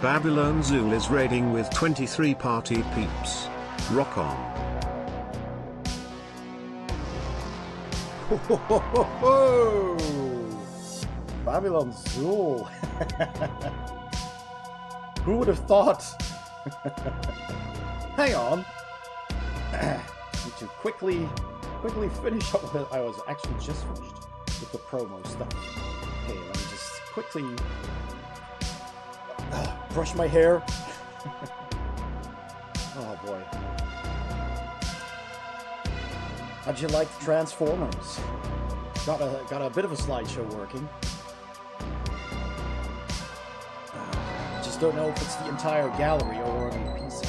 Babylon Zool is raiding with 23 party peeps. Rock on. Ho, ho, ho, ho, ho. Babylon Zool. Who would have thought? Hang on. Need to quickly finish up with. I was actually just finished with the promo stuff. Okay, let me just quickly brush my hair. Oh boy. How'd you like the Transformers? Got a bit of a slideshow working. Just don't know if it's the entire gallery or only a piece.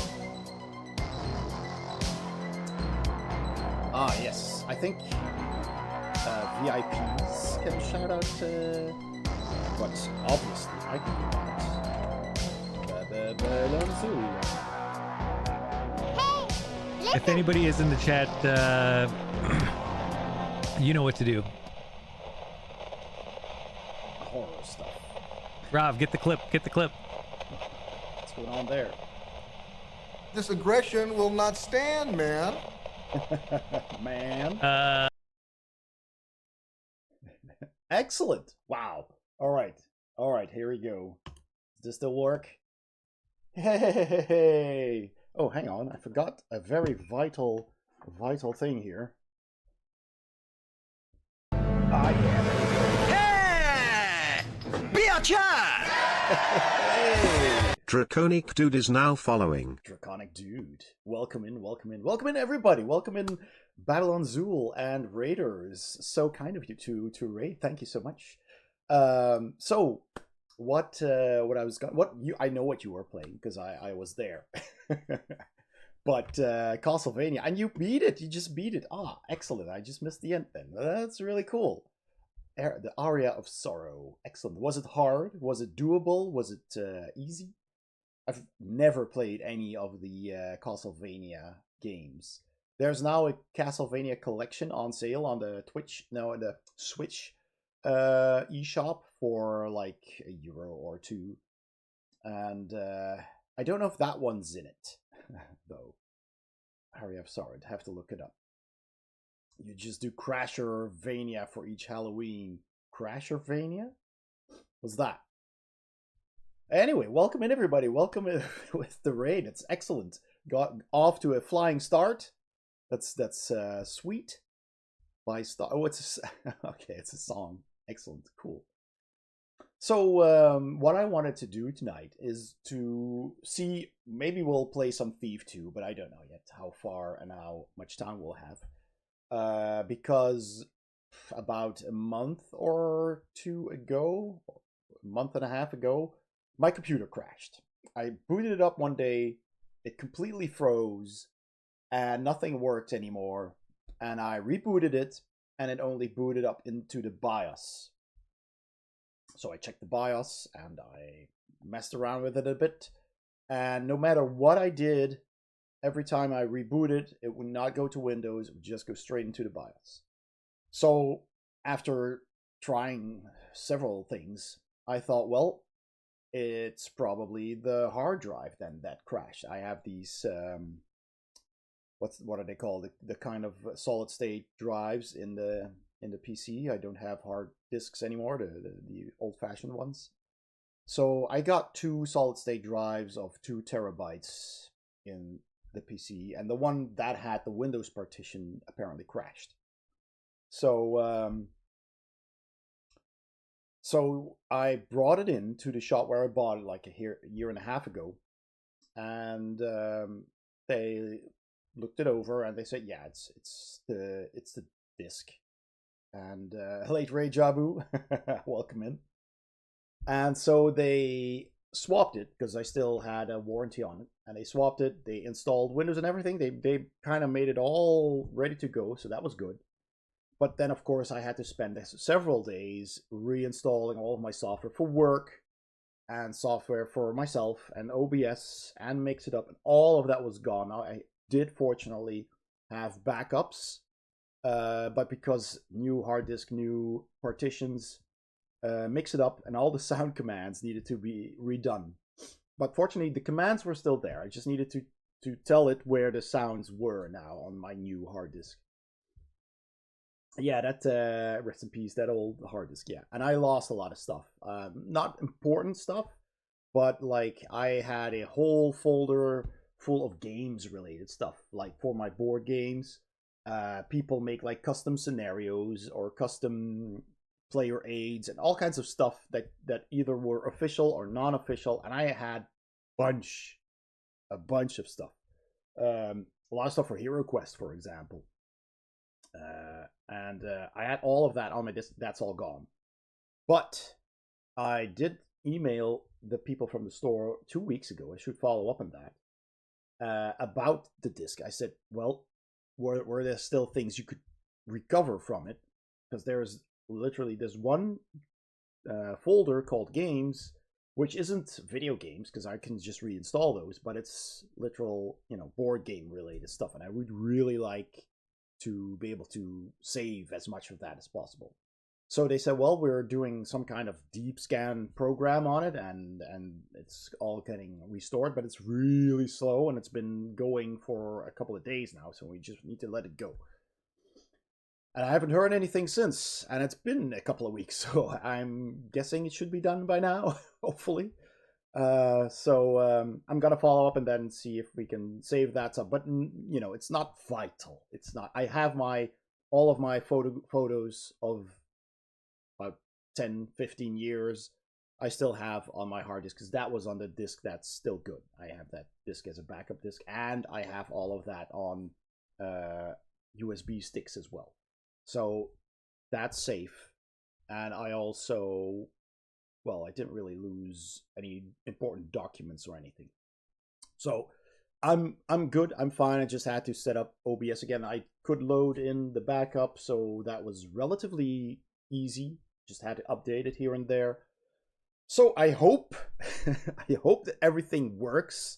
Ah, yes. I think VIPs can shout out, but obviously I can do that. If anybody is in the chat, you know what to do. Horror stuff. Rob, get the clip. Get the clip. What's going on there? This aggression will not stand, man. Man. Excellent. Wow. All right. Here we go. Does this still work? Hey. Oh, hang on. I forgot a very vital thing here. Ah, yeah. Hey! Bitcha! Hey. Draconic Dude is now following. Draconic Dude. Welcome in, everybody. Welcome in, Babylon Zool and Raiders. So kind of you to raid. Thank you so much. So what I know what you were playing because I was there. But Castlevania, and you beat it. You just beat it. Ah, excellent. I just missed the end then. That's really cool. The Aria of Sorrow. Excellent. Was it hard? Was it doable? Was it easy? I've never played any of the Castlevania games. There's now a Castlevania collection on sale on the the Switch eShop for like €1 or €2. And I don't know if that one's in it, though. Harry, I'm sorry, I'd have to look it up. You just do Crashervania for each Halloween. Crashervania? What's that? Anyway, welcome in, everybody. Welcome in with the raid. It's excellent. Got off to a flying start. That's sweet. By star. Oh, it's okay. It's a song. Excellent. Cool. So what I wanted to do tonight is to see. Maybe we'll play some Thief 2, but I don't know yet how far and how much time we'll have. Because about a month or two ago, a month and a half ago, my computer crashed. I booted it up one day, it completely froze, and nothing worked anymore. And I rebooted it, and it only booted up into the BIOS. So I checked the BIOS, and I messed around with it a bit. And no matter what I did, every time I rebooted, it would not go to Windows, it would just go straight into the BIOS. So after trying several things, I thought, well, it's probably the hard drive then that crashed. I have these, what are they called? The kind of solid state drives in the PC. I don't have hard disks anymore, the old-fashioned ones. So I got two solid state drives of 2 terabytes in the PC, and the one that had the Windows partition apparently crashed. So so I brought it in to the shop where I bought it like a year and a half ago, and they looked it over and they said, yeah, it's the disc. And late Ray Jabu, welcome in. And so they swapped it because I still had a warranty on it, and they swapped it. They installed Windows and everything. They kind of made it all ready to go, so that was good. But then, of course, I had to spend several days reinstalling all of my software for work and software for myself and OBS and Mix It Up, and all of that was gone. Now, I did fortunately have backups, but because new hard disk, new partitions, Mix It Up, and all the sound commands needed to be redone. but fortunately the commands were still there. I just needed to tell it where the sounds were now on my new hard disk. Yeah, that rest in peace, that old hard disk. Yeah, and I lost a lot of stuff. Not important stuff, but like I had a whole folder full of games related stuff, like for my board games. People make like custom scenarios or custom player aids and all kinds of stuff that either were official or non-official, and I had a bunch of stuff. A lot of stuff for Hero Quest, for example. And I had all of that on my disk. That's all gone. But I did email the people from the store 2 weeks ago. I should follow up on that. About the disk. I said, well, were there still things you could recover from it? Because there's literally this one folder called games, which isn't video games, because I can just reinstall those, but it's literal, board game related stuff. And I would really like to be able to save as much of that as possible. So they said, well, we're doing some kind of deep scan program on it, and it's all getting restored, but it's really slow, and it's been going for a couple of days now, so we just need to let it go. And I haven't heard anything since, and it's been a couple of weeks, so I'm guessing it should be done by now, hopefully. So I'm gonna follow up and then see if we can save that stuff. But it's not vital. It's not. I have all of my photos of about 10, 15 years. I still have on my hard disk because that was on the disk that's still good. I have that disk as a backup disk, and I have all of that on USB sticks as well. So that's safe. And I also, well, I didn't really lose any important documents or anything. So I'm good. I'm fine. I just had to set up OBS again. I could load in the backup, so that was relatively easy. Just had to update it here and there. So I hope I hope that everything works.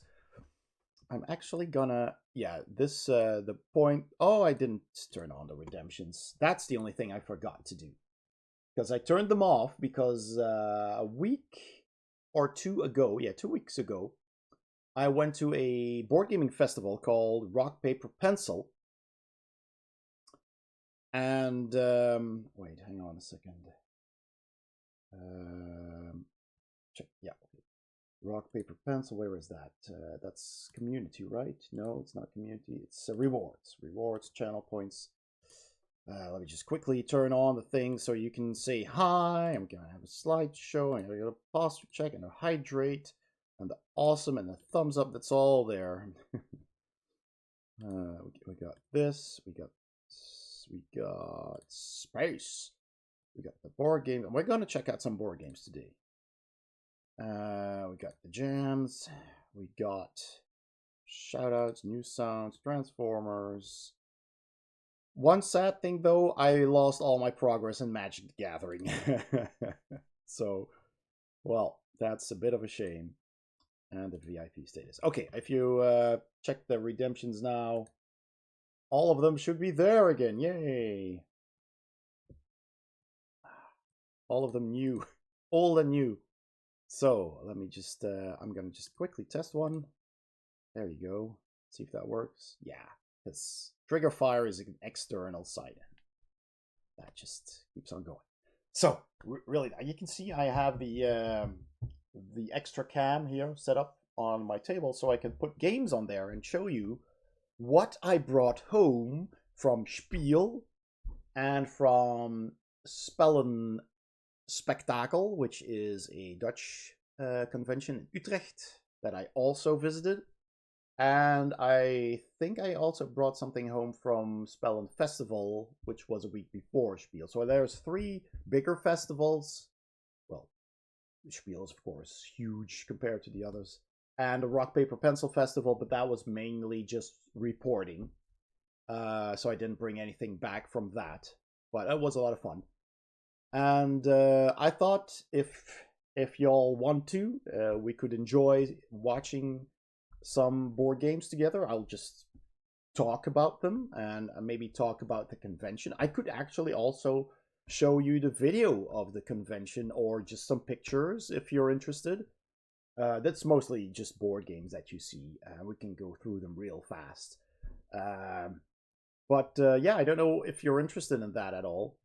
I'm actually gonna, the point. Oh, I didn't turn on the redemptions. That's the only thing I forgot to do. Because I turned them off because a week or 2 ago, 2 weeks ago, I went to a board gaming festival called Rock, Paper, Pencil. And, wait, hang on a second. Check, yeah. Rock, Paper, Pencil, where is that? That's community, right? No, it's not community. It's rewards. Rewards, channel points. Let me just quickly turn on the thing so you can say hi. I'm going to have a slideshow, and I got a posture check and a hydrate and the awesome and the thumbs up. That's all there. We got this. We got space. We got the board game. And we're going to check out some board games today. We got the jams. We got shoutouts, new sounds, Transformers. One sad thing, though, I lost all my progress in Magic the Gathering. So, well, that's a bit of a shame. And the VIP status. Okay, if you check the redemptions now, all of them should be there again. Yay! All of them new. Old and new. So, let me just, I'm going to just quickly test one. There you go. See if that works. Yeah. Because Trigger Fire is an external site. That just keeps on going. So, really, you can see I have the extra cam here set up on my table so I can put games on there and show you what I brought home from Spiel and from Spellen Spectacle, which is a Dutch convention in Utrecht that I also visited. And I think I also brought something home from Spellen Festival, which was a week before Spiel. So there's 3 bigger festivals. Well, Spiel is, of course, huge compared to the others. And the Rock, Paper, Pencil Festival, but that was mainly just reporting. So I didn't bring anything back from that. But it was a lot of fun. And I thought if y'all want to, we could enjoy watching some board games together. I'll just talk about them and maybe talk about the convention. I could actually also show you the video of the convention or just some pictures if you're interested. That's mostly just board games that you see. We can go through them real fast. But yeah, I don't know if you're interested in that at all.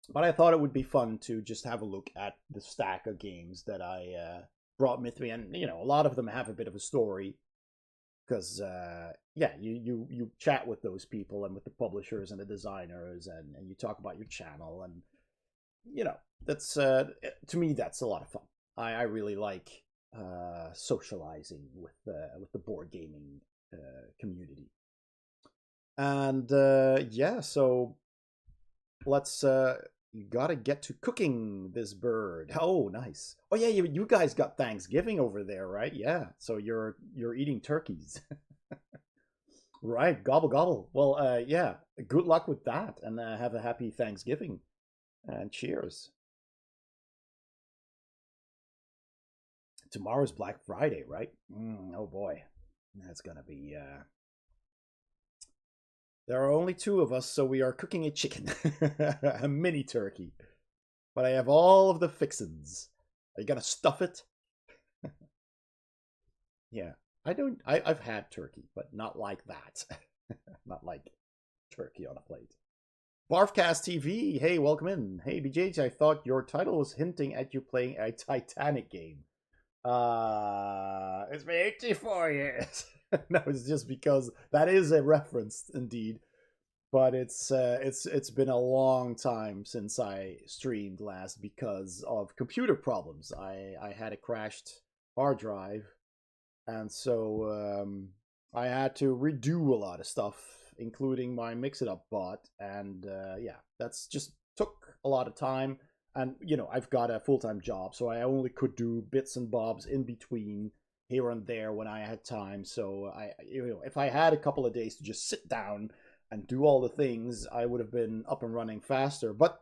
But I thought it would be fun to just have a look at the stack of games that I brought with me, and a lot of them have a bit of a story because yeah, you chat with those people and with the publishers and the designers, and you talk about your channel, and that's to me that's a lot of fun. I really like socializing with the board gaming community, and yeah, so let's you gotta get to cooking this bird. Oh, nice. Oh yeah, you guys got Thanksgiving over there, right? Yeah, so you're eating turkeys. Right, gobble gobble. Well, yeah, good luck with that, and have a happy Thanksgiving, and cheers. Tomorrow's Black Friday, right? Oh boy, that's gonna be there are only two of us, so we are cooking a chicken. A mini turkey. But I have all of the fixins. Are you gonna stuff it? Yeah. I've had turkey, but not like that. Not like turkey on a plate. Barfcast TV, hey, welcome in. Hey, BJJ, I thought your title was hinting at you playing a Titanic game. It's been 84 years. No, it's just because that is a reference indeed, but it's been a long time since I streamed last because of computer problems. I had a crashed hard drive, and so I had to redo a lot of stuff, including my Mix It Up bot, and yeah, that's just took a lot of time. And I've got a full-time job, so I only could do bits and bobs in between here and there when I had time. So if I had a couple of days to just sit down and do all the things, I would have been up and running faster. But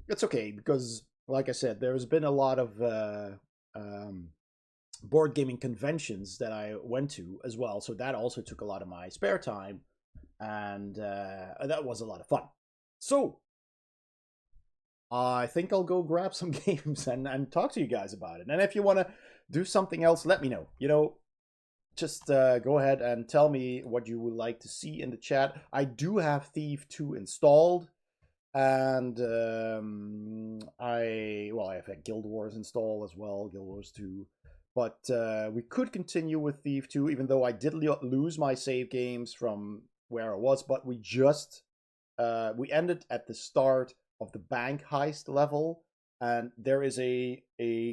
it's okay because, like I said, there's been a lot of board gaming conventions that I went to as well. So that also took a lot of my spare time, and that was a lot of fun. So I think I'll go grab some games and talk to you guys about it. And if you want to do something else, let me know. Just go ahead and tell me what you would like to see in the chat. I do have Thief 2 installed, and I have Guild Wars installed as well, Guild Wars 2. But we could continue with Thief 2, even though I did lose my save games from where I was. But we just we ended at the start of the bank heist level, and there is a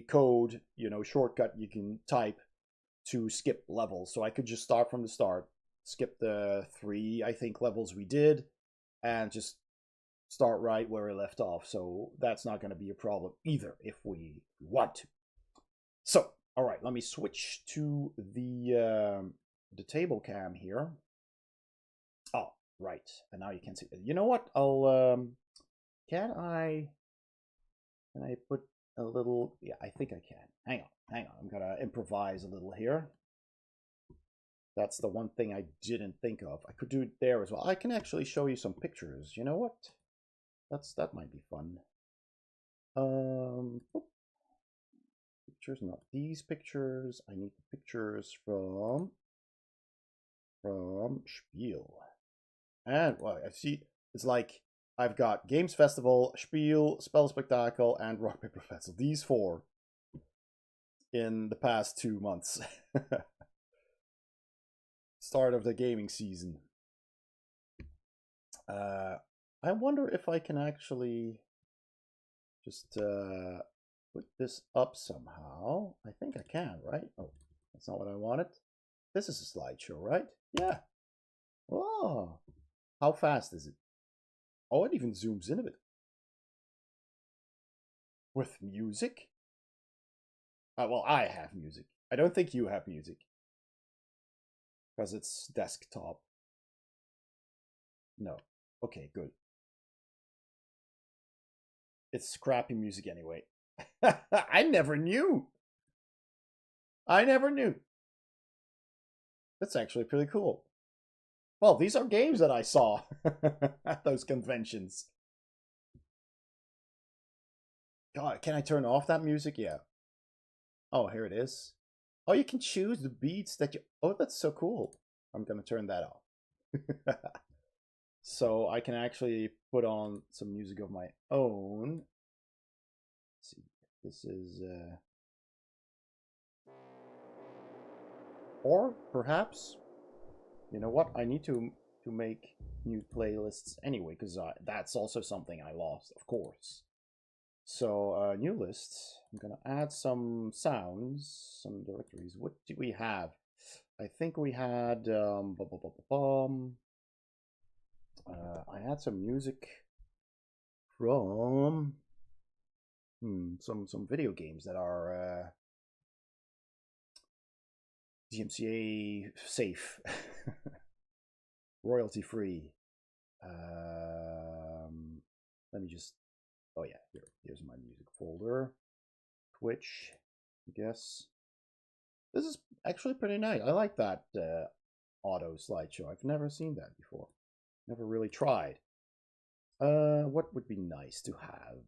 code, shortcut you can type to skip levels. So I could just start from the start, skip the 3, I think, levels we did, and just start right where we left off. So that's not going to be a problem either if we want to. So, all right, let me switch to the table cam here. Oh, right, and now you can see. You know what? I'll can I put a little? Yeah, I think I can. Hang on. I'm gonna improvise a little here. That's the one thing I didn't think of. I could do it there as well. I can actually show you some pictures. You know what? That might be fun. Pictures, not these pictures. I need the pictures from Spiel. And well, I see it's like I've got Games Festival, Spiel, Spell Spectacle, and Rock Paper Pencil. These 4 in the past 2 months. Start of the gaming season. I wonder if I can actually just put this up somehow. I think I can, right? Oh, that's not what I wanted. This is a slideshow, right? Yeah. Oh, how fast is it? Oh, it even zooms in a bit. With music? Well, I have music. I don't think you have music. Because it's desktop. No. Okay, good. It's crappy music anyway. I never knew. That's actually pretty cool. Well, these are games that I saw at those conventions. God, can I turn off that music? Yeah. Oh, here it is. Oh, you can choose the beats that you... Oh, that's so cool. I'm gonna turn that off. So I can actually put on some music of my own. Let's see, this is... Or perhaps... You know what? I need to make new playlists anyway, because that's also something I lost, of course. So, new lists. I'm gonna add some sounds, some directories. What do we have? I think we had I had some music from some video games that are DMCA safe, royalty free. Let me just... Oh yeah, here's my music folder. Twitch, I guess. This is actually pretty nice. I like that auto slideshow. I've never seen that before. Never really tried. What would be nice to have?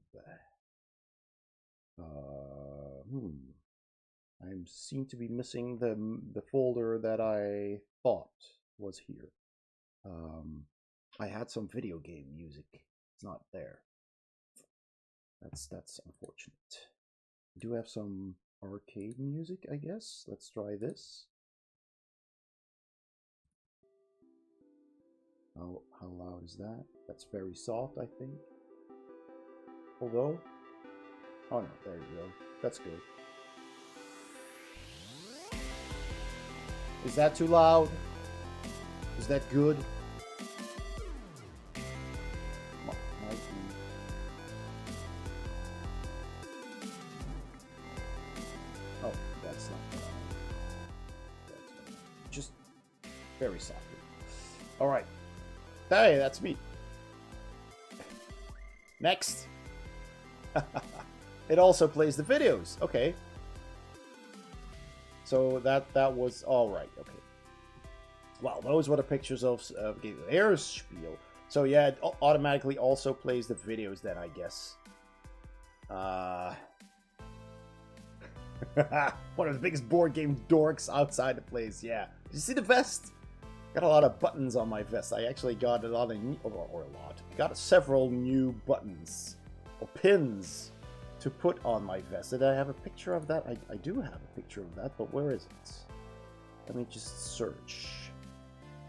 I seem to be missing the folder that I thought was here. I had some video game music. It's not there. That's unfortunate. We do have some arcade music, I guess. Let's try this. How loud is that? That's very soft, I think. Although... Oh no, there you go. That's good. Is that too loud? Is that good? Oh, that's not loud. Just very softly. Alright. Hey, that's me. Next. It also plays the videos. Okay. So that was all right. Okay. Well, those were the pictures of there's Spiel. So yeah, it automatically also plays the videos then, I guess. One of the biggest board game dorks outside the place. Yeah. Did you see the vest? Got a lot of buttons on my vest. I actually got a lot of got several new buttons or pins to put on my vest. Did I have a picture of that? I do have a picture of that, but where is it? Let me just search.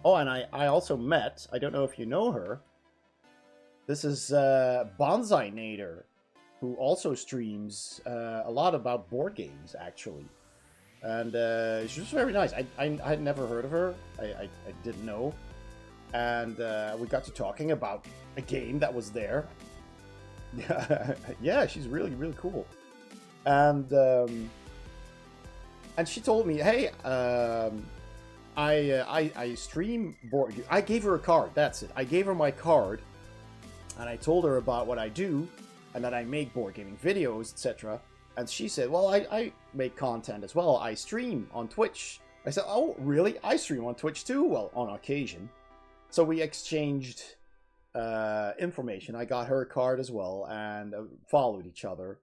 Oh, and I also met, I don't know if you know her, this is Bonsai Nader, who also streams a lot about board games, actually. And she was very nice. I had never heard of her. I didn't know. And we got to talking about a game that was there. Yeah, she's really, really cool. And she told me, hey, I stream board. I gave her a card. That's it. I gave her my card, and I told her about what I do, and that I make board gaming videos, etc. And she said, well, I make content as well. I stream on Twitch. I said, oh, really? I stream on Twitch too? Well, on occasion. So we exchanged information. I got her card as well, and followed each other.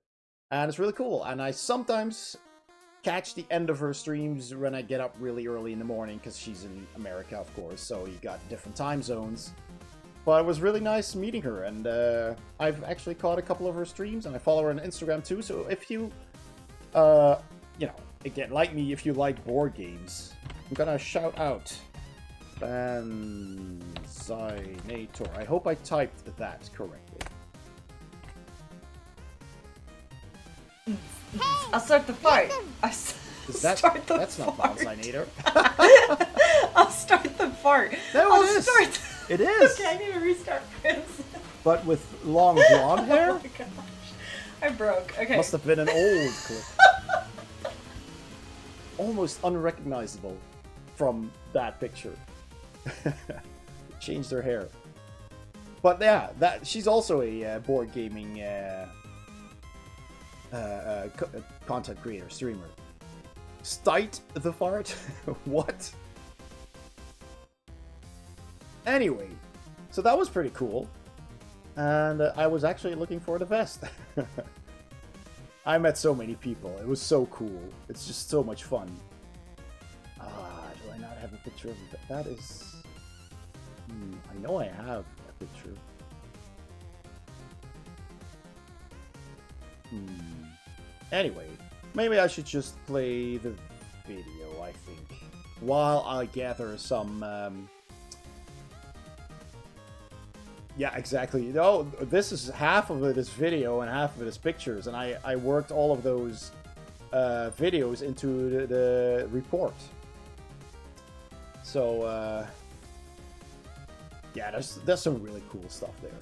And it's really cool. And I sometimes catch the end of her streams when I get up really early in the morning, because she's in America, of course. So you got different time zones. But it was really nice meeting her, and I've actually caught a couple of her streams, and I follow her on Instagram too. So if you, you know, again, like me, if you like board games, I'm gonna shout out Banzinator. I hope I typed that correctly. I'll start the fart. That's not Banzinator. I'll start the fart. No, it is. It is. Okay, I need to restart Prince. But with long blonde hair? Oh my gosh. I broke. Okay. Must have been an old clip. Almost unrecognizable from that picture. Changed her hair. But yeah, she's also a board gaming content creator, streamer. Stite the fart? What? Anyway, so that was pretty cool. And I was actually looking for the vest. I met so many people. It was so cool. It's just so much fun. have a picture of that. That is... I know I have a picture. Anyway, maybe I should just play the video, I think, while I gather some... Yeah, exactly. No, this is half of it is video and half of it is pictures, and I worked all of those videos into the report. So, yeah, there's some really cool stuff there.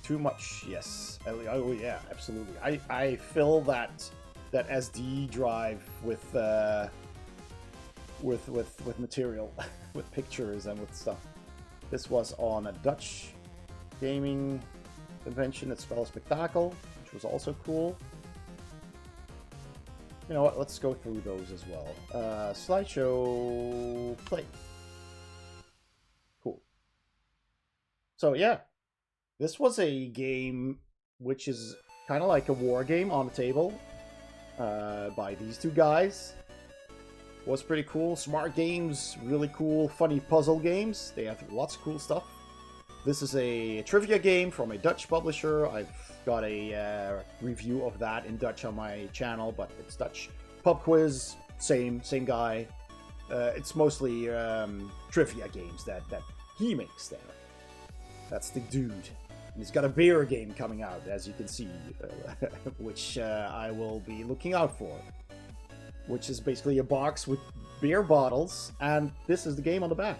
Too much, yes. Oh yeah, absolutely. I fill that SD drive with material, with pictures and with stuff. This was on a Dutch gaming convention at Spel Spectacle, which was also cool. You know what? Let's go through those as well. Slideshow play. Cool. So yeah. This was a game which is kind of like a war game on the table by these two guys. Was pretty cool. Smart games, really cool, funny puzzle games. They have lots of cool stuff. This is a trivia game from a Dutch publisher. I've got a review of that in Dutch on my channel, but it's Dutch. Pub quiz, same guy. It's mostly trivia games that he makes there. That's the dude. And he's got a beer game coming out, as you can see, which I will be looking out for. Which is basically a box with beer bottles, and this is the game on the back.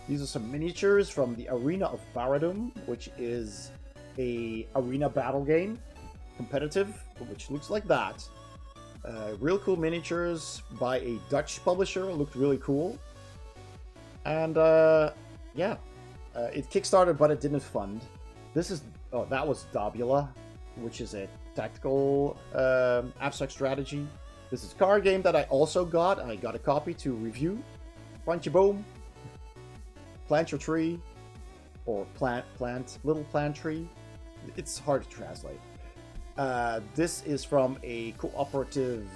These are some miniatures from the Arena of Baradum, which is a arena battle game, competitive, which looks like that. Real cool miniatures by a Dutch publisher, looked really cool. And yeah, it kickstarted, but it didn't fund. This is, oh, that was Dabula, which is a tactical abstract strategy. This is a card game that I also got. I got a copy to review. Plant your boom. Plant your tree. Or little plant tree. It's hard to translate. This is from a cooperative...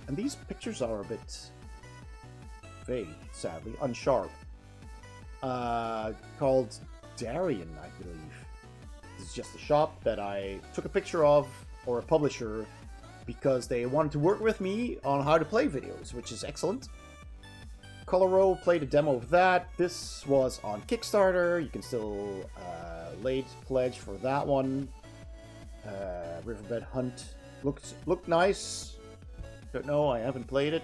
And these pictures are a bit vague, sadly. Unsharp. Called Darien, I believe. This is just a shop that I took a picture of, or a publisher, because they wanted to work with me on how to play videos, which is excellent. Coloro played a demo of that. This was on Kickstarter. You can still late pledge for that one. Riverbed Hunt looked nice. Don't know, I haven't played it.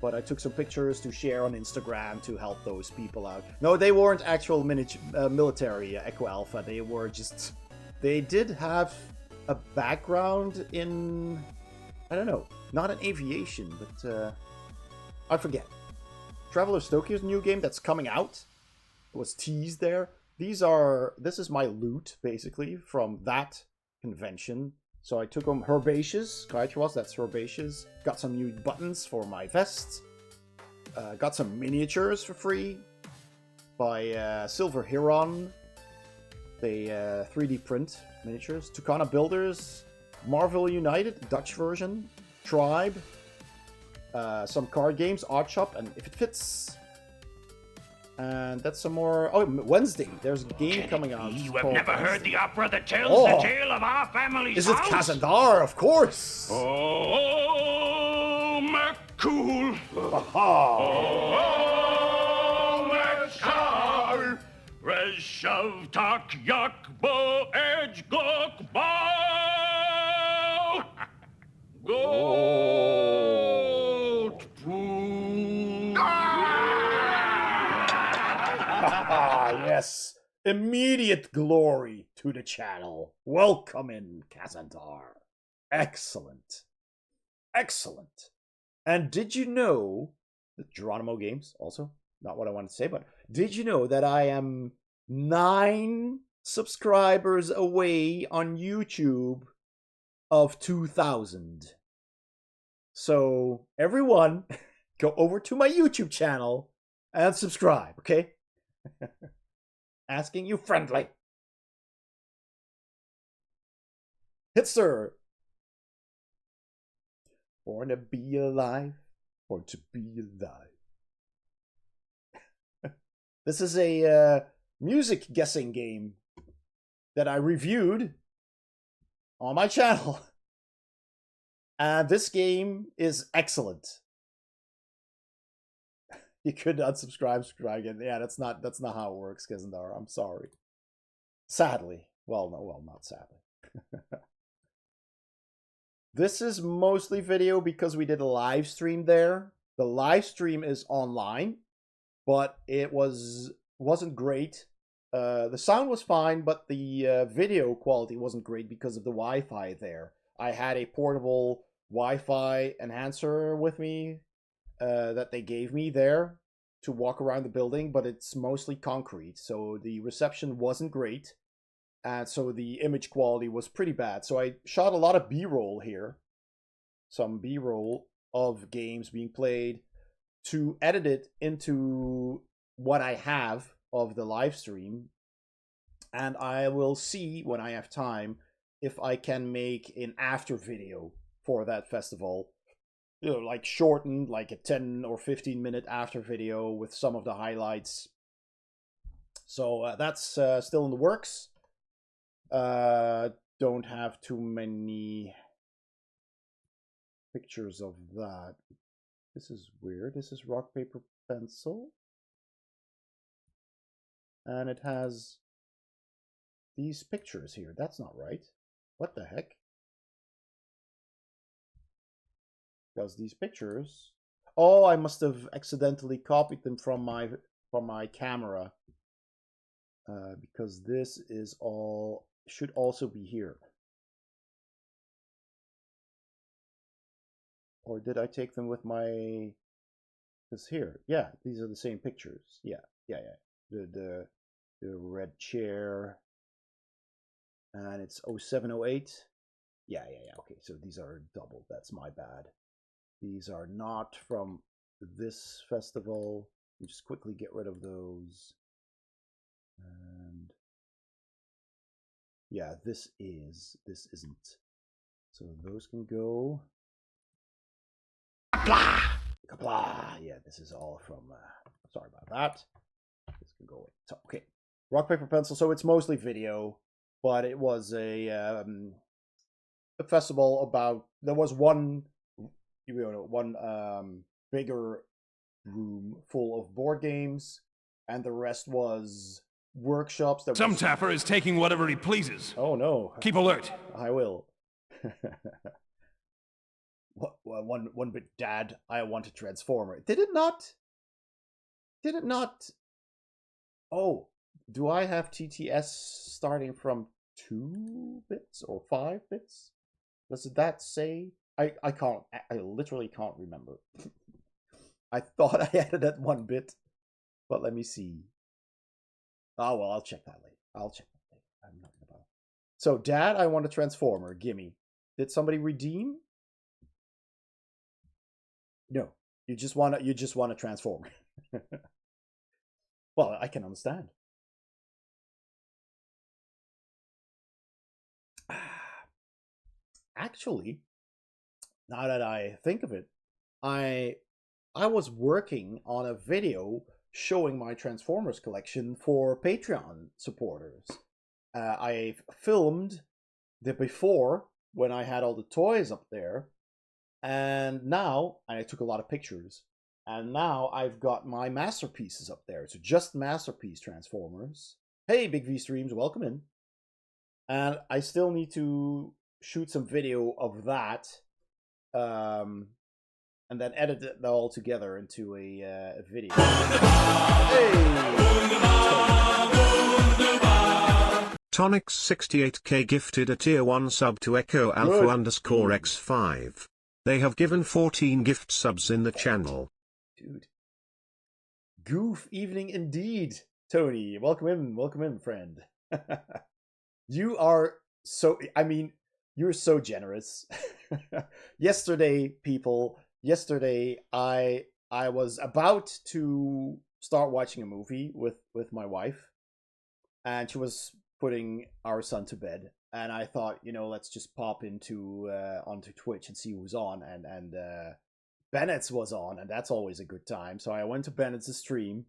But I took some pictures to share on Instagram to help those people out. No, they weren't actual military Echo Alpha. They were just... They did have a background in... I don't know. Not in aviation, but... I forget. Traveler's Tokyo's new game that's coming out. It was teased there. This is my loot, basically, from that convention. So I took them Herbaceous, Kaitras, that's Herbaceous. Got some new buttons for my vest. Got some miniatures for free by Silver Heron. They 3D print miniatures. Tucana Builders, Marvel United, Dutch version, Tribe. Some card games, Odd Shop, and If It Fits. And that's some more... Oh, Wednesday, there's a game coming out. You have never heard the opera that tells the tale of our family's Is it house? Kazandar? Of course! Oh, McCool! Oh, McCall! Reshav tak yak bo edge gok bow! Goat poo! Yes! Immediate glory to the channel. Welcome in, Kazandar. Excellent. Excellent. And did you know, the Geronimo Games also, not what I wanted to say, but did you know that I am 9 subscribers away on YouTube of 2,000? So, everyone, go over to my YouTube channel and subscribe, okay? Asking you friendly. Hitster. Born to be alive. or to be alive. This is a music guessing game that I reviewed on my channel. And this game is excellent. You could unsubscribe, subscribe again. Yeah, that's not how it works, Kizendar. I'm sorry. Sadly. Well, no, well, not sadly. This is mostly video because we did a live stream there. The live stream is online, but it wasn't great. The sound was fine, but the video quality wasn't great because of the Wi-Fi there. I had a portable Wi-Fi enhancer with me that they gave me there to walk around the building, but it's mostly concrete, so the reception wasn't great, and so the image quality was pretty bad. So I shot a lot of B-roll here, some B-roll of games being played, to edit it into what I have of the live stream, and I will see when I have time if I can make an after video for that festival, you know, like shortened, like a 10 or 15 minute after video with some of the highlights. So that's still in the works. Don't have too many pictures of that. This is weird. This is rock, paper, pencil. And it has these pictures here. That's not right. What the heck? Because these pictures... Oh, I must have accidentally copied them from my camera. Because this is all... should also be here. Or did I take them with my... Because here, yeah, these are the same pictures. Yeah. The red chair. And it's 0708. Yeah, okay, so these are doubled. That's my bad. These are not from this festival. Let me just quickly get rid of those. And yeah, this isn't. So those can go. Kapla! Yeah, this is all from, sorry about that. This can go away. So, okay. Rock, paper, pencil. So it's mostly video, but it was a festival about, there was one bigger room full of board games, and the rest was workshops that Some tapper is taking whatever he pleases. Oh no. Keep alert. I will. One bit, Dad, I want a transformer. Did it not? Oh, do I have TTS starting from 2 bits or 5 bits? Does that say? I literally can't remember. I thought I had it at 1 bit, but let me see. Oh well, I'll check that later. I'm not gonna. So, Dad, I want a transformer. Gimme. Did somebody redeem? No, you just want a transformer. Well, I can understand. Actually, now that I think of it, I was working on a video showing my Transformers collection for Patreon supporters. I filmed the before when I had all the toys up there, and now I took a lot of pictures, and now I've got my masterpieces up there. So just masterpiece Transformers. Hey, Big V Streams, welcome in. And I still need to shoot some video of that, and then edit it all together into a video. Tonics68k gifted a tier 1 sub to Echo Alpha _X5. They have given 14 gift subs in the channel. Dude. Goof evening indeed, Tony. Welcome in, friend. You are so, I mean, you're so generous. Yesterday, I was about to start watching a movie with my wife, and she was putting our son to bed, and I thought, let's just pop into onto Twitch and see who's on, and Bennett's was on, and that's always a good time. So I went to Bennett's stream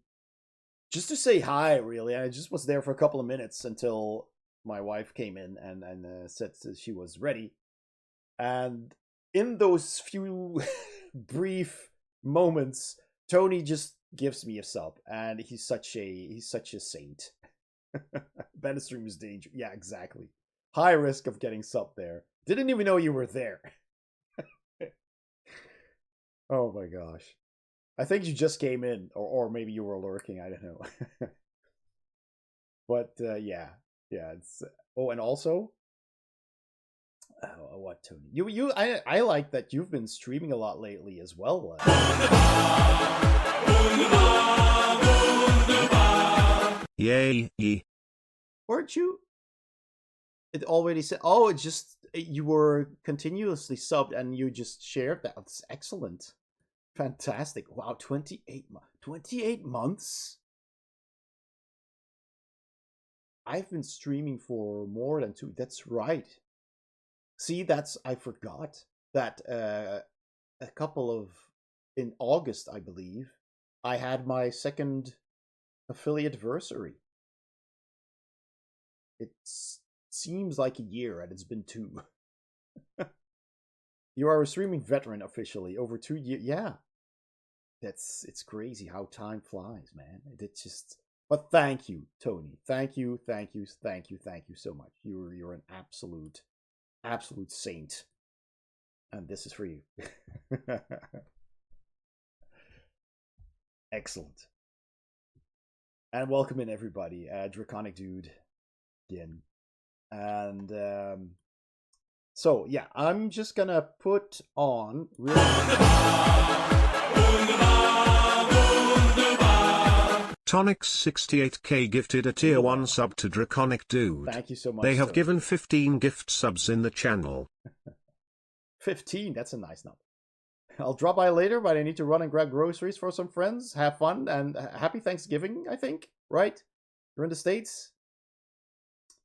just to say hi, really. I just was there for a couple of minutes until my wife came in and said that she was ready. And in those few brief moments, Tony just gives me a sub, and he's such a saint. Bennett's stream is dangerous. Yeah, exactly. High risk of getting sub there. Didn't even know you were there. Oh my gosh. I think you just came in, or maybe you were lurking. I don't know. But yeah, it's. Oh, and also, what, Tony? I like that you've been streaming a lot lately as well. Yay! Weren't you? It already said. Oh, it just you were continuously subbed, and you just shared that. That's excellent. Fantastic. Wow, 28 months? I've been streaming for more than 2. That's right. See, I forgot that a couple of, in August, I believe, I had my second affiliate anniversary. It seems like a year, and it's been 2. You are a streaming veteran officially, over 2 years. Yeah, it's crazy how time flies, man. It's just. But thank you, Tony. Thank you so much. You're an absolute saint, and this is for you. Excellent. And welcome in, everybody. Draconic Dude, again, and so yeah, I'm just gonna put on really. Tonics68k gifted a tier 1 sub to Draconic Dude. Thank you so much. They have Tony. given 15 gift subs in the channel. 15, that's a nice number. I'll drop by later, but I need to run and grab groceries for some friends. Have fun and happy Thanksgiving, I think, right? You're in the States?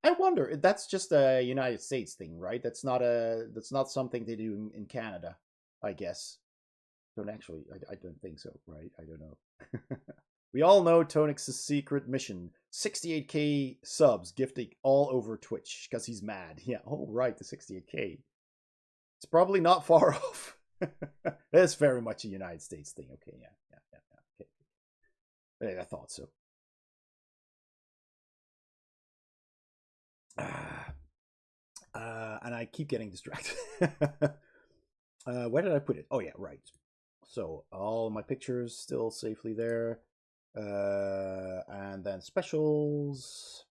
I wonder, that's just a United States thing, right? That's not something they do in Canada, I guess. Don't actually, I don't think so, right? I don't know. We all know Tonix's secret mission. 68k subs gifting all over Twitch because he's mad. Yeah, oh right, the 68k. It's probably not far off. It's very much a United States thing. Okay, yeah. Okay. I thought so. And I keep getting distracted. Where did I put it? Oh yeah, right. So all my pictures still safely there. And then specials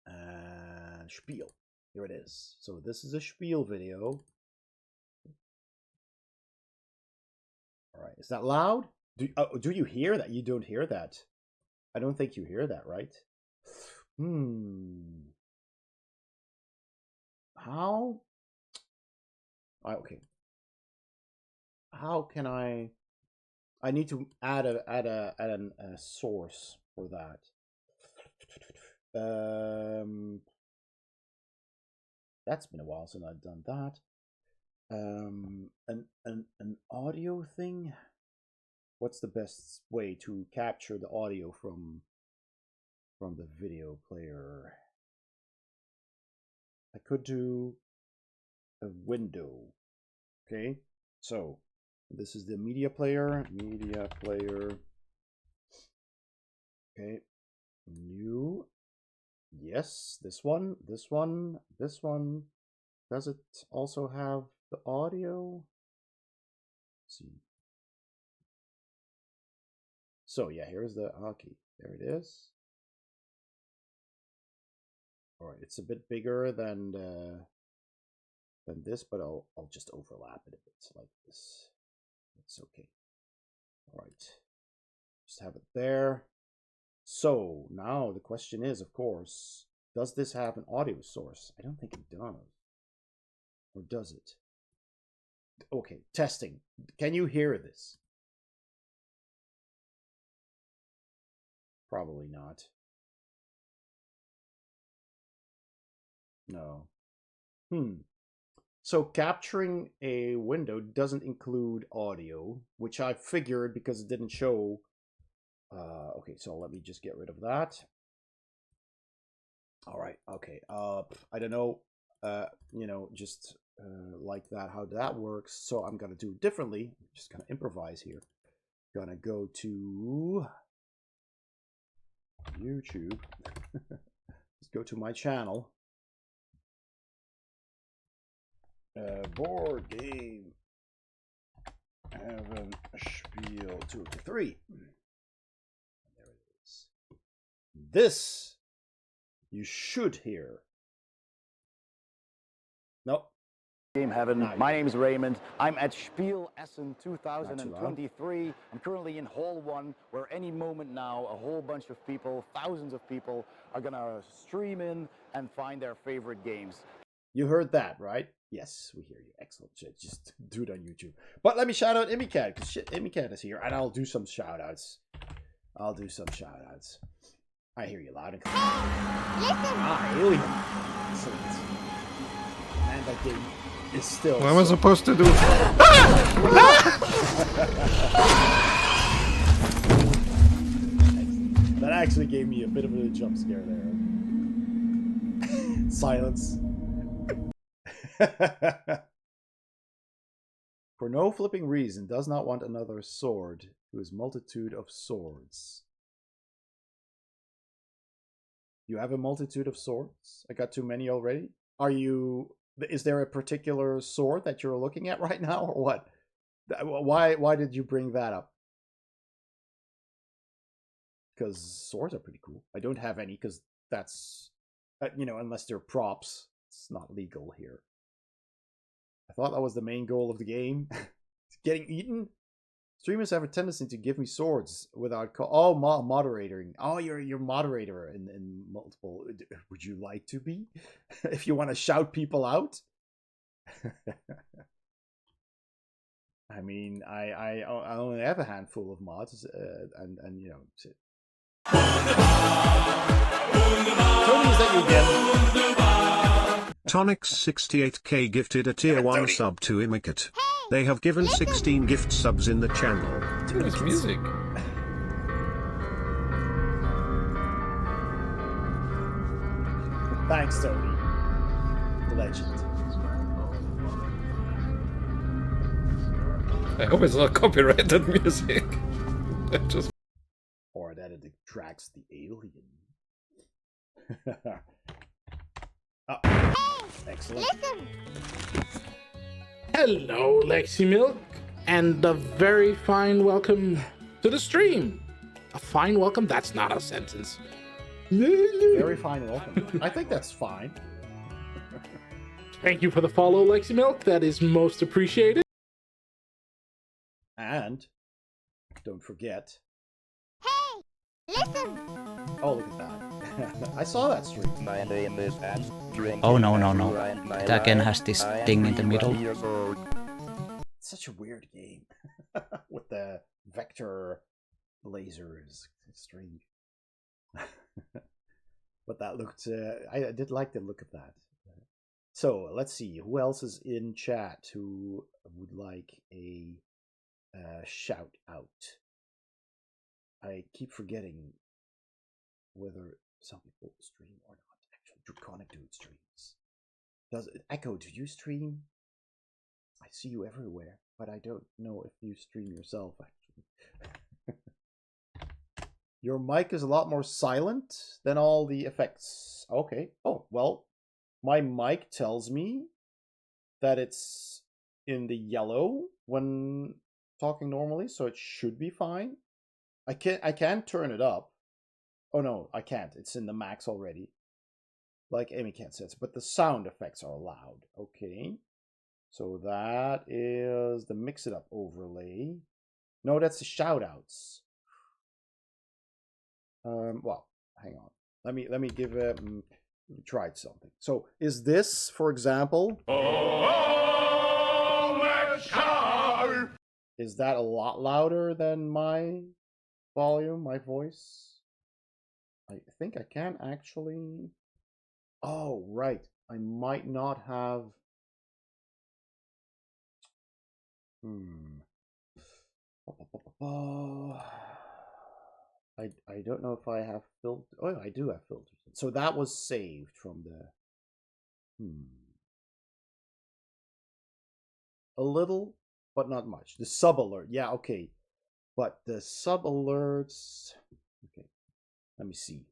and Spiel. Here it is. So this is a Spiel video. All right, is that loud? Do you hear that? You don't hear that. I don't think you hear that, right? How? Okay. How can I need to add a source for that. That's been a while since I've done that. An audio thing. What's the best way to capture the audio from the video player? I could do a window. Okay, so this is the media player. Okay, new. Yes, this one. Does it also have the audio? Let's see. So yeah, here's the okay. There it is. All right, it's a bit bigger than this, but I'll just overlap it a bit like this. It's okay. All right, just have it there. So now the question is, of course, does this have an audio source? I don't think it does. Or does it? Okay, testing. Can you hear this? Probably not. No. So capturing a window doesn't include audio, which I figured because it didn't show. Okay, so let me just get rid of that. All right, okay. I don't know, just like that, how that works. So I'm gonna do it differently. I'm just gonna improvise here. Gonna go to YouTube. Let's go to my channel. Board game Heaven Spiel 2 to 3. There it is. This you should hear. Nope. Game Heaven. Not My yet. name is Raymond. I'm at Spiel Essen 2023. I'm currently in Hall 1, where any moment now, a whole bunch of people, thousands of people, are going to stream in and find their favorite games. You heard that, right? Yes, we hear you. Excellent shit. Just do it on YouTube. But let me shout out ImmyCat, because shit, ImmyCat is here, and I'll do some shout outs. I hear you loud and clear. Alien. Excellent. And that game is still. What am I supposed to do? That actually gave me a bit of a jump scare there. Silence. For no flipping reason, does not want another sword, who is multitude of swords. You have a multitude of swords? I got too many already? Is there a particular sword that you're looking at right now, or what? Why did you bring that up? Because swords are pretty cool. I don't have any, because that's, unless they're props, it's not legal here. I thought that was the main goal of the game. Getting eaten? Streamers have a tendency to give me swords without moderating. Oh, you're moderator in multiple. Would you like to be? If you want to shout people out? I mean, I only have a handful of mods, and Tony's that you get. Tonics68k gifted a tier 1 sub to Imicat. They have given 16 gift subs in the channel. Nice music. Thanks, Tony. Legend. I hope it's not copyrighted music. Or that it attracts the alien. Excellent. Hello, Lexi Milk, and a very fine welcome to the stream. A fine welcome? That's not a sentence. Very fine welcome. I think that's fine. Thank you for the follow, Lexi Milk. That is most appreciated. And don't forget. Hey, listen. Oh, look at that. I saw that stream. My name is Oh, no. It again has this thing in the middle. It's such a weird game. With the vector lasers. It's strange. But that looked... I did like the look of that. So, let's see. Who else is in chat who would like a shout out? I keep forgetting whether some people stream or not. Actually, Draconic Dude streams. Does it Echo? Do you stream? I see you everywhere, but I don't know if you stream yourself. Actually, your mic is a lot more silent than all the effects. Okay. Oh well, my mic tells me that it's in the yellow when talking normally, so it should be fine. I can turn it up. Oh no, I can't. It's in the max already. Like Amy can't say, but the sound effects are loud. Okay. So that is the mix it up overlay. No, that's the shout outs. Well, hang on. Let me give tried something. So is this, for example, is that a lot louder than my volume, my voice? I think I can actually. Oh, right. I might not have I don't know if I have filter. Oh, I do have filters. So that was saved from the. A little, but not much. The sub alert, yeah, okay. But the sub alerts. Okay, let me see.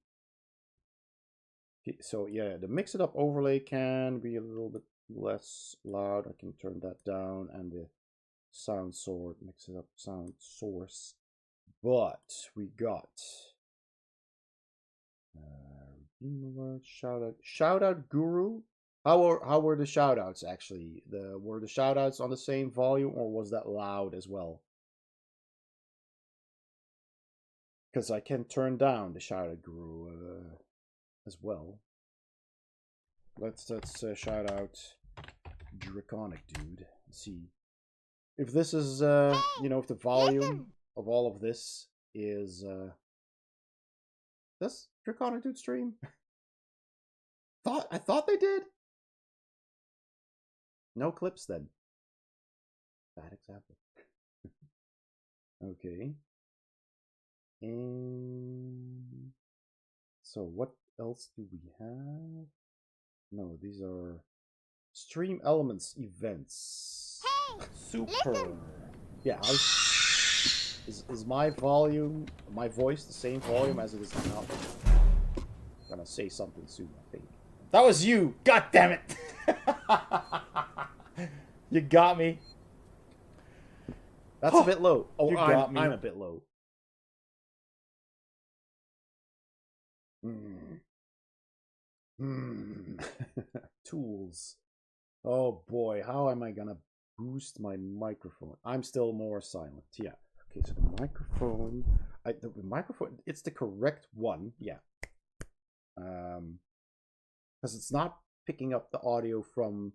Okay, so yeah, the mix it up overlay can be a little bit less loud. I can turn that down, and the sound source, mix it up sound source. But we got alert, shout out guru. How were the shout outs actually? Were the shout outs on the same volume, or was that loud as well? Because I can turn down the shout out guru as well. Let's shout out Draconic Dude. Let's see if this is you know, if the volume of all of this is this Draconic Dude stream. I thought they did. No clips then. Bad example. Okay. And so what else do we have? No, these are stream elements events. Hey, super. Listen. Yeah, is my volume, my voice the same volume as it is now? I'm gonna say something soon, I think. That was you! God damn it! You got me. That's a bit low. Oh, I'm a bit low. Tools. Oh boy, how am I gonna boost my microphone? I'm still more silent. Yeah. Okay, so the microphone. The microphone. It's the correct one. Yeah. Because it's not picking up the audio from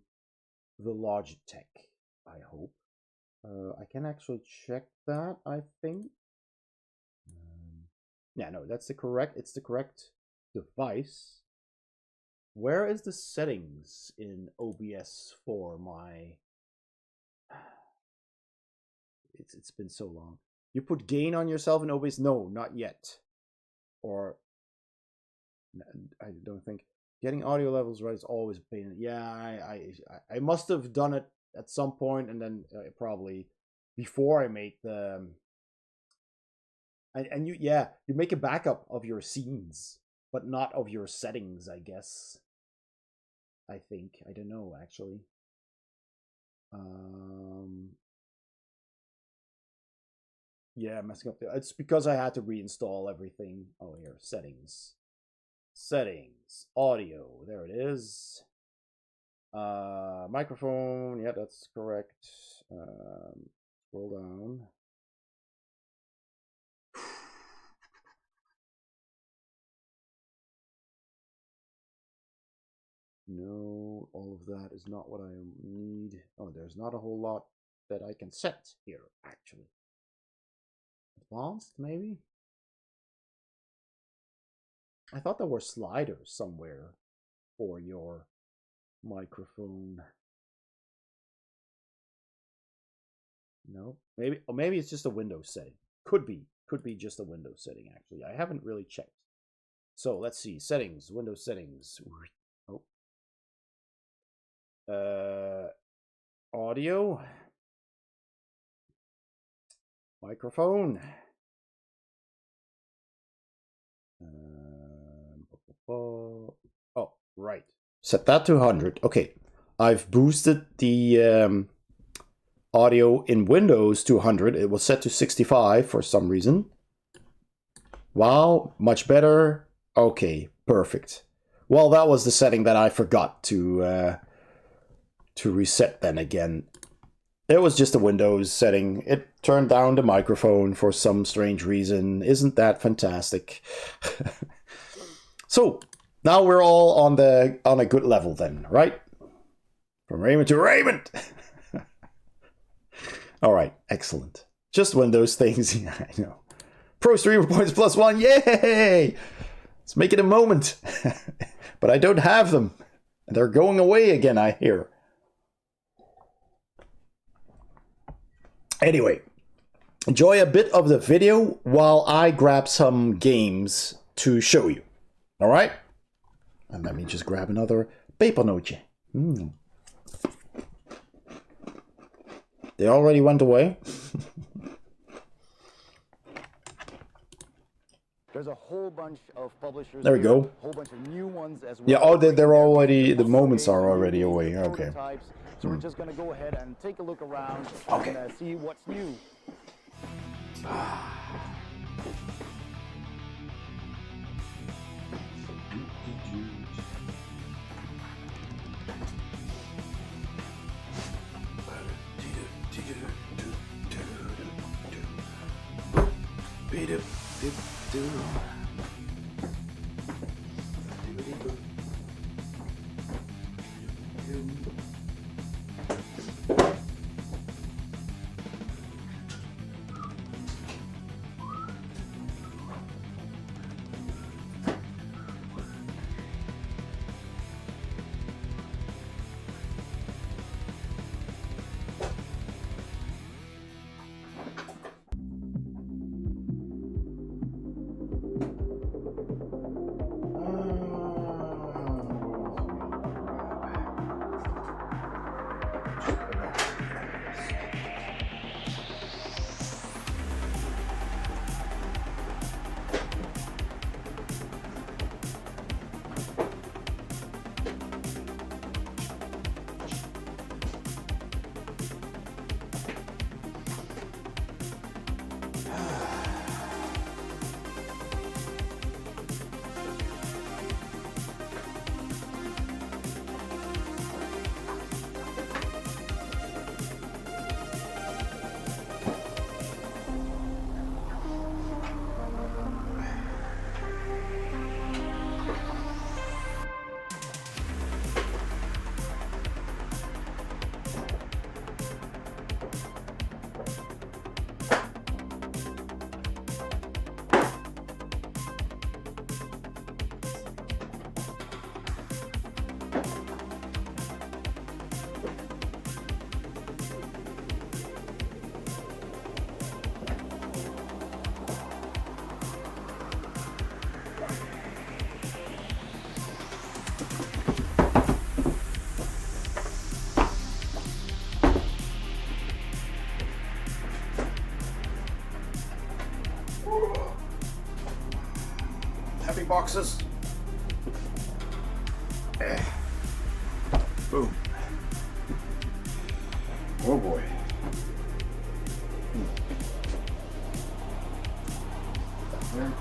the Logitech, I hope. I can actually check that, I think. Yeah, no, that's the correct, it's the correct device. Where is the settings in OBS for my... It's been so long. You put gain on yourself in OBS? No, not yet. Or, I don't think. Getting audio levels right is always a pain. Yeah, I must have done it at some point, and then probably before I made the... And you make a backup of your scenes, but not of your settings, I guess. I think. I don't know, actually. Yeah, messing up. It's because I had to reinstall everything. Oh, here, settings. Settings, audio, there it is. Microphone, yeah, that's correct. Scroll down. No, all of that is not what I need. Oh, there's not a whole lot that I can set here, actually. Advanced, maybe? I thought there were sliders somewhere for your microphone. No, maybe it's just a Windows setting. Could be just a Windows setting, actually. I haven't really checked. So let's see, settings, Windows settings. Oh, audio, microphone. Oh, right. Set that to 100. Okay, I've boosted the audio in Windows to 100. It was set to 65 for some reason. Wow, much better. Okay, perfect. Well, that was the setting that I forgot to reset then again. It was just a Windows setting. It turned down the microphone for some strange reason. Isn't that fantastic? So now we're all on a good level then, right? From Raymond to Raymond. All right, excellent. Just Windows things. Yeah, I know. Pro streamer points +1. Yay! Let's make it a moment. But I don't have them. They're going away again, I hear. Anyway, enjoy a bit of the video while I grab some games to show you. All right? And let me just grab another pepernootje. They already went away. There's a whole bunch of publishers. There we go. A whole bunch of new ones as well. Yeah, oh, they're already, the moments are already away. Okay. So we're just going to go ahead and take a look around Okay. and see what's new. Heavy boxes. Boom. Oh boy. There.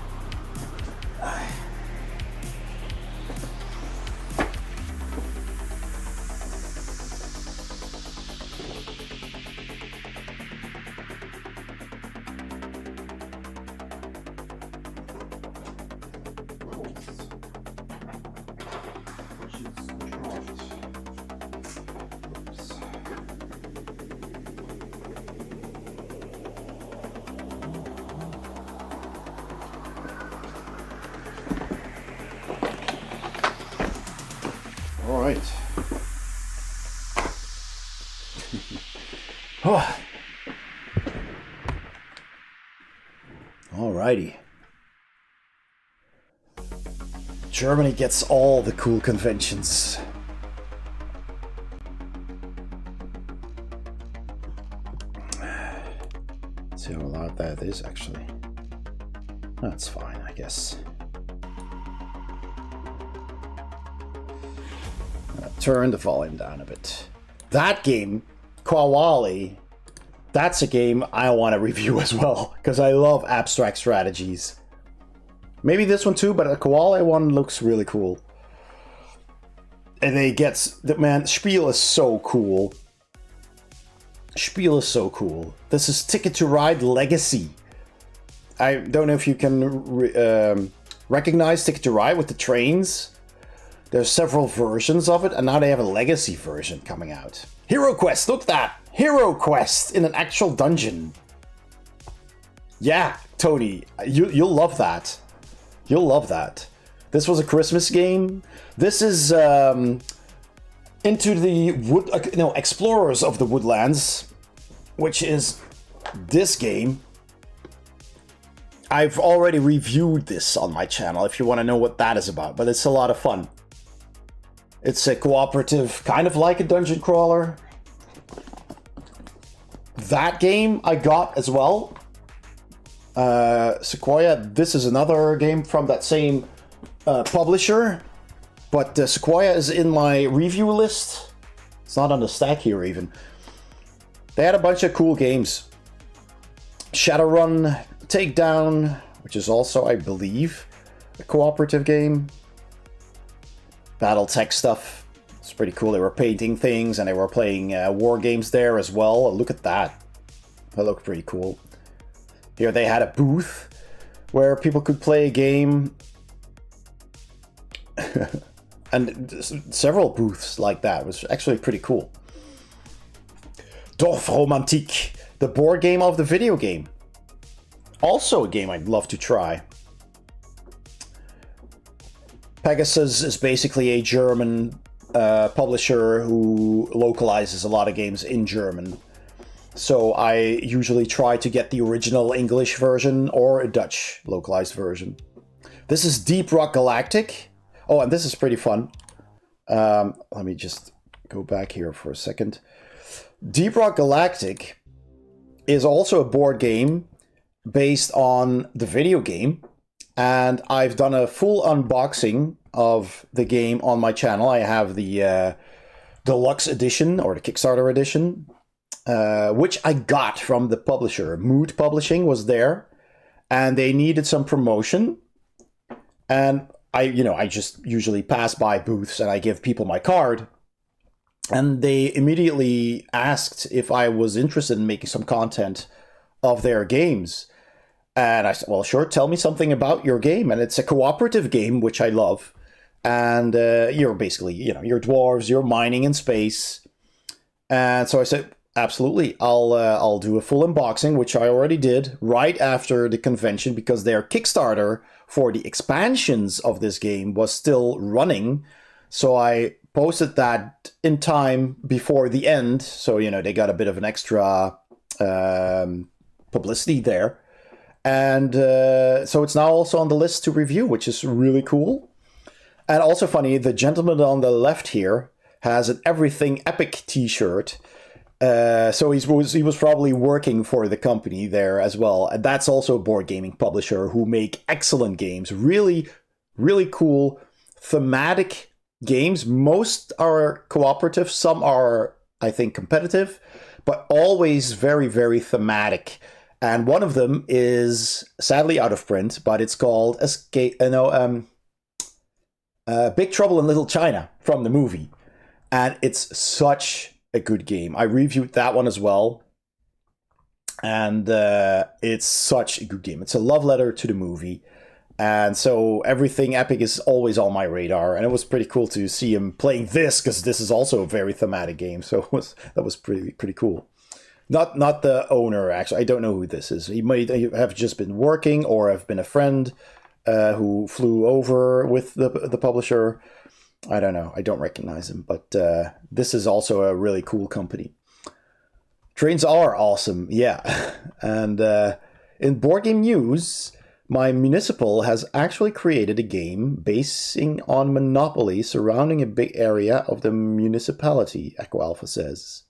All right. Oh. All righty. Germany gets all the cool conventions. See how loud that is, actually. That's fine, I guess. Turn the volume down a bit. That game, Kawali, that's a game I want to review as well, because I love abstract strategies. Maybe this one too, but the Kawali one looks really cool. And they get, man, Spiel is so cool. Spiel is so cool. This is Ticket to Ride Legacy. I don't know if you can recognize Ticket to Ride with the trains. There's several versions of it, and now they have a legacy version coming out. Hero Quest, look at that! Hero Quest in an actual dungeon. Yeah, Tony, you'll love that. You'll love that. This was a Christmas game. This is Into the Explorers of the Woodlands, which is This game, I've already reviewed this on my channel if you want to know what that is about, but it's a lot of fun. It's a cooperative, kind of like a dungeon crawler. That game I got as well. Sequoia, this is another game from that same publisher, but Sequoia is in my review list. It's not on the stack here even. They had a bunch of cool games. Shadowrun, Takedown, which is also, I believe, a cooperative game. Battletech stuff. It's pretty cool. They were painting things and they were playing war games there as well. Look at that. That looked pretty cool. Here they had a booth where people could play a game. And several booths like that. It was actually pretty cool. Dorf Romantique, the board game of the video game. Also a game I'd love to try. Pegasus is basically a German publisher who localizes a lot of games in German. So I usually try to get the original English version or a Dutch localized version. This is Deep Rock Galactic. Oh, and this is pretty fun. Let me just go back here for a second. Deep Rock Galactic is also a board game based on the video game. And I've done a full unboxing of the game on my channel. I have the deluxe edition or the Kickstarter edition, which I got from the publisher. Mood Publishing was there, and they needed some promotion. And I just usually pass by booths and I give people my card. And they immediately asked if I was interested in making some content of their games. And I said, well, sure, tell me something about your game. And it's a cooperative game, which I love. And you're basically, you're dwarves, you're mining in space. And so I said, absolutely, I'll do a full unboxing, which I already did right after the convention, because their Kickstarter for the expansions of this game was still running. So I posted that in time before the end. So, they got a bit of an extra publicity there. And so it's now also on the list to review, which is really cool. And also funny, the gentleman on the left here has an Everything Epic t-shirt. So he was probably working for the company there as well. And that's also a board gaming publisher who make excellent games. Really, really cool thematic games. Most are cooperative. Some are, I think, competitive. But always very, very thematic. And one of them is sadly out of print, but it's called Big Trouble in Little China from the movie. And it's such a good game. I reviewed that one as well. And it's such a good game. It's a love letter to the movie. And so Everything Epic is always on my radar. And it was pretty cool to see him playing this, because this is also a very thematic game. So that was pretty cool. Not the owner, actually. I don't know who this is. He might have just been working or have been a friend who flew over with the publisher. I don't know. I don't recognize him. But this is also a really cool company. Trains are awesome, yeah. And in board game news, my municipal has actually created a game basing on Monopoly surrounding a big area of the municipality, Echo Alpha says.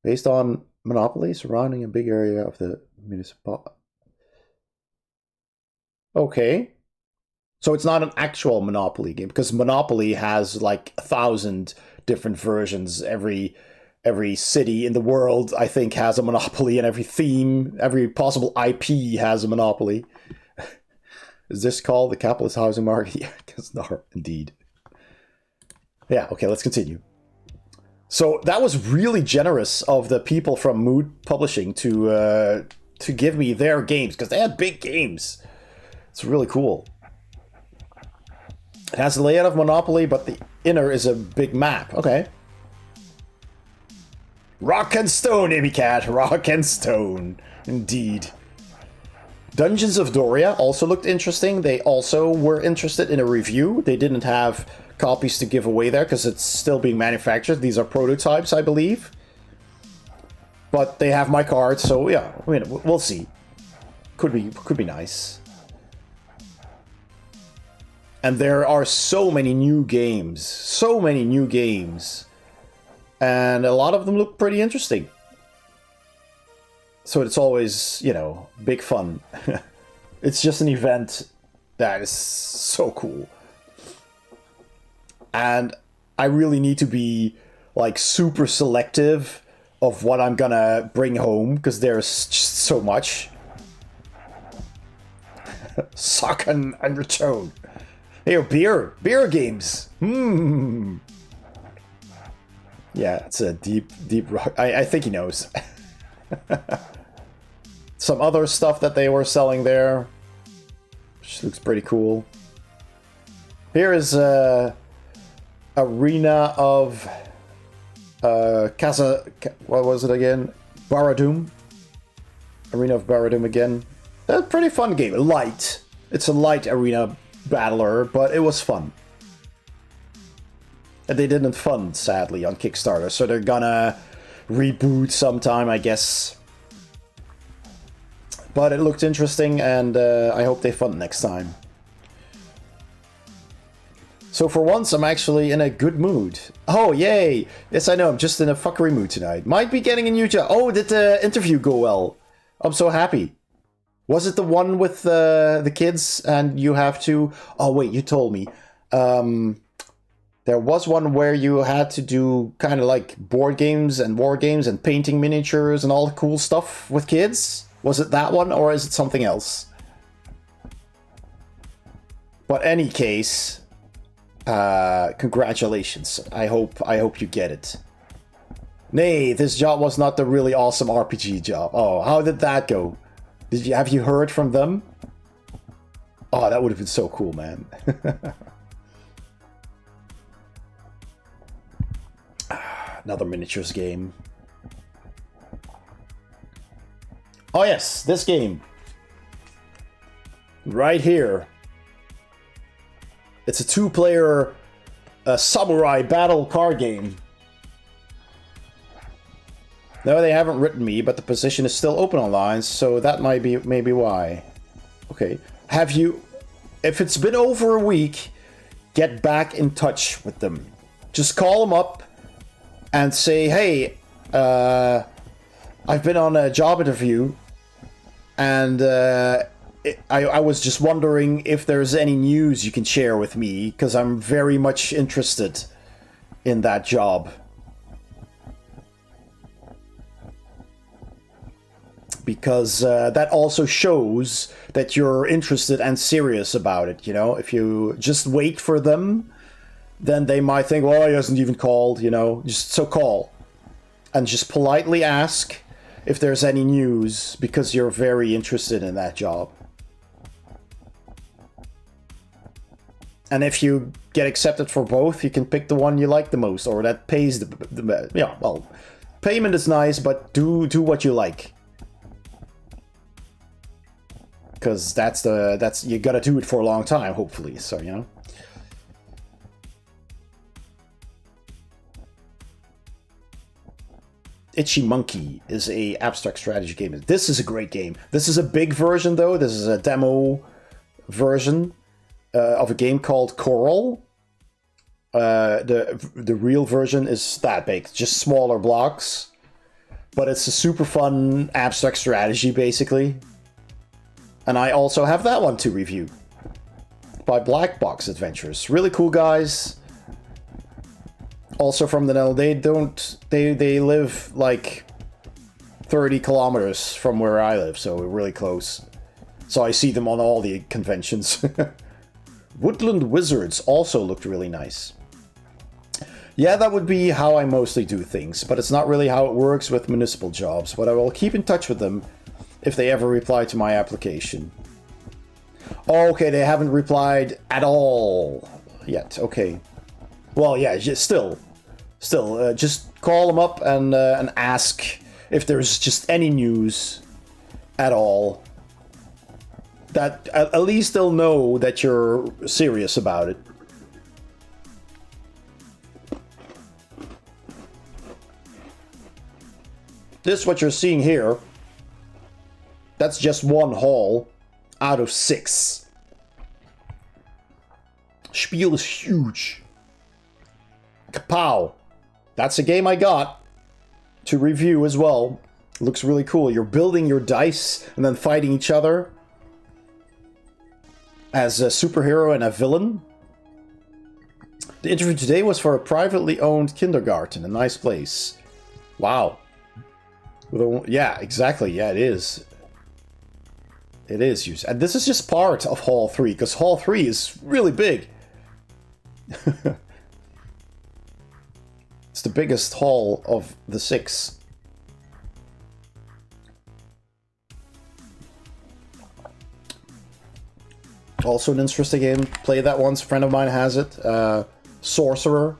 Based on Monopoly surrounding a big area of the municipality. Okay. So it's not an actual Monopoly game, because Monopoly has like 1,000 different versions. Every city in the world, I think, has a Monopoly, and every theme, every possible IP has a Monopoly. Is this called the capitalist housing market? Yeah, because no, indeed. Yeah, okay, let's continue. So that was really generous of the people from Mood Publishing to give me their games, because they had big games. It's really cool. It has the layout of Monopoly, but the inner is a big map. Okay. Rock and stone, Amy Cat. Rock and stone. Indeed. Dungeons of Doria also looked interesting. They also were interested in a review. They didn't have copies to give away there because it's still being manufactured. These are prototypes, I believe. But they have my card, so yeah, I mean, we'll see. Could be nice. And there are so many new games. So many new games. And a lot of them look pretty interesting. So it's always, you know, big fun. It's just an event that is so cool. And I really need to be, like, super selective of what I'm gonna bring home, because there's just so much. Socken and return. Here, beer games. Yeah, it's a deep rock. I think he knows. Some other stuff that they were selling there, which looks pretty cool. Here is Arena of what was it again? Barad-dûr. Arena of Barad-dûr again. A pretty fun game. Light. It's a light arena battler, but it was fun. And they didn't fund, sadly, on Kickstarter, so they're gonna reboot sometime, I guess. But it looked interesting, and I hope they fund next time. So for once, I'm actually in a good mood. Oh, yay! Yes, I know, I'm just in a fuckery mood tonight. Might be getting a new job. Oh, did the interview go well? I'm so happy. Was it the one with the kids and you have to... Oh, wait, you told me. There was one where you had to do kind of like board games and war games and painting miniatures and all the cool stuff with kids. Was it that one or is it something else? But any case, congratulations. I hope you get it. Nay, this job was not the really awesome RPG job. Oh, how did that go? Have you heard from them? Oh, that would have been so cool, man. Another miniatures game. Oh yes, this game. Right here. It's a two-player samurai battle card game. No, they haven't written me, but the position is still open online, so that might be maybe why. Okay. Have you... If it's been over a week, get back in touch with them. Just call them up and say, hey, I've been on a job interview, and I was just wondering if there's any news you can share with me, because I'm very much interested in that job. Because that also shows that you're interested and serious about it, you know? If you just wait for them, then they might think, well, he hasn't even called, you know? So call. And just politely ask if there's any news, because you're very interested in that job. And if you get accepted for both, you can pick the one you like the most, or that pays the best. Yeah, well, payment is nice, but do what you like. Because that's you gotta do it for a long time, hopefully. So, you know. Itchy Monkey is a abstract strategy game. This is a great game. This is a big version, though. This is a demo version of a game called Coral. The real version is that big, just smaller blocks. But it's a super fun abstract strategy, basically. And I also have that one to review by Black Box Adventures. Really cool guys. Also from the Netherlands. They live like 30 kilometers from where I live, so we're really close. So I see them on all the conventions. Woodland Wizards also looked really nice. Yeah, that would be how I mostly do things, but it's not really how it works with municipal jobs. But I will keep in touch with them if they ever reply to my application. Oh, okay, they haven't replied at all yet. Okay. Well, yeah, still, just call them up and ask if there's just any news at all. That at least they'll know that you're serious about it. this, what you're seeing here, that's just one hall out of 6. Spiel is huge. Kapow. That's a game I got to review as well. Looks really cool. You're building your dice and then fighting each other as a superhero and a villain. The interview today was for a privately owned kindergarten. A nice place. Wow. Yeah, exactly. Yeah, it is. It is huge. And this is just part of Hall 3, because Hall 3 is really big. It's the biggest hall of the 6. Also an interesting game. Played that once. A friend of mine has it. Sorcerer.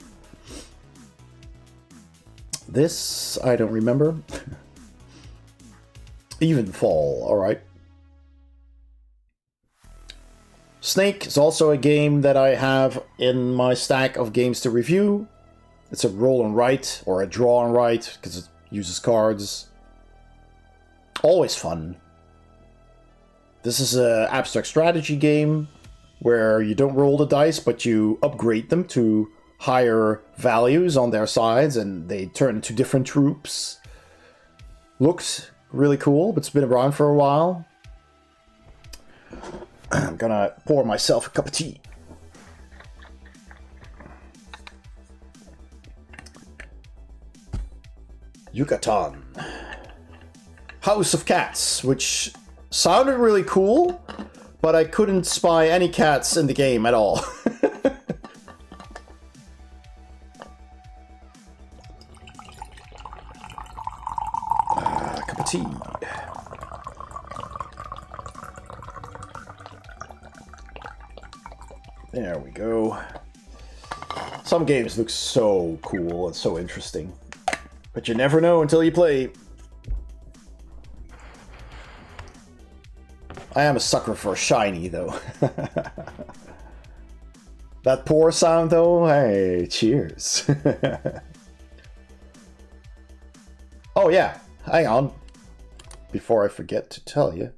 This, I don't remember. Evenfall, alright. Snake is also a game that I have in my stack of games to review. It's a roll and write, or a draw and write, because it uses cards. Always fun. This is an abstract strategy game where you don't roll the dice, but you upgrade them to higher values on their sides, and they turn into different troops. Looks really cool, but it's been around for a while. I'm gonna pour myself a cup of tea. Yucatan. House of Cats, which sounded really cool, but I couldn't spy any cats in the game at all. Cup of tea. There we go. Some games look so cool and so interesting, but you never know until you play. I am a sucker for shiny, though. That pour sound, though, hey, cheers. Oh, yeah, hang on. Before I forget to tell you.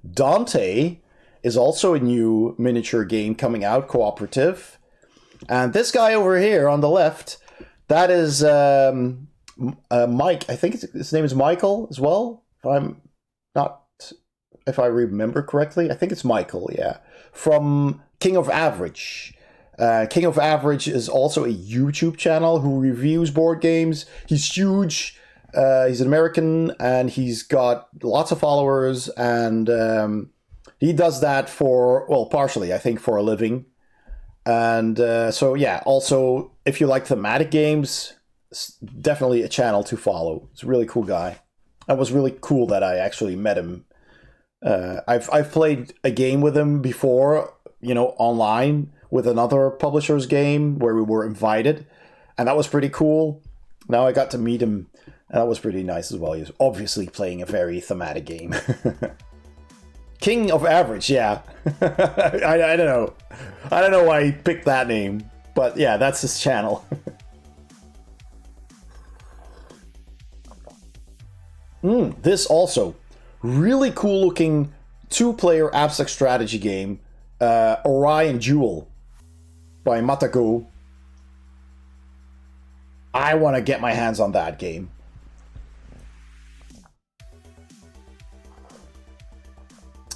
Dante is also a new miniature game coming out, cooperative. And this guy over here on the left, that is Mike. I think his name is Michael as well. If I remember correctly, I think it's Michael, yeah. From King of Average. King of Average is also a YouTube channel who reviews board games. He's huge. He's an American, and he's got lots of followers, and he does that for, well, partially, I think, for a living. And so, yeah, also, if you like thematic games, it's definitely a channel to follow. It's a really cool guy. It was really cool that I actually met him. I've played a game with him before, you know, online with another publisher's game where we were invited, and that was pretty cool. Now I got to meet him, and that was pretty nice as well. He was obviously playing a very thematic game. King of Average, yeah. I don't know. I don't know why he picked that name, but yeah, that's his channel. This also. Really cool looking 2-player abstract strategy game, Orion Jewel by Matago. I want to get my hands on that game.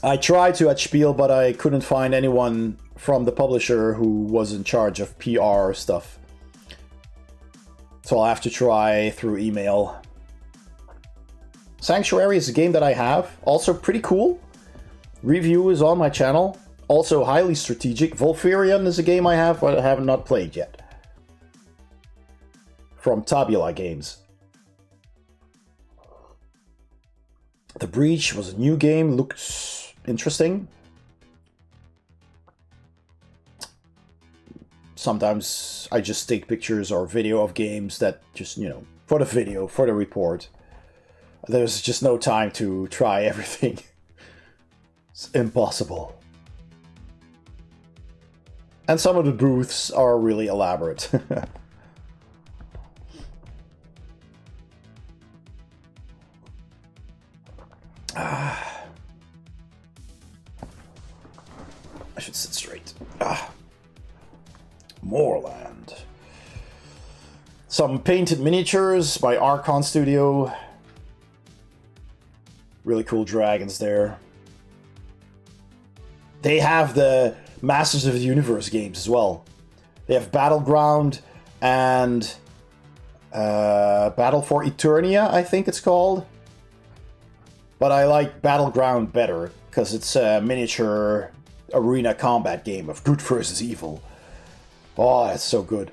I tried to at Spiel, but I couldn't find anyone from the publisher who was in charge of PR stuff. So I'll have to try through email. Sanctuary is a game that I have. Also pretty cool. Review is on my channel. Also highly strategic. Volfarion is a game I have, but I have not played yet. From Tabula Games. The Breach was a new game. Looked interesting. Sometimes I just take pictures or video of games that just, you know, for the video, for the report. There's just no time to try everything. It's impossible. And some of the booths are really elaborate. I should sit straight. Moorland. Some painted miniatures by Archon Studio. Really cool dragons there. They have the Masters of the Universe games as well. They have Battleground and Battle for Eternia, I think it's called. But I like Battleground better, because it's a miniature arena combat game of good versus evil. Oh, that's so good.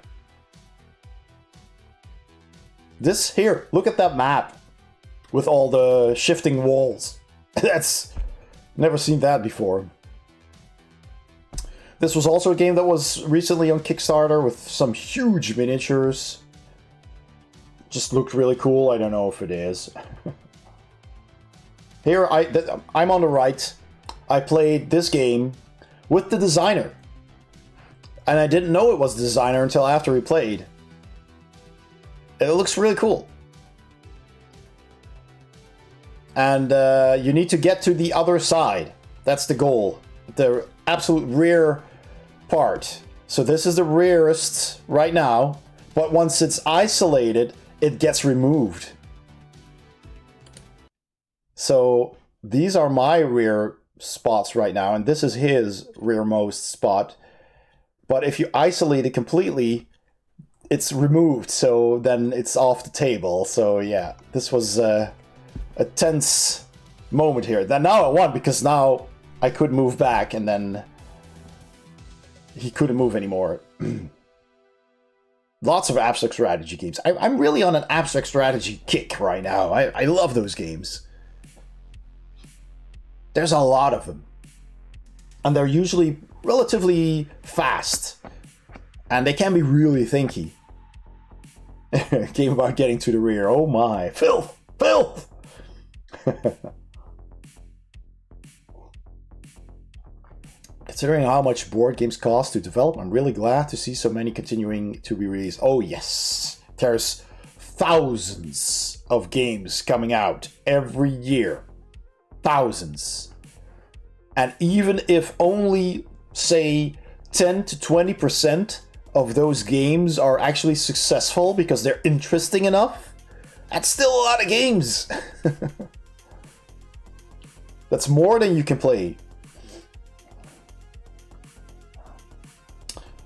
This, here, look at that map. With all the shifting walls. That's... never seen that before. This was also a game that was recently on Kickstarter with some huge miniatures. Just looked really cool. I don't know if it is. Here, I'm on the right. I played this game with the designer. And I didn't know it was the designer until after we played. It looks really cool. And you need to get to the other side. That's the goal. The absolute rear part. So this is the rearest right now. But once it's isolated, it gets removed. So these are my rear spots right now. And this is his rearmost spot. But if you isolate it completely, it's removed. So then it's off the table. So yeah, this was... a tense moment here. Then now I won because now I could move back and then he couldn't move anymore. Lots of abstract strategy games. I'm really on an abstract strategy kick right now. I love those games. There's a lot of them. And they're usually relatively fast. And they can be really thinky. Game about getting to the rear. Oh my. Filth! Filth! Considering how much board games cost to develop, I'm really glad to see so many continuing to be released. Oh yes, there's thousands of games coming out every year. Thousands. And even if only, say, 10 to 20% of those games are actually successful because they're interesting enough, that's still a lot of games. That's more than you can play.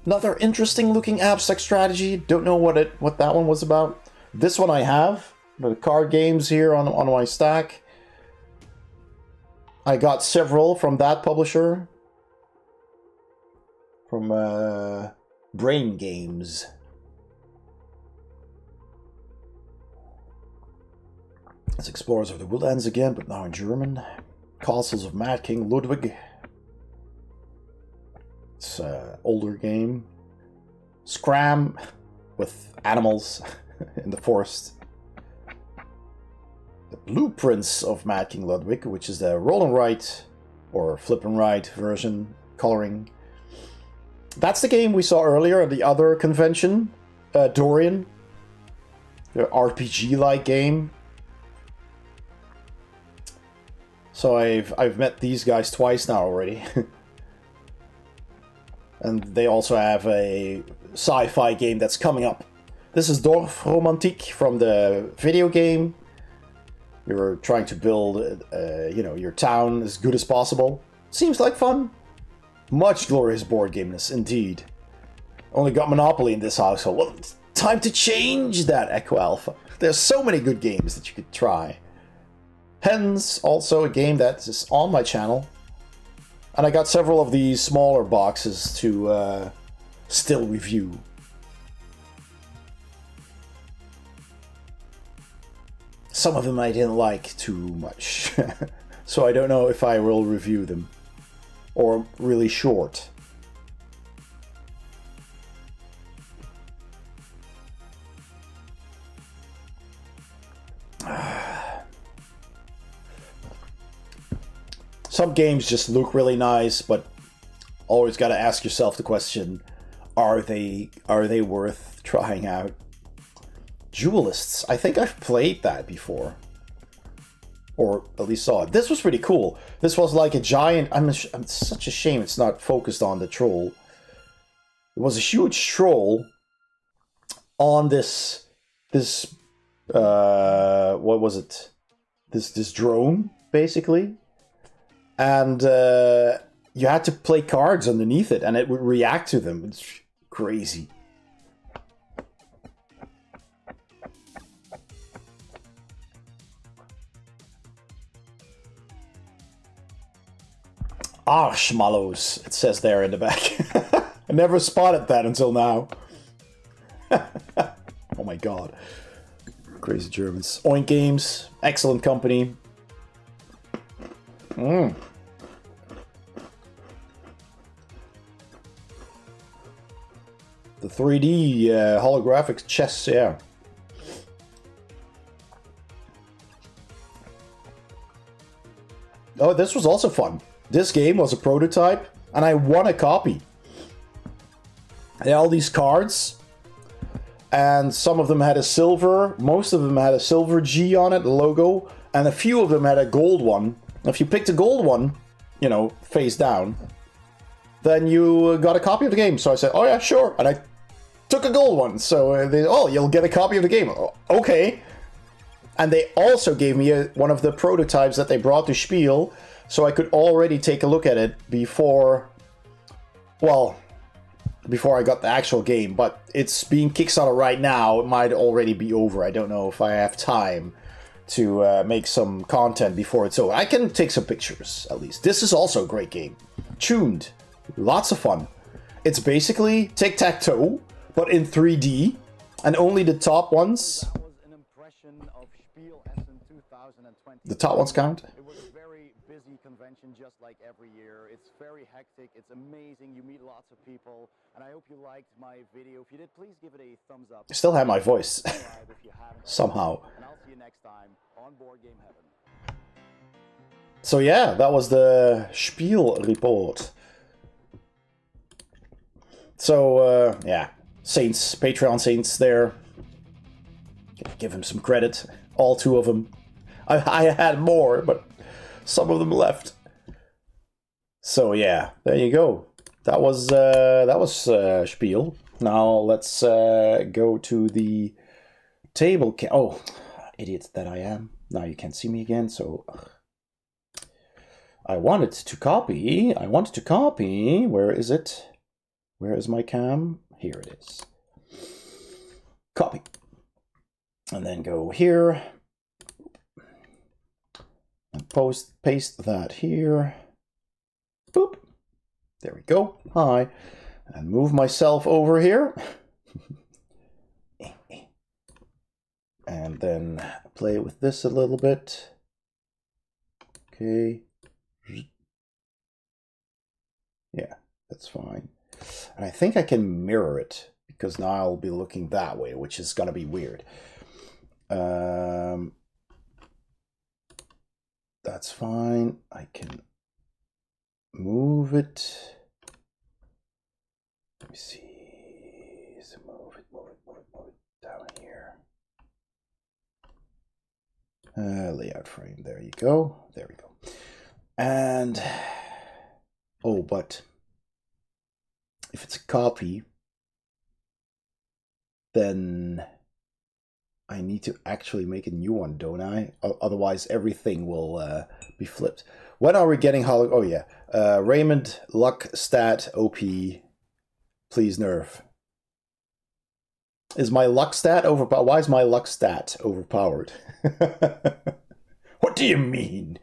Another interesting looking abstract strategy. Don't know what that one was about. This one I have. The card games here on my stack. I got several from that publisher. From Brain Games. It's Explorers of the Woodlands again, but now in German. Castles of Mad King Ludwig. It's an older game. Scram with animals in the forest. The Blueprints of Mad King Ludwig, which is the roll and write or flip and write version, coloring. That's the game we saw earlier at the other convention, Dorian. The RPG-like game. So I've met these guys twice now already. And they also have a sci-fi game that's coming up. This is Dorfromantik from the video game. You're trying to build, your town as good as possible. Seems like fun. Much glorious board gameness, indeed. Only got Monopoly in this household. Well, it's time to change that, Echo Alpha. There's so many good games that you could try. Hence, also a game that is on my channel. And I got several of these smaller boxes to still review. Some of them I didn't like too much. So I don't know if I will review them. Or really short. Some games just look really nice, but always got to ask yourself the question, are they worth trying out? Duelists. I think I've played that before. or at least saw it. This was pretty cool. This was like a giant. I'm such a shame it's not focused on the troll. It was a huge troll on this what was it? This drone basically, and you had to play cards underneath it, and it would react to them. It's crazy. Ah, schmallows, it says there in the back. I never spotted that until now. Oh my god. Crazy Germans. Oink Games, excellent company. The 3D holographic chess, yeah. Oh, this was also fun. This game was a prototype, and I won a copy. I had all these cards, and some of them had a silver, most of them had a silver G on it, the logo, and a few of them had a gold one. If you picked a gold one, you know, face down, then you got a copy of the game. So I said, oh yeah, sure, and I took a gold one. So oh, you'll get a copy of the game. Oh, okay. And they also gave me one of the prototypes that they brought to Spiel, so I could already take a look at it before I got the actual game. But it's being Kickstarter right now. It might already be over. I don't know if I have time to make some content before it's over. I can take some pictures, at least. This is also a great game. Tuned. Lots of fun. It's basically tic-tac-toe, but in 3D, and only the top ones. That was an impression of Spiel Essen 2020. The top ones count. It was a very busy convention, just like every year. It's very hectic. It's amazing. You meet lots of people, and I hope you liked my video. If you did, please give it a thumbs up. I still have my voice. Subscribe if you haven't. Somehow. And I'll see you next time on Board Game Heaven. So yeah, that was the Spiel report. So yeah, Saints, Patreon Saints there. Give him some credit. All two of them. I had more, but some of them left. So yeah, there you go. That was Spiel. Now let's go to the table. Oh, idiot that I am. Now you can't see me again. So I wanted to copy. Where is it? Where is my cam? Here it is. Copy. And then go here. And paste that here. Boop. There we go. Hi. And move myself over here. And then play with this a little bit. Okay. Yeah, that's fine. And I think I can mirror it, because now I'll be looking that way, which is going to be weird. That's fine. I can move it. Let me see. So move it down here. Layout frame. There you go. There we go. And oh, but if it's a copy, then I need to actually make a new one, don't I? Otherwise, everything will be flipped. When are we getting holo? Oh yeah, Raymond Luck Stat OP. Please nerf. Is my luck stat overpowered? Why is my luck stat overpowered? What do you mean?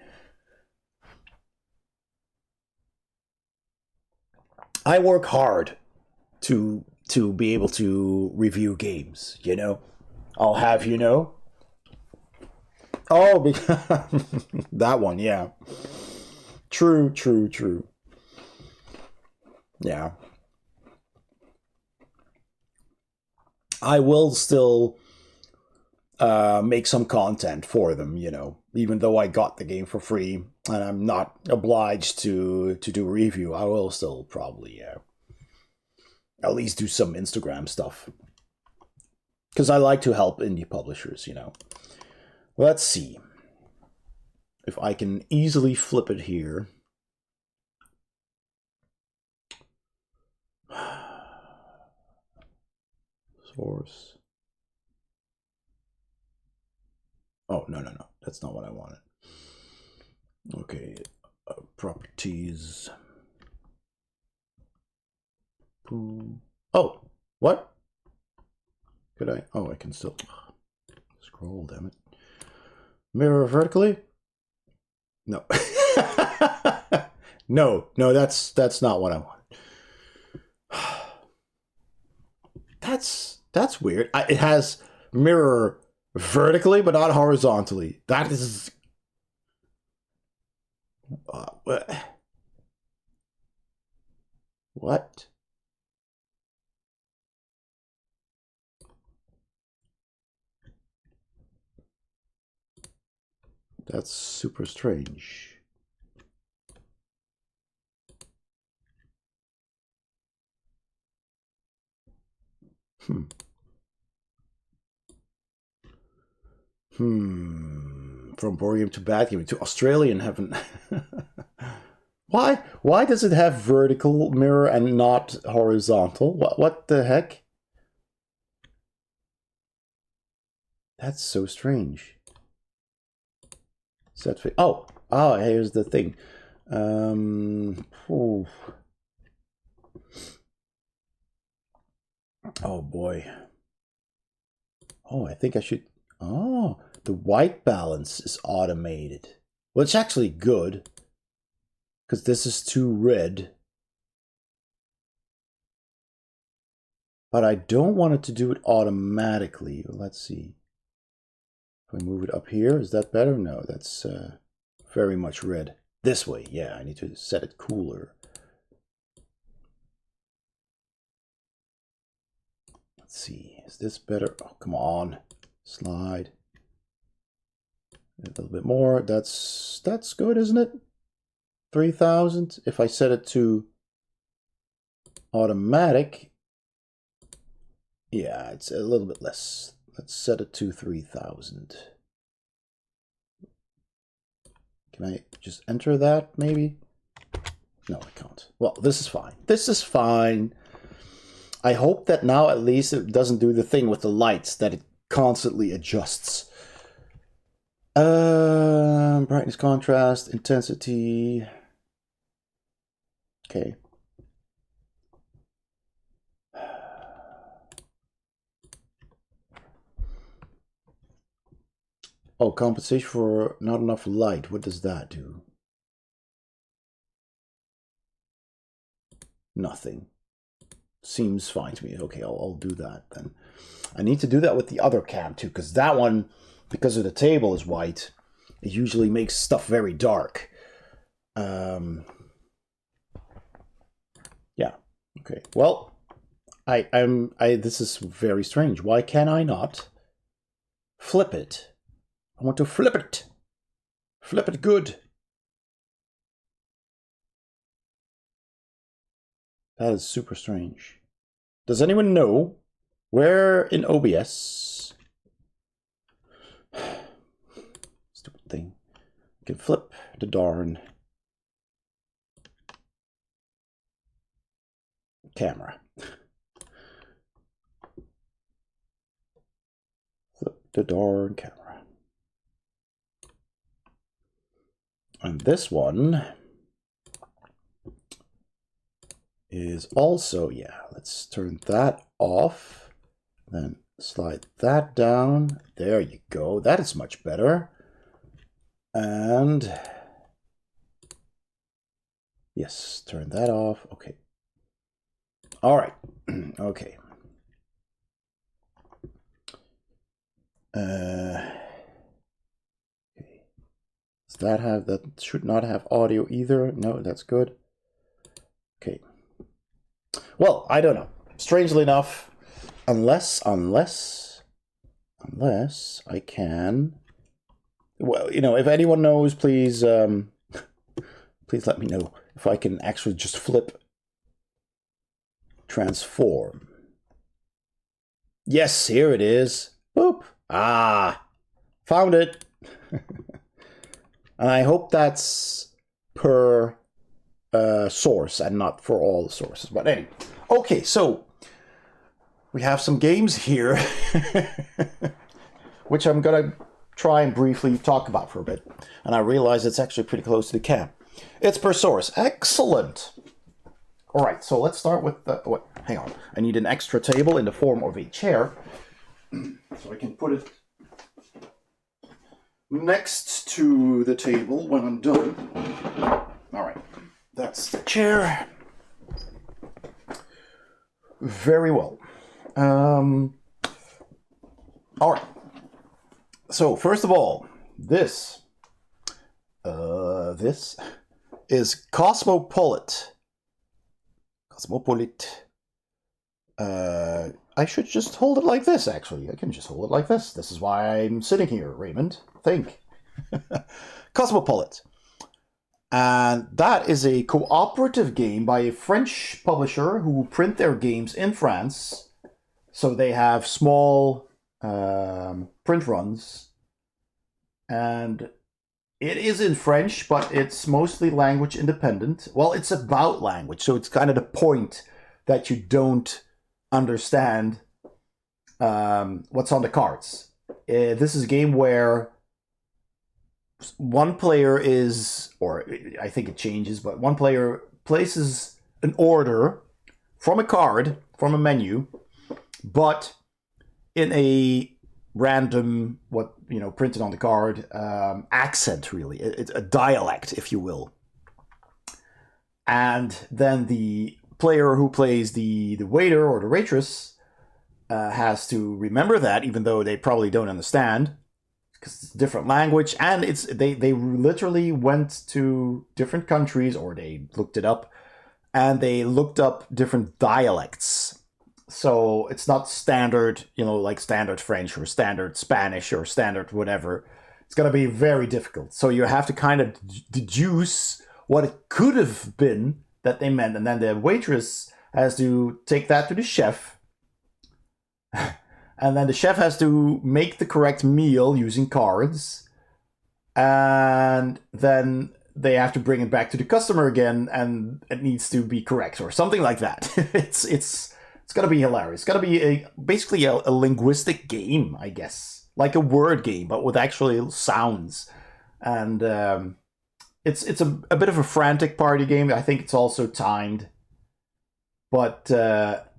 I work hard to be able to review games, you know? I'll have you know. Oh, that one, yeah. True. Yeah. I will still make some content for them, you know, even though I got the game for free and I'm not obliged to do a review. I will still probably at least do some Instagram stuff, because I like to help indie publishers, you know. Let's see. if I can easily flip it here. Source. Oh, no. That's not what I wanted. Okay, properties. Boom. Oh, what? Could I? Oh, I can still scroll, damn it. Mirror vertically? No. no, that's not what I want. That's weird. It has mirror vertically, but not horizontally. That is... what? That's super strange. From board game to bad game to Australian heaven. Why does it have vertical mirror and not horizontal? What the heck? That's so strange. Set oh, here's the thing. Oh boy. Oh, I think I should... Oh, the white balance is automated. Well, it's actually good, because this is too red. But I don't want it to do it automatically. Let's see. If I move it up here, is that better? No, that's very much red. This way, yeah, I need to set it cooler. Let's see, is this better? Oh, come on. Slide. A little bit more. That's good, isn't it? 3000. If I set it to automatic, yeah, it's a little bit less. Let's set it to 3000. Can I just enter that, maybe? No, I can't. Well, this is fine. This is fine. I hope that now at least it doesn't do the thing with the lights that it constantly adjusts. Brightness, contrast, intensity. Okay. Oh, compensation for not enough light. What does that do? Nothing. Seems fine to me. Okay, I'll do that then. I need to do that with the other cam too, because that one, because of the table is white, it usually makes stuff very dark. Yeah. Okay. Well, this is very strange. Why can I not flip it? I want to flip it. Flip it good. That is super strange. Does anyone know where in OBS? Stupid thing. You can flip the darn camera. Flip the darn camera. And this one is also, yeah, let's turn that off. Then slide that down. There you go. That is much better. And yes, turn that off. Okay. All right. Okay. Does that have, that should not have audio either? No, that's good. Okay. Well, I don't know. Strangely enough, unless I can, well, you know, if anyone knows, please please let me know if I can actually just flip transform. Yes, here it is. Boop. Ah, found it. And I hope that's per source and not for all the sources. But anyway, okay, so we have some games here, which I'm going to try and briefly talk about for a bit. And I realize it's actually pretty close to the cam. It's per source. Excellent. All right, so let's start with the... Wait, hang on. I need an extra table in the form of a chair. So I can put it next to the table when I'm done. All right, that's the chair. Very well. All right. So first of all, this is Cosmopolite. I should just hold it like this, actually. I can just hold it like this. This is why I'm sitting here, Raymond. Think. Cosmopolite. And that is a cooperative game by a French publisher who print their games in France. So they have small print runs. And it is in French, but it's mostly language independent. Well, it's about language, so it's kind of the point that you don't understand what's on the cards. This is a game where one player is, or I think it changes, but one player places an order from a card, from a menu, but in a random, printed on the card, accent, really. It's a dialect, if you will. And then the player who plays the waiter or the waitress has to remember that, even though they probably don't understand, because it's a different language. And they literally went to different countries, or they looked it up, and they looked up different dialects. So it's not standard, like standard French or standard Spanish or standard whatever. It's going to be very difficult. So you have to kind of deduce what it could have been that they meant. And then the waitress has to take that to the chef. And then the chef has to make the correct meal using cards. And then they have to bring it back to the customer again, and it needs to be correct or something like that. It's going to be hilarious. It's going to be basically a linguistic game, I guess. Like a word game, but with actually sounds. And it's a bit of a frantic party game. I think it's also timed. But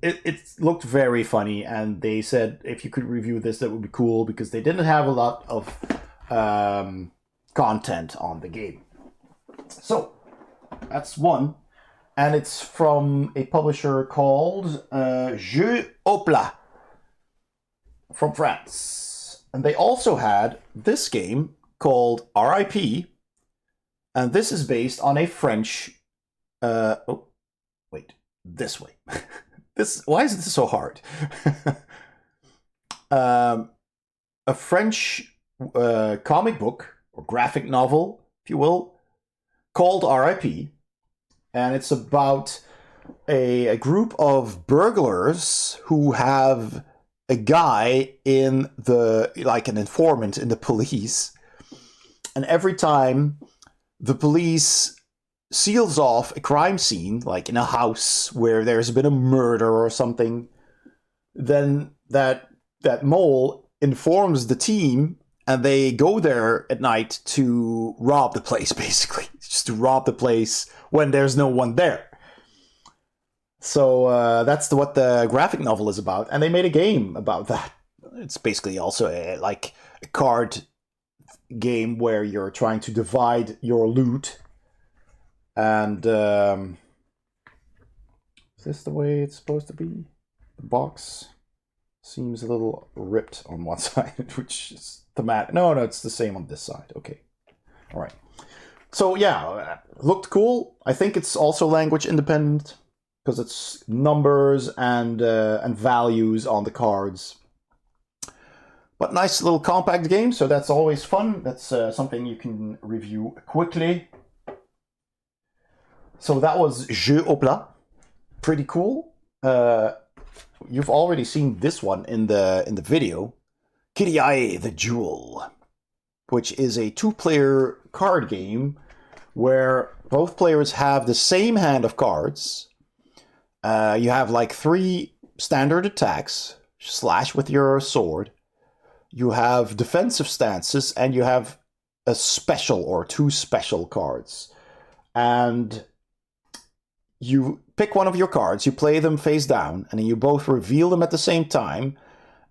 it looked very funny. And they said if you could review this, that would be cool. Because they didn't have a lot of content on the game. So, that's one. And it's from a publisher called Jeux au Plat from France. And they also had this game called RIP. And this is based on a French... this way. Why is this so hard? A French comic book, or graphic novel, if you will, called RIP. And it's about a group of burglars who have a guy in like an informant in the police. And every time the police seals off a crime scene, like in a house where there's been a murder or something, then that mole informs the team, and they go there at night to rob the place, basically. Just to rob the place when there's no one there. So that's what the graphic novel is about. And they made a game about that. It's basically also a card game where you're trying to divide your loot. And is this the way it's supposed to be? The box seems a little ripped on one side, which is thematic. No, it's the same on this side. Okay. All right. So yeah, looked cool. I think it's also language independent because it's numbers and values on the cards. But nice little compact game, so that's always fun. That's something you can review quickly. So that was Jeux au Plat. Pretty cool. You've already seen this one in the video. Kyriae the Jewel. which is a 2-player card game where both players have the same hand of cards. You have like 3 standard attacks, slash with your sword. You have defensive stances, and you have a special or 2 special cards. And you pick one of your cards, you play them face down, and then you both reveal them at the same time.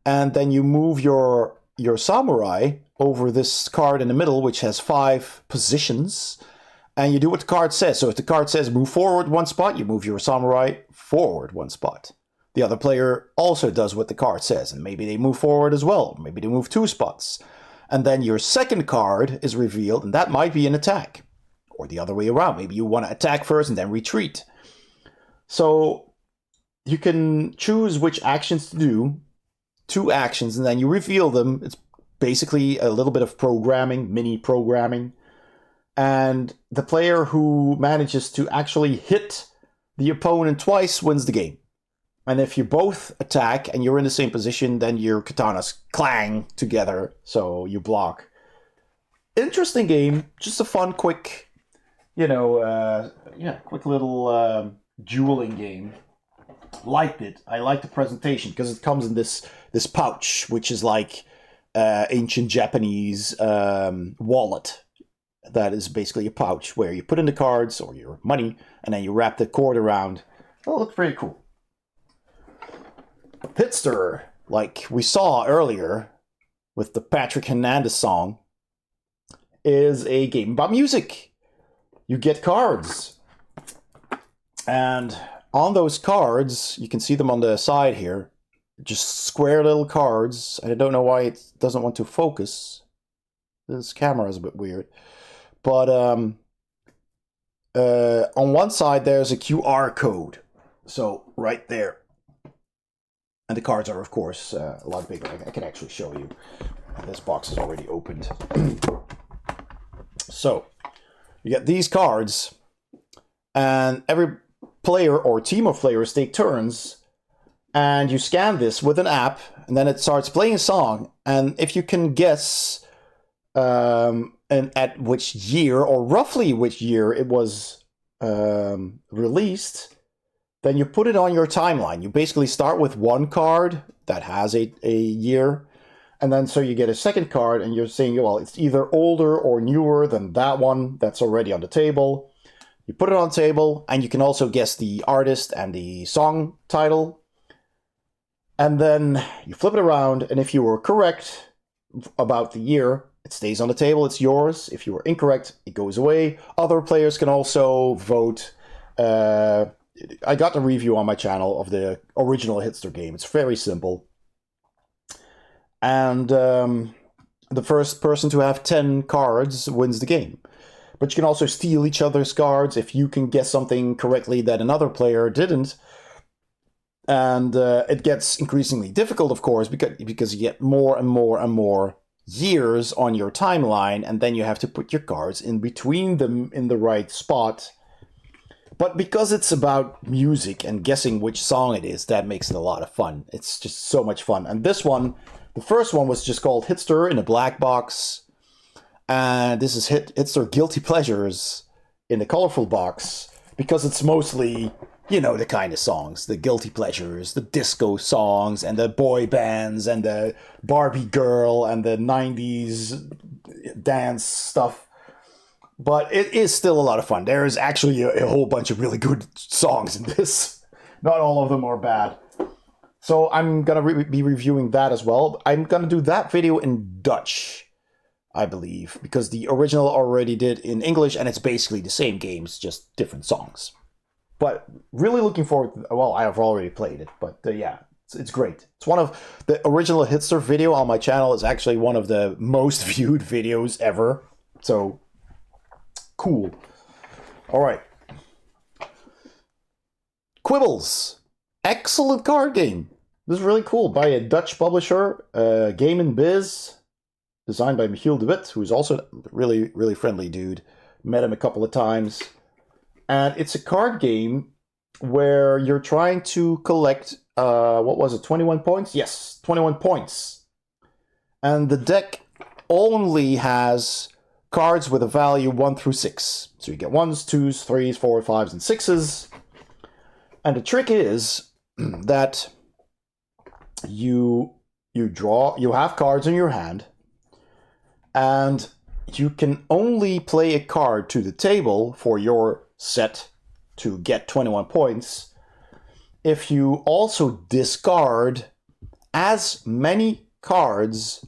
And then you move your samurai over this card in the middle, which has 5 positions. And you do what the card says. So if the card says move forward 1 spot, you move your samurai forward 1 spot. The other player also does what the card says, and maybe they move forward as well. Maybe they move 2 spots. And then your second card is revealed, and that might be an attack. Or the other way around. Maybe you want to attack first and then retreat. So you can choose which actions to do. 2 actions, and then you reveal them. It's basically a little bit of programming, mini programming. And the player who manages to actually hit the opponent twice wins the game. And if you both attack and you're in the same position, then your katanas clang together, so you block. Interesting game, just a fun, quick, quick little dueling game. Liked it. I like the presentation because it comes in this pouch, which is like ancient Japanese wallet. That is basically a pouch where you put in the cards or your money, and then you wrap the cord around. Oh, it looks pretty cool. Hitster, like we saw earlier with the Patrick Hernandez song, is a game about music. You get cards. And on those cards, you can see them on the side here, just square little cards. I don't know why it doesn't want to focus. This camera is a bit weird. But on one side, there's a QR code. So right there. And the cards are, of course, a lot bigger. I can actually show you. This box is already opened. So you get these cards. And every player or team of players take turns. And you scan this with an app. And then it starts playing a song. And if you can guess and at which year, or roughly which year it was released, then you put it on your timeline. You basically start with 1 card that has a year, and then so you get a second card, and you're saying, well, it's either older or newer than that one that's already on the table. You put it on the table, and you can also guess the artist and the song title. And then you flip it around, and if you were correct about the year, it stays on the table, it's yours. If you were incorrect, it goes away. Other players can also vote. I got the review on my channel of the original Hitster game. It's very simple. And the first person to have 10 cards wins the game. But you can also steal each other's cards if you can guess something correctly that another player didn't. And it gets increasingly difficult, of course, because you get more and more and more years on your timeline, and then you have to put your cards in between them in the right spot. But because it's about music and guessing which song it is, that makes it a lot of fun. It's just so much fun. And this one, the first one was just called Hitster in a black box. And this is Hitster Guilty Pleasures in the colorful box, because it's mostly, the kind of songs, the guilty pleasures, the disco songs, and the boy bands, and the Barbie girl, and the 90s dance stuff. But it is still a lot of fun. There is actually a whole bunch of really good songs in this. Not all of them are bad. So I'm going to be reviewing that as well. I'm going to do that video in Dutch, I believe, because the original already did in English, and it's basically the same games, just different songs. But really looking forward to, well, I have already played it, but yeah, it's great. It's one of the original Hitster video on my channel is actually one of the most viewed videos ever. So cool. All right. Quibbles. Excellent card game. This is really cool, by a Dutch publisher, Game and Biz, designed by Michiel de Wit, who's also a really, really friendly dude. Met him a couple of times. And it's a card game where you're trying to collect, 21 points? Yes, 21 points. And the deck only has cards with a value 1 through 6. So you get 1s, 2s, 3s, 4s, 5s, and 6s. And the trick is that you have cards in your hand, and you can only play a card to the table for your set to get 21 points if you also discard as many cards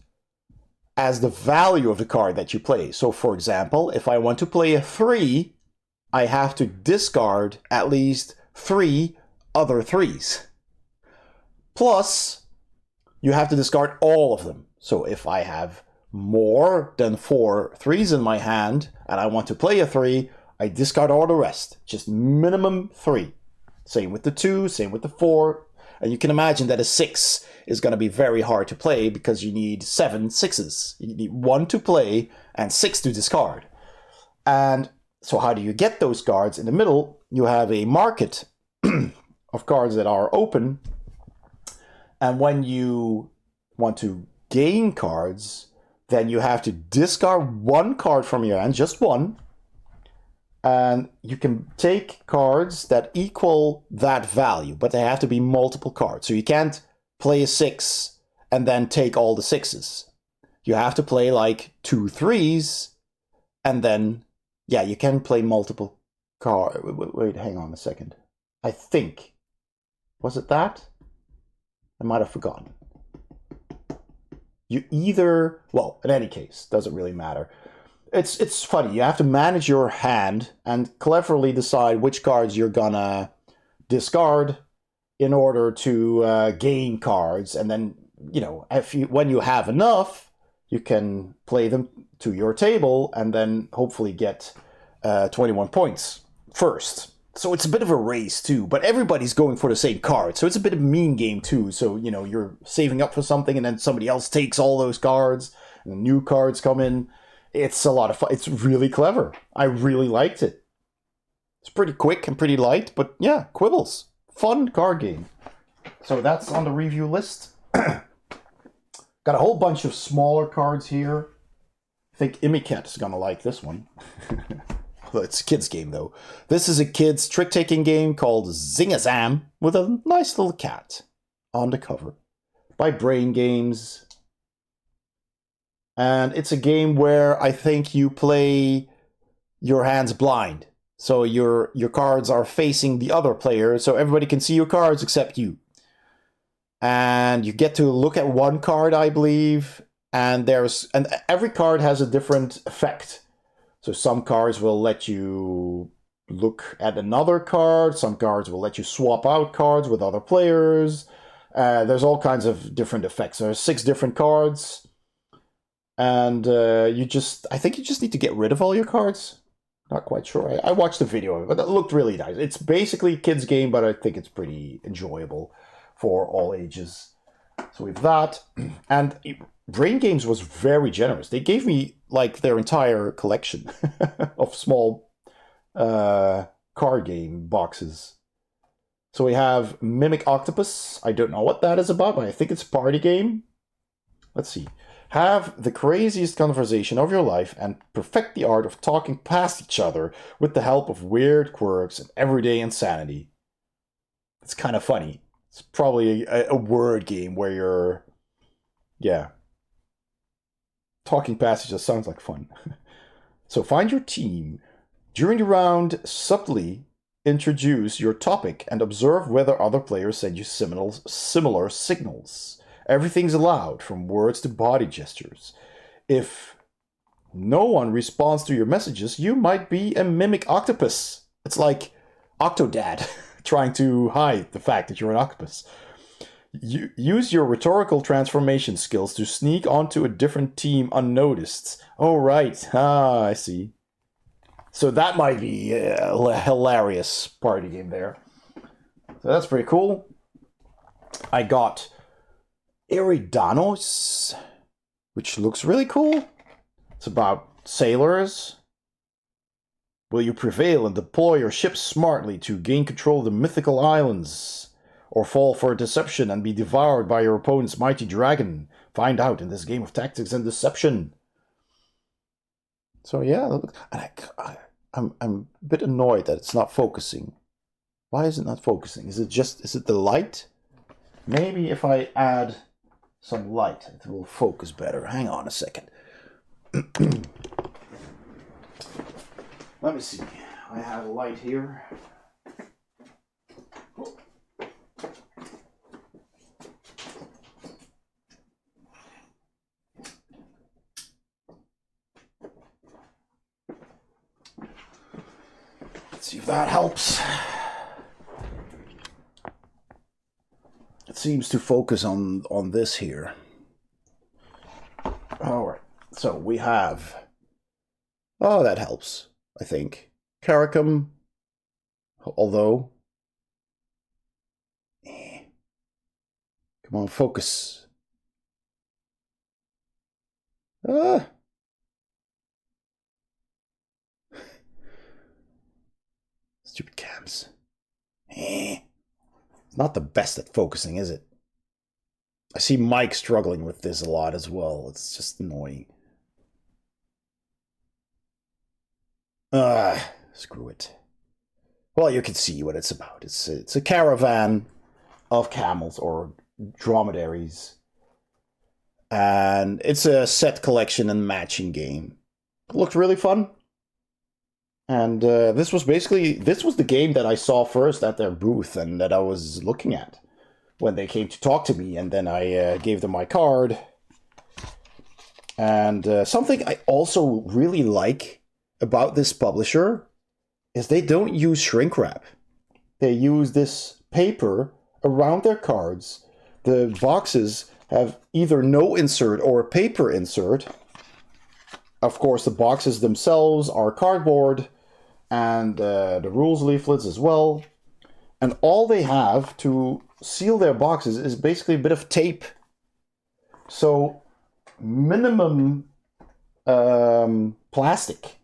as the value of the card that you play. So for example, if I want to play a 3, I have to discard at least 3 other 3s. Plus, you have to discard all of them. So if I have more than 4 3s in my hand and I want to play a 3, I discard all the rest. Just minimum 3. Same with the 2, same with the 4. And you can imagine that a 6 is going to be very hard to play because you need 7 6s. You need 1 to play and 6 to discard. And so how do you get those cards? In the middle, you have a market of cards that are open. And when you want to gain cards, then you have to discard 1 card from your hand, just 1. And you can take cards that equal that value, but they have to be multiple cards. So you can't play a 6 and then take all the 6s. You have to play like 2 3s, and then, yeah, you can play multiple cards. Wait, hang on a second. I think, was it that? I might have forgotten. You either, well, in any case, doesn't really matter. It's funny. You have to manage your hand and cleverly decide which cards you're gonna discard in order to gain cards. And then, when you have enough, you can play them to your table and then hopefully get 21 points first. So it's a bit of a race too, but everybody's going for the same card. So it's a bit of a mean game too. So, you're saving up for something and then somebody else takes all those cards and new cards come in. It's a lot of fun. It's really clever. I really liked it. It's pretty quick and pretty light, but yeah, quibbles. Fun card game. So that's on the review list. Got a whole bunch of smaller cards here. I think Imicat is going to like this one. Well, it's a kid's game, though. This is a kid's trick-taking game called Zingazam with a nice little cat on the cover by Brain Games. And it's a game where I think you play your hands blind. So your cards are facing the other player, so everybody can see your cards except you. And you get to look at one card, I believe, and every card has a different effect. So some cards will let you look at another card, some cards will let you swap out cards with other players. There's all kinds of different effects. There's 6 different cards. And I think you just need to get rid of all your cards. Not quite sure. I watched the video of it, but it looked really nice. It's basically a kid's game, but I think it's pretty enjoyable for all ages. So we have that. And Brain Games was very generous. They gave me like their entire collection of small card game boxes. So we have Mimic Octopus. I don't know what that is about, but I think it's a party game. Let's see. Have the craziest conversation of your life and perfect the art of talking past each other with the help of weird quirks and everyday insanity. It's kind of funny. It's probably a word game where you're, talking past each other sounds like fun. So find your team. During the round, subtly introduce your topic and observe whether other players send you similar signals. Everything's allowed, from words to body gestures. If no one responds to your messages, you might be a mimic octopus. It's like Octodad trying to hide the fact that you're an octopus. You use your rhetorical transformation skills to sneak onto a different team unnoticed. Oh, right. I see. So that might be a hilarious party game there. So that's pretty cool. I got Eridanos, which looks really cool. It's about sailors. Will you prevail and deploy your ship smartly to gain control of the mythical islands, or fall for a deception and be devoured by your opponent's mighty dragon? Find out in this game of tactics and deception. So yeah, look, and I'm a bit annoyed that it's not focusing. Why is it not focusing? Is it the light? Maybe if I add some light, it will focus better. Hang on a second. Let me see. I have a light here. Let's see if that helps. It seems to focus on this here. All right. So we have. Oh, that helps. I think Caricum. Although. Come on, focus. Ah. Stupid cams. It's not the best at focusing, is it? I see Mike struggling with this a lot as well. It's just annoying. Screw it. Well, you can see what it's about. It's a caravan of camels or dromedaries. And it's a set collection and matching game. It looked really fun. And this was the game that I saw first at their booth and that I was looking at when they came to talk to me. And then I gave them my card. And something I also really like about this publisher is they don't use shrink wrap. They use this paper around their cards. The boxes have either no insert or a paper insert. Of course, the boxes themselves are cardboard, and the rules leaflets as well. And all they have to seal their boxes is basically a bit of tape. So minimum plastic,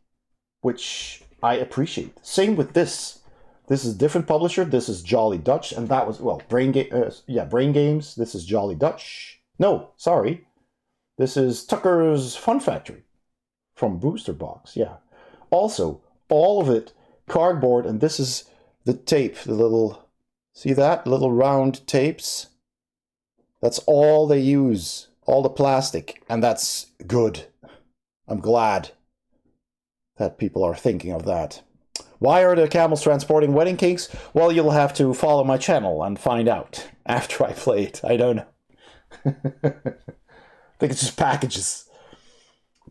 which I appreciate. Same with this. This is a different publisher. This is Jolly Dutch, and that was, well, Brain Games. This is Jolly Dutch. No, sorry. This is Tucker's Fun Factory from Booster Box. Yeah. Also, all of it cardboard, and this is the tape, the little, see that? Little round tapes. That's all they use, all the plastic, and that's good. I'm glad that people are thinking of that. Why are the camels transporting wedding cakes? Well, you'll have to follow my channel and find out after I play it. I don't know. I think it's just packages.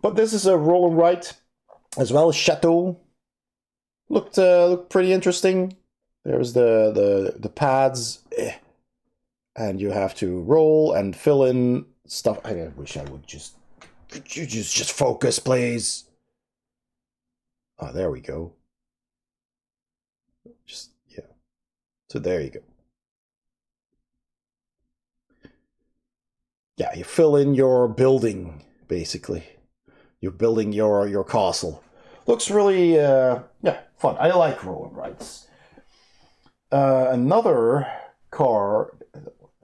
But this is a roll and write, as well as Chateau. Looked pretty interesting. There's the pads, and you have to roll and fill in stuff. I wish I would just. Could you just focus, please? Oh, there we go. Just, yeah. So there you go. Yeah, you fill in your building, basically. You're building your castle. Looks really, fun. I like roll and writes. Another car.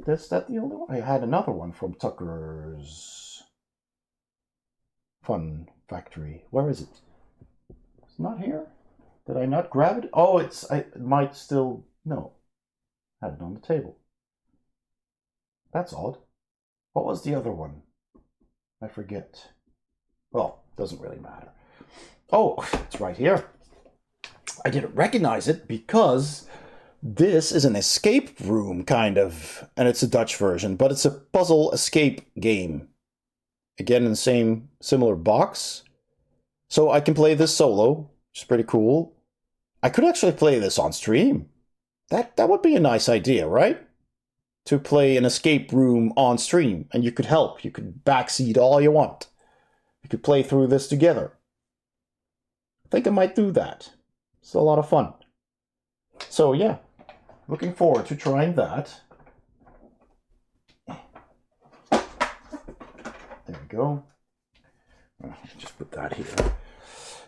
Is that the only one? I had another one from Tucker's Fun Factory. Where is it? It's not here. Did I not grab it? Oh, it might still, no. I had it on the table. That's odd. What was the other one? I forget. Well, doesn't really matter. Oh, it's right here. I didn't recognize it because this is an escape room, kind of. And it's a Dutch version, but it's a puzzle escape game. Again, in the same similar box. So I can play this solo, which is pretty cool. I could actually play this on stream. That would be a nice idea, right? To play an escape room on stream, and you could help. You could backseat all you want. You could play through this together. I think I might do that. It's a lot of fun. So yeah, looking forward to trying that. There we go. Just put that here.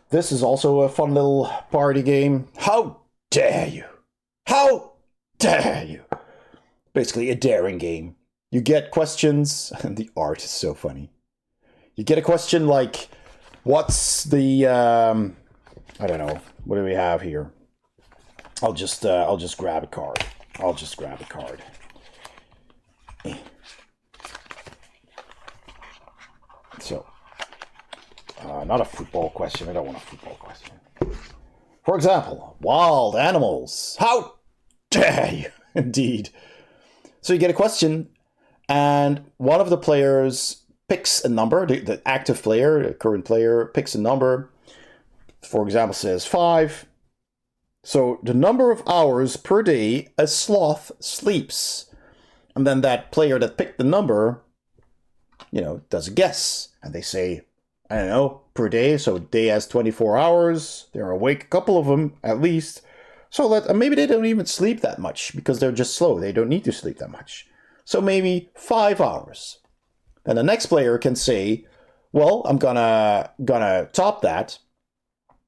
This is also a fun little party game. How dare you? How dare you? Basically a daring game. You get questions, and the art is so funny. You get a question like, What's the I don't know. What do we have here? I'll just grab a card. So, not a football question. I don't want a football question. For example, wild animals. How dare you? Indeed. So you get a question, and one of the players picks a number. The active player, the current player, picks a number. For example, says 5. So the number of hours per day a sloth sleeps. And then that player that picked the number, does a guess. And they say, I don't know, per day. So day has 24 hours. They're awake, a couple of them at least. So maybe they don't even sleep that much because they're just slow. They don't need to sleep that much. So maybe 5 hours. Then the next player can say, well, I'm gonna top that.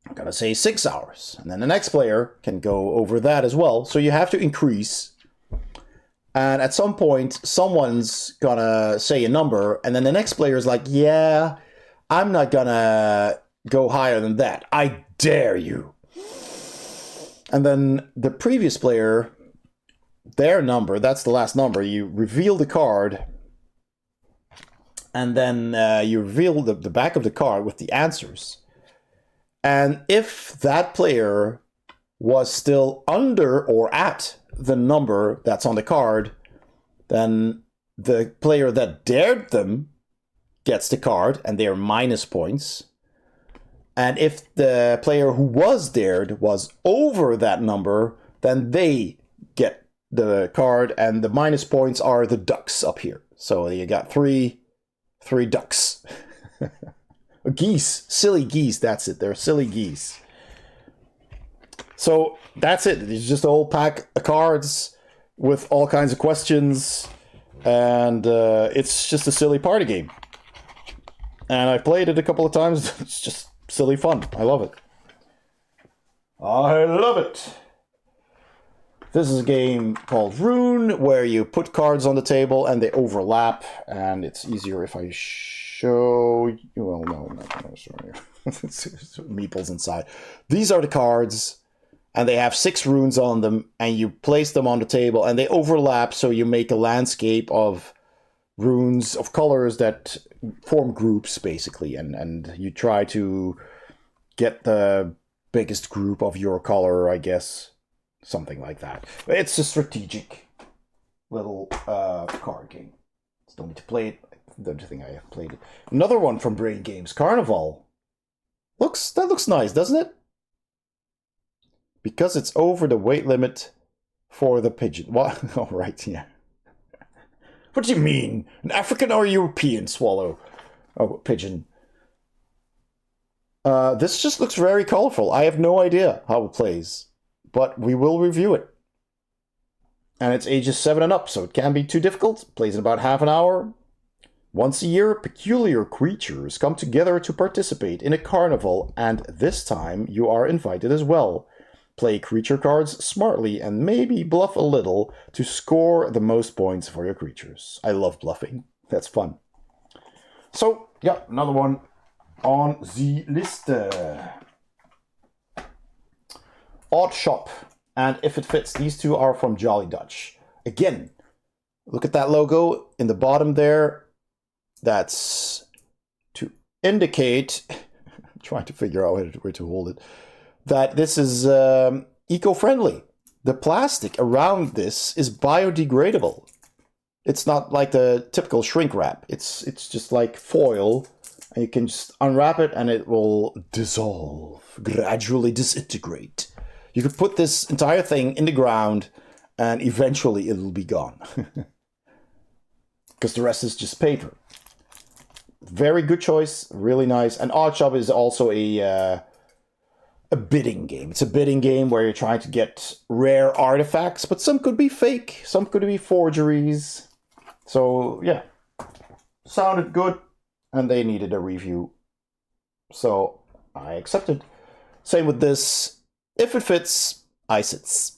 I'm gonna say 6 hours. And then the next player can go over that as well. So you have to increase. And at some point, someone's gonna say a number, and then the next player is like, yeah, I'm not gonna go higher than that. I dare you. And then the previous player, their number, that's the last number, you reveal the card, and then you reveal the back of the card with the answers. And if that player was still under or at the number that's on the card, then the player that dared them gets the card, and they are minus points. And if the player who was dared was over that number, then they get the card, and the minus points are the ducks up here. So you got three ducks. Geese, silly geese, that's it. They're silly geese. So that's it. It's just a whole pack of cards with all kinds of questions, and it's just a silly party game. And I played it a couple of times. It's just silly fun. I love it. I love it. This is a game called Rune, where you put cards on the table and they overlap, and it's easier if I show you. Well, no, I'm not going to show you. Meeples inside. These are the cards, and they have 6 runes on them, and you place them on the table, and they overlap, so you make a landscape of runes of colors that form groups, basically, and you try to get the biggest group of your color, I guess. Something like that. It's a strategic little card game. Still need to play it. I don't think I have played it. Another one from Brain Games, Carnival. That looks nice, doesn't it? Because it's over the weight limit for the pigeon. What? Oh, right, yeah. What do you mean? An African or European swallow? Oh, pigeon. This just looks very colorful. I have no idea how it plays, but we will review it. And it's ages 7 and up, so it can't be too difficult. Plays in about half an hour. Once a year, peculiar creatures come together to participate in a carnival, and this time you are invited as well. Play creature cards smartly and maybe bluff a little to score the most points for your creatures. I love bluffing. That's fun. So, yeah, another one on the list. Odd Shop. And if it fits, these two are from Jolly Dutch. Again, look at that logo in the bottom there. That's to indicate, I'm trying to figure out where to hold it, that this is eco-friendly. The plastic around this is biodegradable. It's not like the typical shrink wrap. It's just like foil, and you can just unwrap it and it will dissolve, gradually disintegrate. You could put this entire thing in the ground and eventually it'll be gone. Because the rest is just paper. Very good choice, really nice. And Odd Shop is also a bidding game. It's a bidding game where you're trying to get rare artifacts, but some could be fake, some could be forgeries. So, yeah. Sounded good, and they needed a review. So, I accepted. Same with this. If it fits, I sits.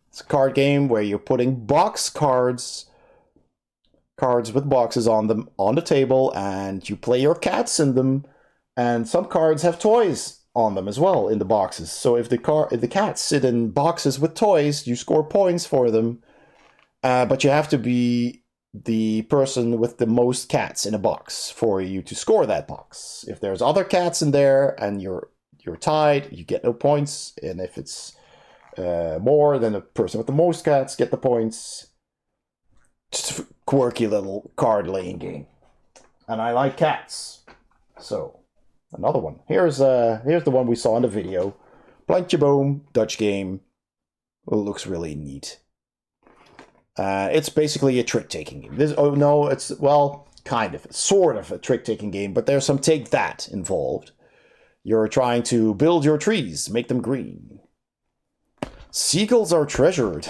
It's a card game where you're putting box cards with boxes on them on the table, and you play your cats in them, And some cards have toys on them as well in the boxes. So if the cats sit in boxes with toys, you score points for them. But you have to be the person with the most cats in a box for you to score that box. If there's other cats in there and you're tied, you get no points. And if it's more than the person with the most cats get the points. Just a quirky little card laying game. And I like cats. So, another one. Here's the one we saw in the video. Plantje Boom, Dutch game. It looks really neat. It's basically a trick-taking game. Kind of, sort of a trick-taking game, but there's some take that involved. You're trying to build your trees, make them green. Seagulls are treasured.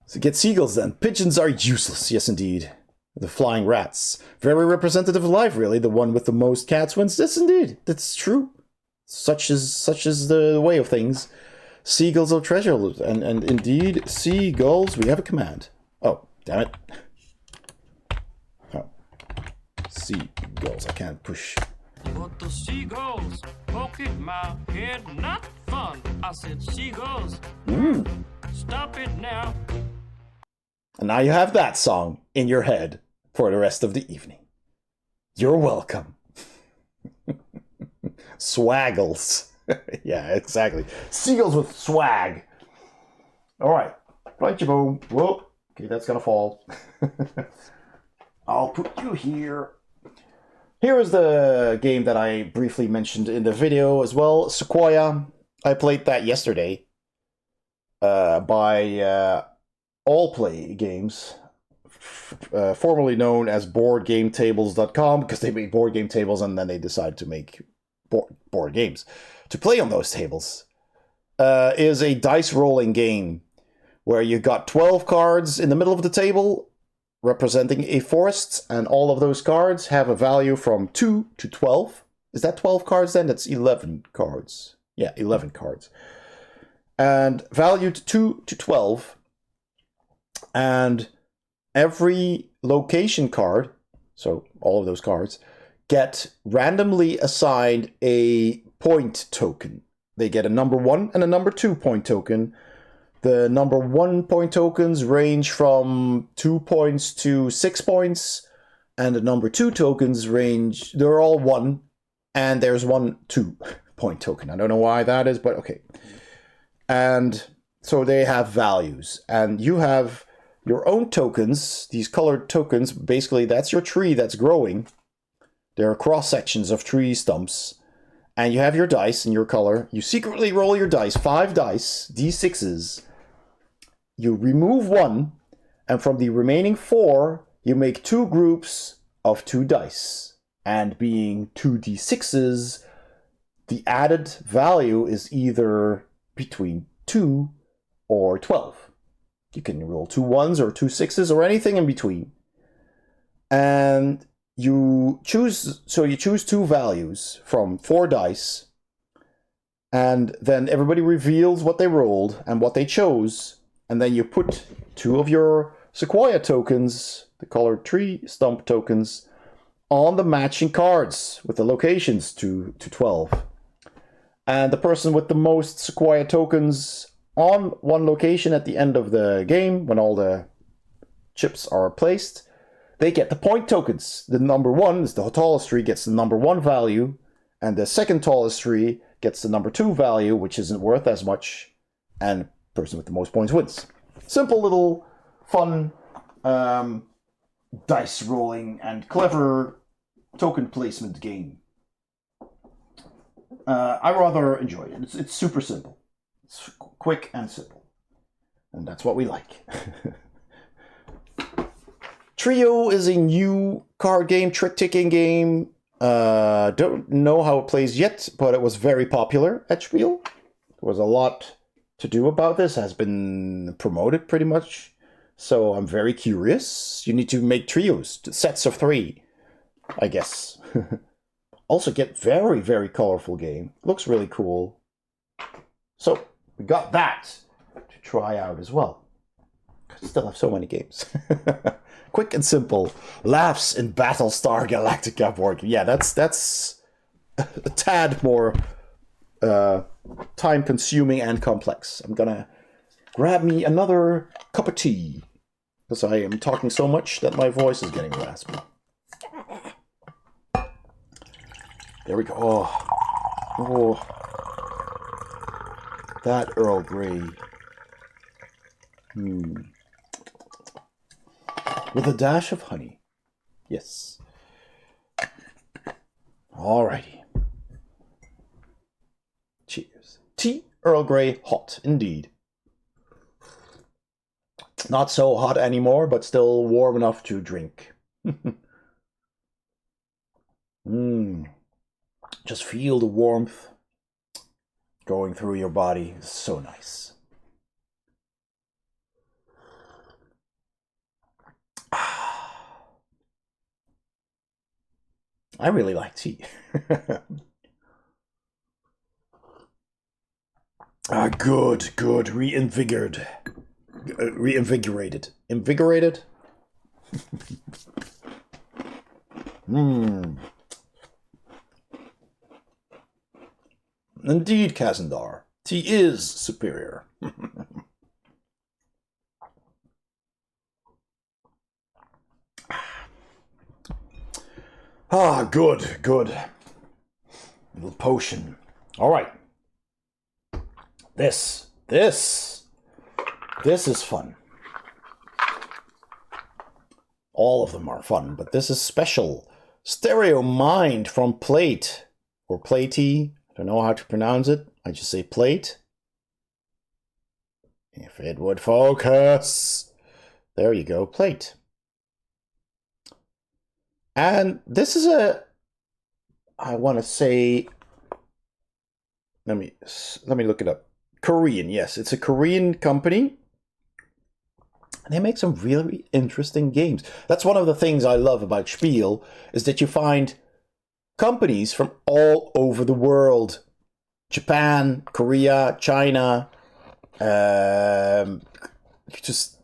So get seagulls then. Pigeons are useless, yes indeed. The flying rats. Very representative of life, really. The one with the most cats wins. Yes indeed, that's true. Such is the way of things. Seagulls are treasured, and indeed, seagulls, we have a command. Oh, damn it. Oh. Seagulls, I can't push. But the seagulls poking my head, not fun. I said, seagulls, stop it now. And now you have that song in your head for the rest of the evening. You're welcome. Swaggles. Yeah, exactly. Seagulls with swag. Alright. Plantje Boom. Whoa. Okay, that's gonna fall. I'll put you here. Here is the game that I briefly mentioned in the video as well. Sequoia. I played that yesterday. By All Play Games. Formerly known as BoardGameTables.com, because they made board game tables and then they decided to make board games to play on those tables. Is a dice rolling game where you got 12 cards in the middle of the table representing a forest, and all of those cards have a value from 2 to 12. Is that 12 cards then? That's 11 cards. Yeah, 11 cards. And valued 2 to 12. And every location card, so all of those cards, get randomly assigned a point token. They get a number 1 and a number 2 point token. The number 1 point tokens range from 2 points to 6 points, and the number 2 tokens range, they're all 1, and there's 1 2 point token. I don't know why that is, but okay. And so they have values, and you have your own tokens, these colored tokens. Basically, that's your tree that's growing. There are cross sections of tree stumps. And you have your dice in your color. You secretly roll your dice, 5 dice, d6s. You remove 1, and from the remaining 4, you make 2 groups of 2 dice. And being 2 d6s, the added value is either between 2 or 12. You can roll 2 1s or 2 6s or anything in between. And you choose 2 values from 4 dice, and then everybody reveals what they rolled and what they chose, and then you put 2 of your Sequoia tokens, the colored tree stump tokens, on the matching cards with the locations 2 to 12. And the person with the most Sequoia tokens on one location at the end of the game, when all the chips are placed, they get the point tokens. The number 1 is the tallest tree, gets the number 1 value, and the second tallest tree gets the number 2 value, which isn't worth as much, and the person with the most points wins. Simple little fun dice rolling and clever token placement game. I rather enjoy it. It's super simple. It's quick and simple. And that's what we like. Trio is a new card game, trick-taking game. Don't know how it plays yet, but it was very popular at Spiel. There was a lot to do about this, has been promoted pretty much. So I'm very curious. You need to make trios, sets of 3, I guess. Also get very, very colorful game. Looks really cool. So we got that to try out as well. Still have so many games. quick and simple. Laughs in Battlestar Galactica board game. Yeah, that's a tad more time consuming and complex. I'm gonna grab me another cup of tea because I am talking so much that my voice is getting raspy. There we go. Oh, that Earl Grey. With a dash of honey. Yes. Alrighty. Cheers. Tea Earl Grey hot, indeed. Not so hot anymore, but still warm enough to drink. Just feel the warmth going through your body. It's so nice. I really like tea. Good. Reinvigorated. Invigorated? Indeed, Kazandar. Tea is superior. Good. Little potion. All right. This is fun. All of them are fun, but this is special. Stereo Mind from Plate, or Platey. I don't know how to pronounce it. I just say Plate. If it would focus. There you go, Plate. And this is I want to say, let me look it up. Korean, yes, it's a Korean company. They make some really interesting games. That's one of the things I love about Spiel, is that you find companies from all over the world. Japan, Korea, China, just,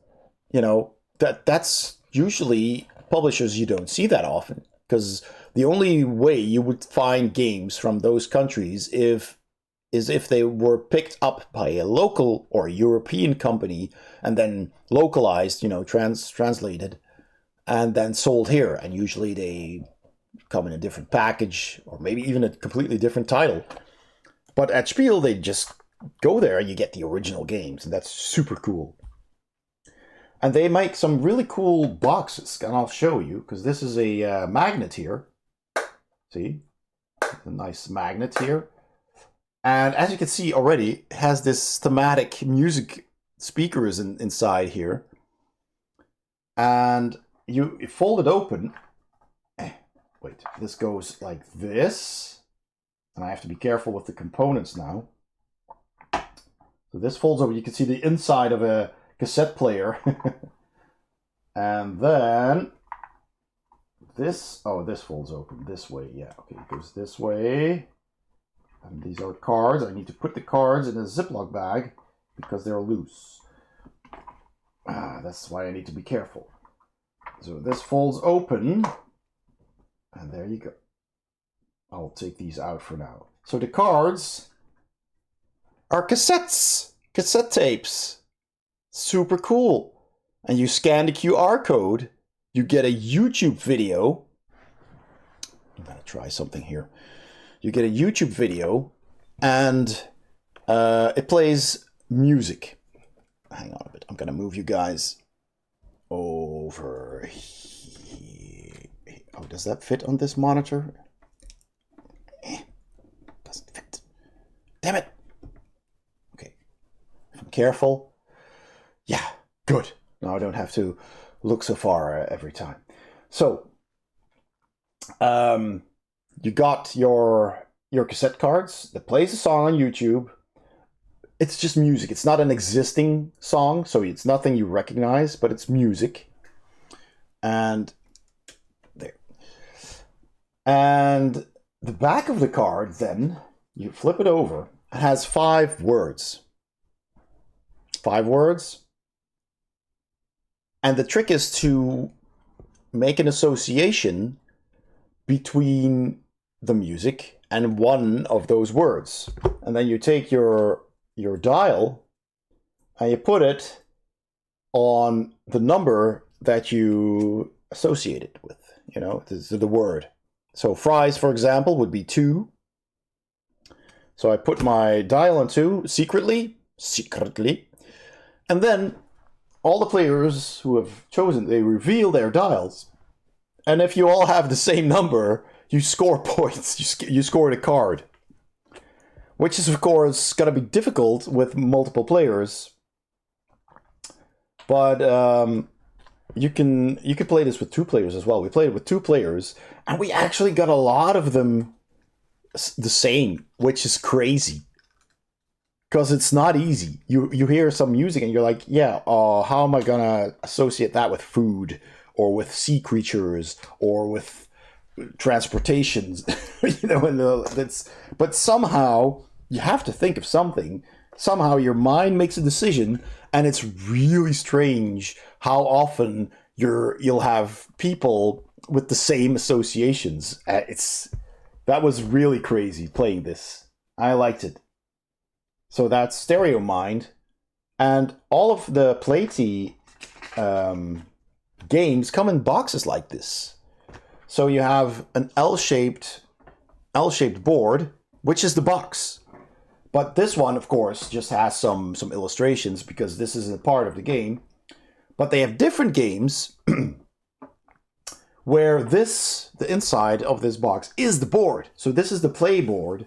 you know, that's usually publishers you don't see that often, because the only way you would find games from those countries is if they were picked up by a local or European company and then localized, you know, translated and then sold here. And usually they come in a different package or maybe even a completely different title. But at Spiel, they just go there and you get the original games, and that's super cool. And they make some really cool boxes, and I'll show you, because this is a magnet here. See? A nice magnet here. And as you can see already, it has this thematic music speakers inside here. And you fold it open. Wait, this goes like this. And I have to be careful with the components now. So this folds over. You can see the inside of a cassette player. And then this folds open this way. Yeah, okay, it goes this way. And these are cards. I need to put the cards in a Ziploc bag because they're loose. That's why I need to be careful. So this folds open. And there you go. I'll take these out for now. So the cards are cassettes. Cassette tapes. Super cool. And you scan the QR code. You get a YouTube video. I'm going to try something here. You get a YouTube video, and it plays music. Hang on a bit. I'm going to move you guys over here. Oh, does that fit on this monitor? Doesn't fit. Damn it. Okay. If I'm careful. Yeah, good. Now I don't have to look so far every time. So, you got your cassette cards that plays a song on YouTube. It's just music. It's not an existing song, so it's nothing you recognize, but it's music. And there. And the back of the card, then, you flip it over. It has 5 words. 5 words. And the trick is to make an association between the music and one of those words. And then you take your dial and you put it on the number that you associate it with, you know, the word. So fries, for example, would be 2. So I put my dial on 2 secretly, and then all the players who have chosen, they reveal their dials. And if you all have the same number, you score points. You score the card. Which is, of course, going to be difficult with multiple players. But you can play this with 2 players as well. We played it with 2 players, and we actually got a lot of them the same, which is crazy. Because it's not easy. You hear some music and you're like, yeah, how am I going to associate that with food, or with sea creatures, or with transportations? You know, but somehow you have to think of something. Somehow your mind makes a decision, and it's really strange how often you'll have people with the same associations. That was really crazy playing this. I liked it. So that's Stereo Mind, and all of the Platey games come in boxes like this. So you have an L-shaped board, which is the box. But this one, of course, just has some illustrations because this is a part of the game. But they have different games where the inside of this box is the board. So this is the play board.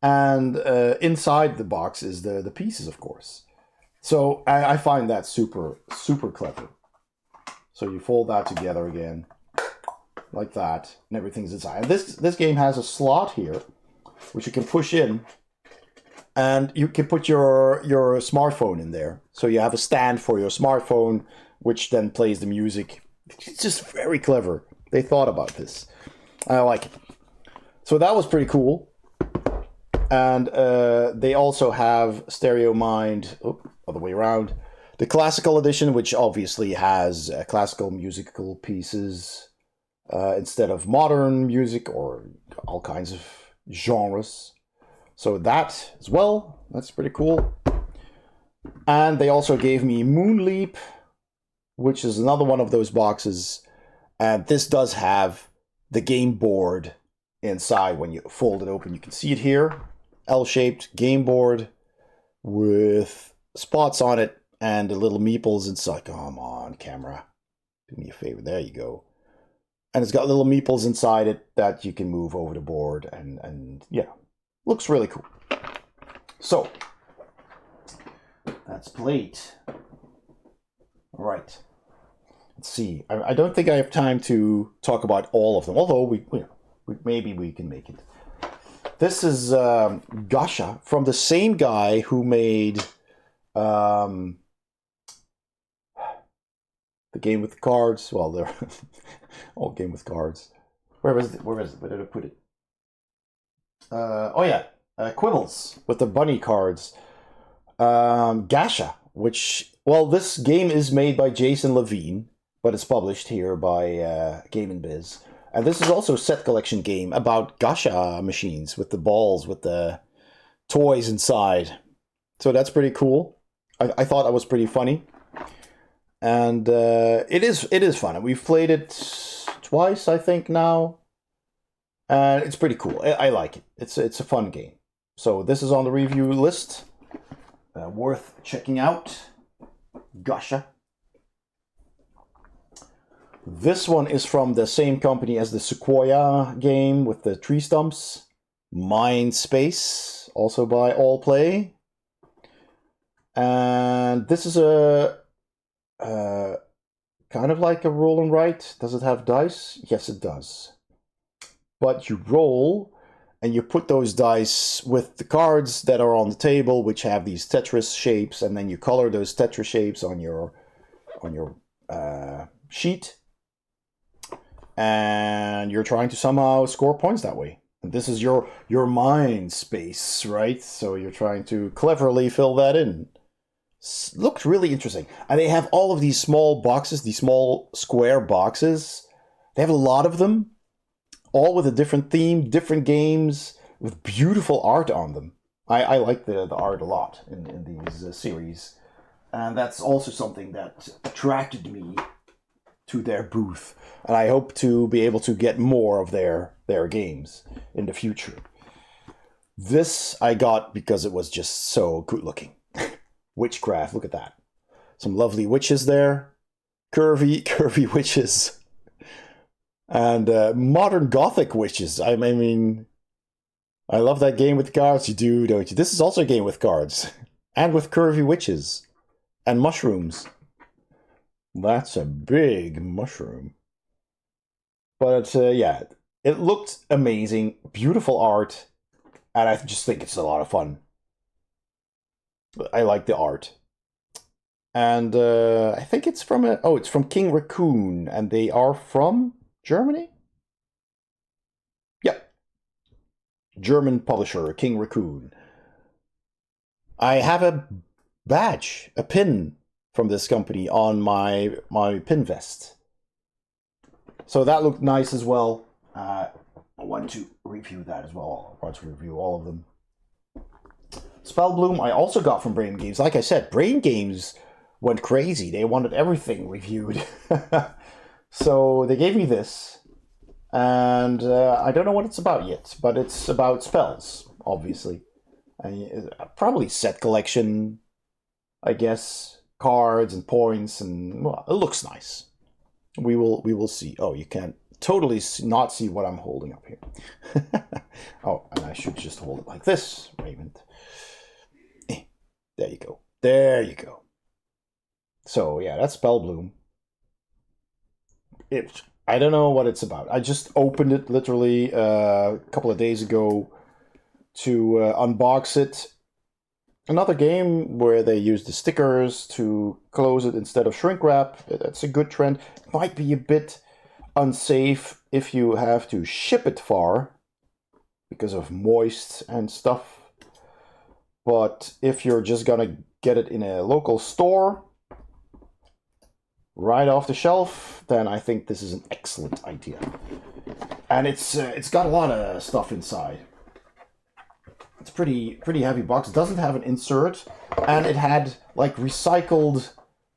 And inside the box is the pieces, of course. So I find that super, super clever. So you fold that together again, like that, and everything's inside. And this game has a slot here, which you can push in, and you can put your smartphone in there. So you have a stand for your smartphone, which then plays the music. It's just very clever. They thought about this. I like it. So that was pretty cool. And they also have Stereo Mind, other way around, the classical edition, which obviously has classical musical pieces instead of modern music or all kinds of genres. So that as well, that's pretty cool. And they also gave me Moonleap, which is another one of those boxes. And this does have the game board inside. When you fold it open, you can see it here. L-shaped game board with spots on it and the little meeples inside. Come on, camera. Do me a favor. There you go. And it's got little meeples inside it that you can move over the board. And yeah, looks really cool. So, that's Plate. All right. Let's see. I don't think I have time to talk about all of them, although maybe we can make it. This is Gasha, from the same guy who made the game with cards. Well, they're all game with cards. Where is it? Where did I put it? Quibbles with the bunny cards. Gasha, which, well, this game is made by Jason Levine, but it's published here by Game & Biz. And this is also a set collection game about gacha machines with the balls, with the toys inside. So that's pretty cool. I thought that was pretty funny. And it is fun. We've played it twice, I think, now. And it's pretty cool. I like it. It's a fun game. So this is on the review list. Worth checking out. Gasha. This one is from the same company as the Sequoia game with the tree stumps. Mind Space, also by All Play. And this is a kind of like a roll and write. Does it have dice? Yes, it does. But you roll and you put those dice with the cards that are on the table, which have these Tetris shapes, and then you color those Tetris shapes on your sheet. And you're trying to somehow score points that way. And this is your mind space, right? So you're trying to cleverly fill that in. looked really interesting. And they have all of these small boxes, these small square boxes. They have a lot of them, all with a different theme, different games, with beautiful art on them. I like the art a lot in these series. And that's also something that attracted me to their booth. And I hope to be able to get more of their games in the future. This I got because it was just so good looking. Witchcraft, look at that. Some lovely witches there. Curvy witches. And modern gothic witches. I mean, I love that game with cards. You do, don't you? This is also a game with cards. And with curvy witches. And mushrooms. That's a big mushroom. But yeah, it looked amazing. Beautiful art. And I just think it's a lot of fun. I like the art. And I think it's from it's from King Raccoon. And they are from Germany? Yep. German publisher, King Raccoon. I have a badge, a pin from this company on my pin vest. So that looked nice as well. I want to review that as well. I want to review all of them. Spellbloom I also got from Brain Games. Like I said, Brain Games went crazy. They wanted everything reviewed. So they gave me this. And I don't know what it's about yet, but it's about spells, obviously. Probably set collection, I guess, cards and points, and well, it looks nice. We will see. Oh, you can't totally not see what I'm holding up here. Oh, and I should just hold it like this, Raymond. There you go. There you go. So yeah, that's Spellbloom. I don't know what it's about. I just opened it literally a couple of days ago to unbox it. Another game where they use the stickers to close it instead of shrink wrap. That's a good trend. It might be a bit unsafe if you have to ship it far because of moist and stuff. But if you're just gonna get it in a local store right off the shelf, then I think this is an excellent idea. And it's got a lot of stuff inside. It's pretty heavy box. It doesn't have an insert, and it had like recycled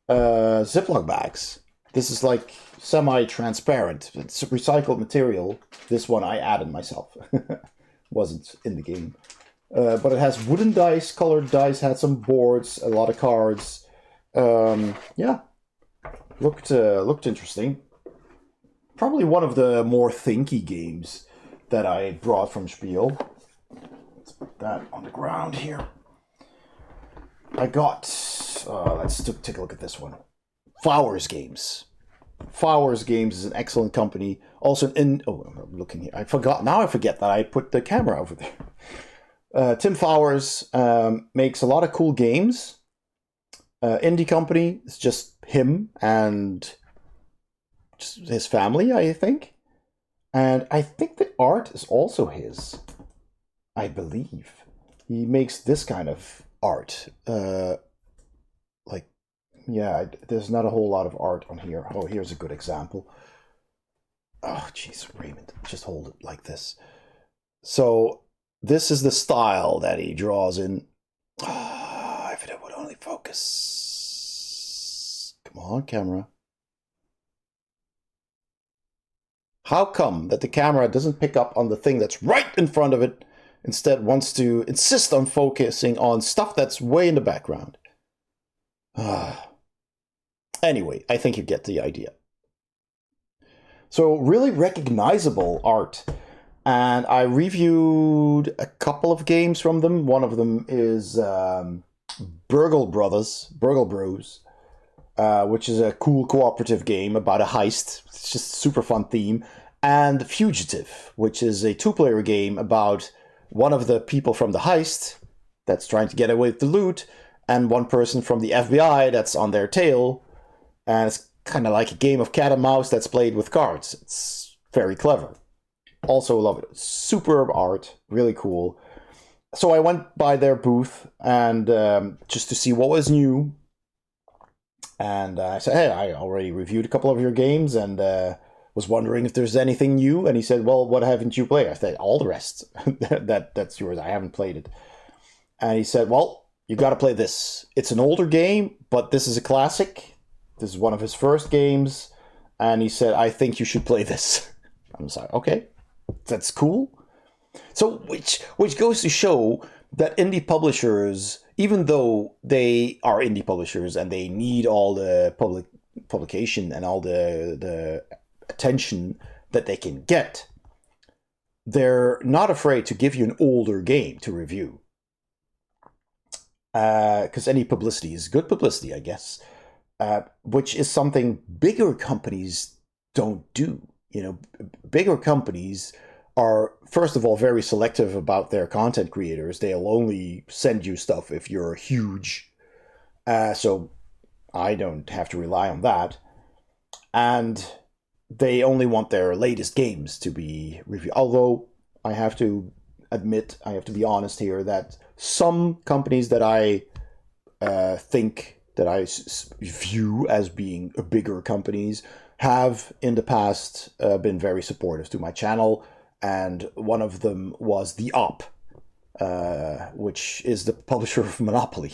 Ziploc bags. This is like semi-transparent. It's recycled material. This one I added myself. Wasn't in the game. But it has wooden dice, colored dice, had some boards, a lot of cards. Yeah, looked interesting. Probably one of the more thinky games that I brought from Spiel. Let's put that on the ground here. I got, let's take a look at this one. Flowers Games. Flowers Games is an excellent company. Also I'm looking here. I forgot that I put the camera over there. Tim Flowers makes a lot of cool games. Indie company. It's just him and just his family, I think. And I think the art is also his. I believe. He makes this kind of art. There's not a whole lot of art on here. Oh, here's a good example. Oh, jeez, Raymond. Just hold it like this. So, this is the style that he draws in. Oh, if it would only focus. Come on, camera. How come that the camera doesn't pick up on the thing that's right in front of it, instead wants to insist on focusing on stuff that's way in the background? Anyway, I think you get the idea. So, really recognizable art. And I reviewed a couple of games from them. One of them is Burgle Bros, which is a cool cooperative game about a heist. It's just a super fun theme. And Fugitive, which is a two-player game about one of the people from the heist that's trying to get away with the loot, and one person from the FBI that's on their tail. And it's kind of like a game of cat and mouse that's played with cards. It's very clever. Also love it. Superb art. Really cool. So I went by their booth and just to see what was new. And I said, hey, I already reviewed a couple of your games and was wondering if there's anything new. And he said, well, what haven't you played? I said, all the rest. That's yours. I haven't played it. And he said, well, you got to play this. It's an older game, but this is a classic. This is one of his first games. And he said, I think you should play this. I was like, okay, that's cool. So which goes to show that indie publishers, even though they are indie publishers and they need all the publication and all the attention that they can get, they're not afraid to give you an older game to review. Because any publicity is good publicity, I guess. Which is something bigger companies don't do. You know, bigger companies are, first of all, very selective about their content creators. They'll only send you stuff if you're huge. So I don't have to rely on that. And they only want their latest games to be reviewed. Although I have to admit, I have to be honest here, that some companies that I think that I view as being bigger companies have in the past been very supportive to my channel. And one of them was The Op, which is the publisher of Monopoly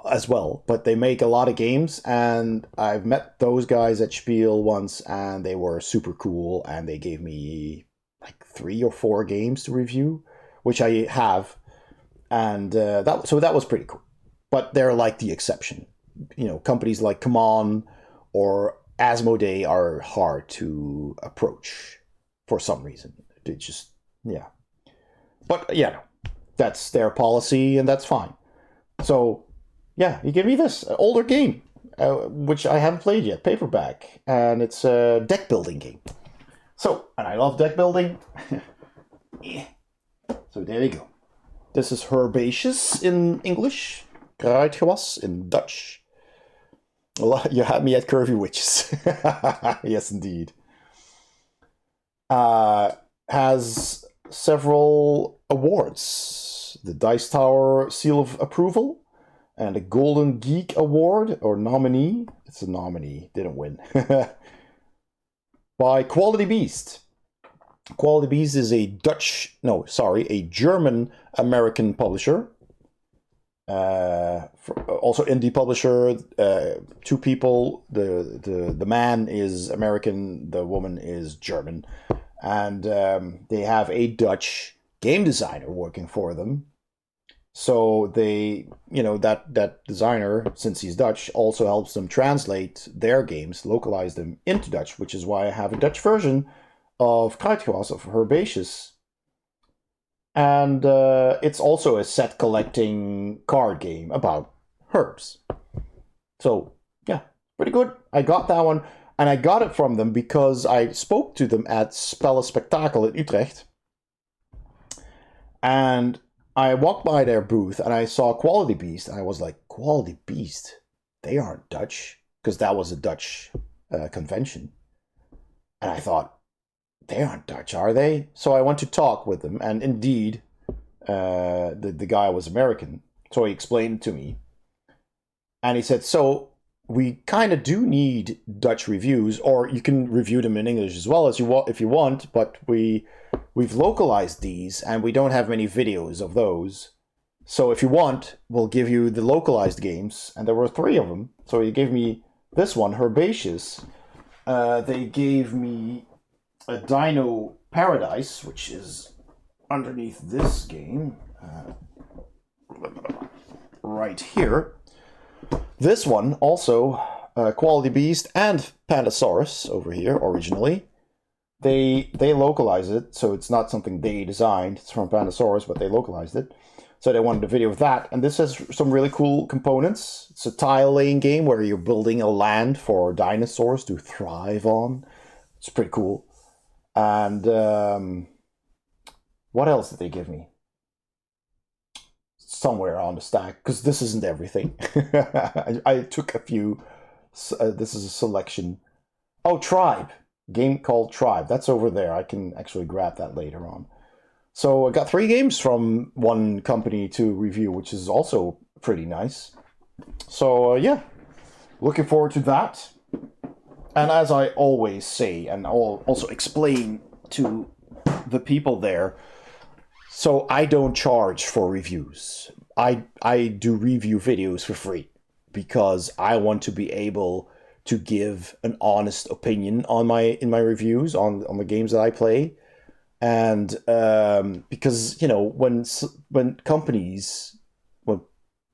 as well. But they make a lot of games, and I've met those guys at Spiel once, and they were super cool, and they gave me like 3 or 4 games to review, which I have. And that was pretty cool. But they're like the exception. You know, companies like Come On or Asmodee are hard to approach for some reason. They just, yeah. But yeah, that's their policy, and that's fine. So, yeah, you give me this older game, which I haven't played yet, paperback, and it's a deck building game. So, and I love deck building. Yeah. So there you go. This is herbaceous in English, kruidgewas in Dutch. You had me at curvy witches. Yes, indeed. Has several awards. The Dice Tower Seal of Approval and the Golden Geek Award, or nominee. It's a nominee, didn't win. By Quality Beast. Quality Beast is a German-American publisher. Also indie publisher. 2 people. The man is American, the woman is German. And they have a Dutch game designer working for them. So they, that designer, since he's Dutch, also helps them translate their games, localize them into Dutch, which is why I have a Dutch version of Kruidgewas, of Herbaceous. And it's also a set collecting card game about herbs. So, yeah, pretty good. I got that one, and I got it from them because I spoke to them at Spellenspectakel in Utrecht. And I walked by their booth, and I saw Quality Beast, and I was like, Quality Beast? They aren't Dutch, because that was a Dutch convention. And I thought, they aren't Dutch, are they? So I went to talk with them, and indeed, the guy was American. So he explained it to me. And he said, so we kind of do need Dutch reviews, or you can review them in English as well as if you want, but we've localized these, and we don't have many videos of those. So if you want, we'll give you the localized games. And there were 3 of them. So he gave me this one, Herbaceous. They gave me a Dino Paradise, which is underneath this game, right here. This one also, Quality Beast and Pandasaurus over here originally. They localized it, so it's not something they designed. It's from Pandasaurus, but they localized it. So they wanted a video of that, and this has some really cool components. It's a tile-laying game where you're building a land for dinosaurs to thrive on. It's pretty cool. And what else did they give me? Somewhere on the stack, because this isn't everything. I took a few. This is a selection. Oh, Tribe. Game called Tribe. That's over there. I can actually grab that later on. So I got 3 games from one company to review, which is also pretty nice. So yeah, looking forward to that. And as I always say, and I'll also explain to the people there, so I don't charge for reviews. I do review videos for free because I want to be able to give an honest opinion on in my reviews on the games that I play. And because, you know, when companies, when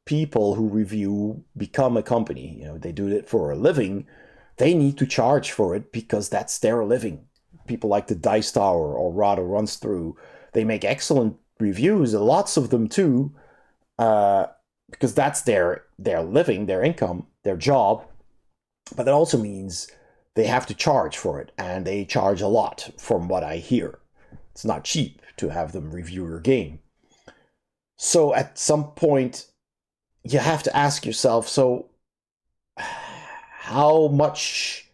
people who review become a company, you know, they do it for a living, they need to charge for it because that's their living. People like the Dice Tower or Rada Runs Through, they make excellent reviews, lots of them too, because that's their living, their income, their job. But that also means they have to charge for it, and they charge a lot from what I hear. It's not cheap to have them review your game. So at some point, you have to ask yourself, so how much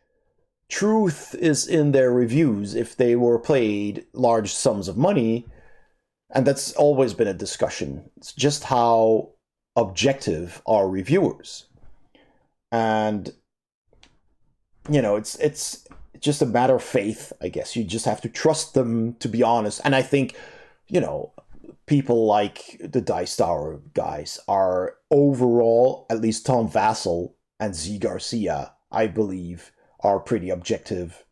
truth is in their reviews if they were paid large sums of money? And that's always been a discussion. It's just how objective are reviewers. And, you know, it's just a matter of faith, I guess. You just have to trust them to be honest. And I think, you know, people like the Dice Tower guys are overall, at least Tom Vassell and Z Garcia, I believe, are pretty objective,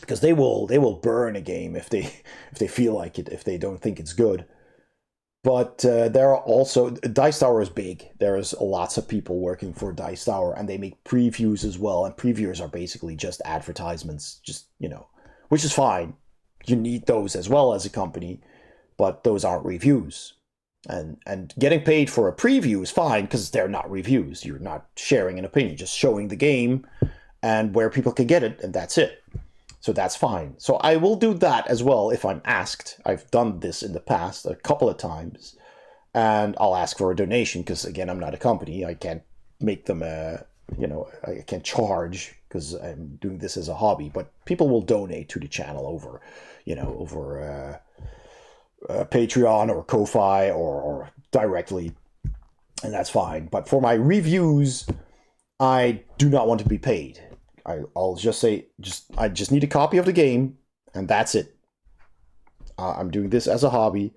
because they will burn a game if they feel like it, if they don't think it's good. But there are also, Dice Tower is big. There's lots of people working for Dice Tower, and they make previews as well. And previews are basically just advertisements, just, you know, which is fine. You need those as well as a company, but those aren't reviews. And getting paid for a preview is fine because they're not reviews. You're not sharing an opinion, just showing the game and where people can get it, and that's it. So that's fine. So I will do that as well if I'm asked. I've done this in the past a couple of times, and I'll ask for a donation because, again, I'm not a company. I can't make them I can't charge because I'm doing this as a hobby. But people will donate to the channel over Patreon or Ko-Fi or directly, and that's fine. But for my reviews, I do not want to be paid. I'll just say, I just need a copy of the game, and that's it. I'm doing this as a hobby,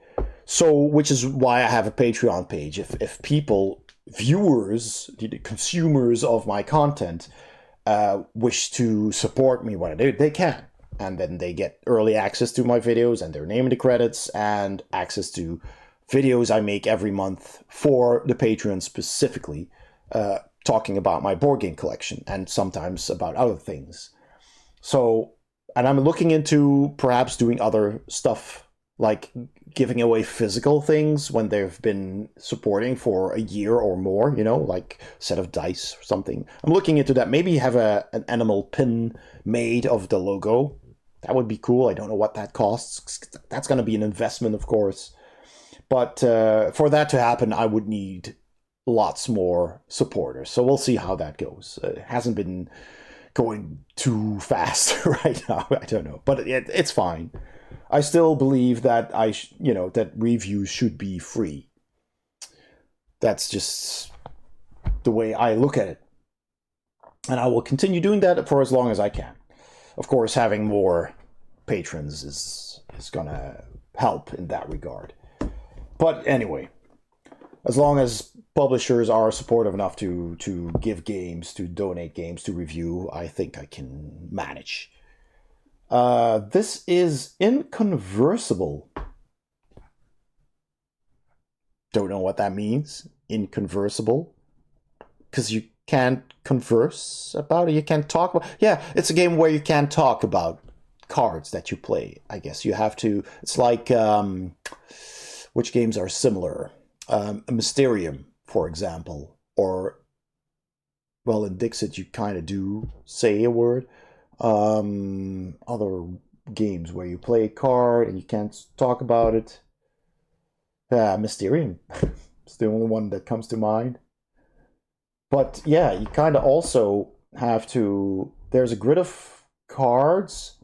so which is why I have a Patreon page. If people, viewers, the consumers of my content, wish to support me when I do, they can. And then they get early access to my videos and their name in the credits and access to videos I make every month for the Patreon specifically, talking about my board game collection and sometimes about other things. So, and I'm looking into perhaps doing other stuff, like giving away physical things when they've been supporting for a year or more, you know, like a set of dice or something. I'm looking into that. Maybe have an animal pin made of the logo. That would be cool. I don't know what that costs. That's going to be an investment, of course. But for that to happen, I would need lots more supporters. So we'll see how that goes. It hasn't been going too fast right now. I don't know. But it's fine. I still believe that that reviews should be free. That's just the way I look at it. And I will continue doing that for as long as I can. Of course, having more patrons is going to help in that regard. But anyway, as long as publishers are supportive enough to give games, to donate games, to review, I think I can manage. This is inconversible. Don't know what that means. Inconversible. Because you can't converse about it. You can't talk about. Yeah, it's a game where you can't talk about cards that you play. I guess you have to. It's like which games are similar? Mysterium, for example, or well, in Dixit you kind of do say a word. Other games where you play a card and you can't talk about it. Mysterium. It's the only one that comes to mind. But yeah, you kind of also have to. There's a grid of cards,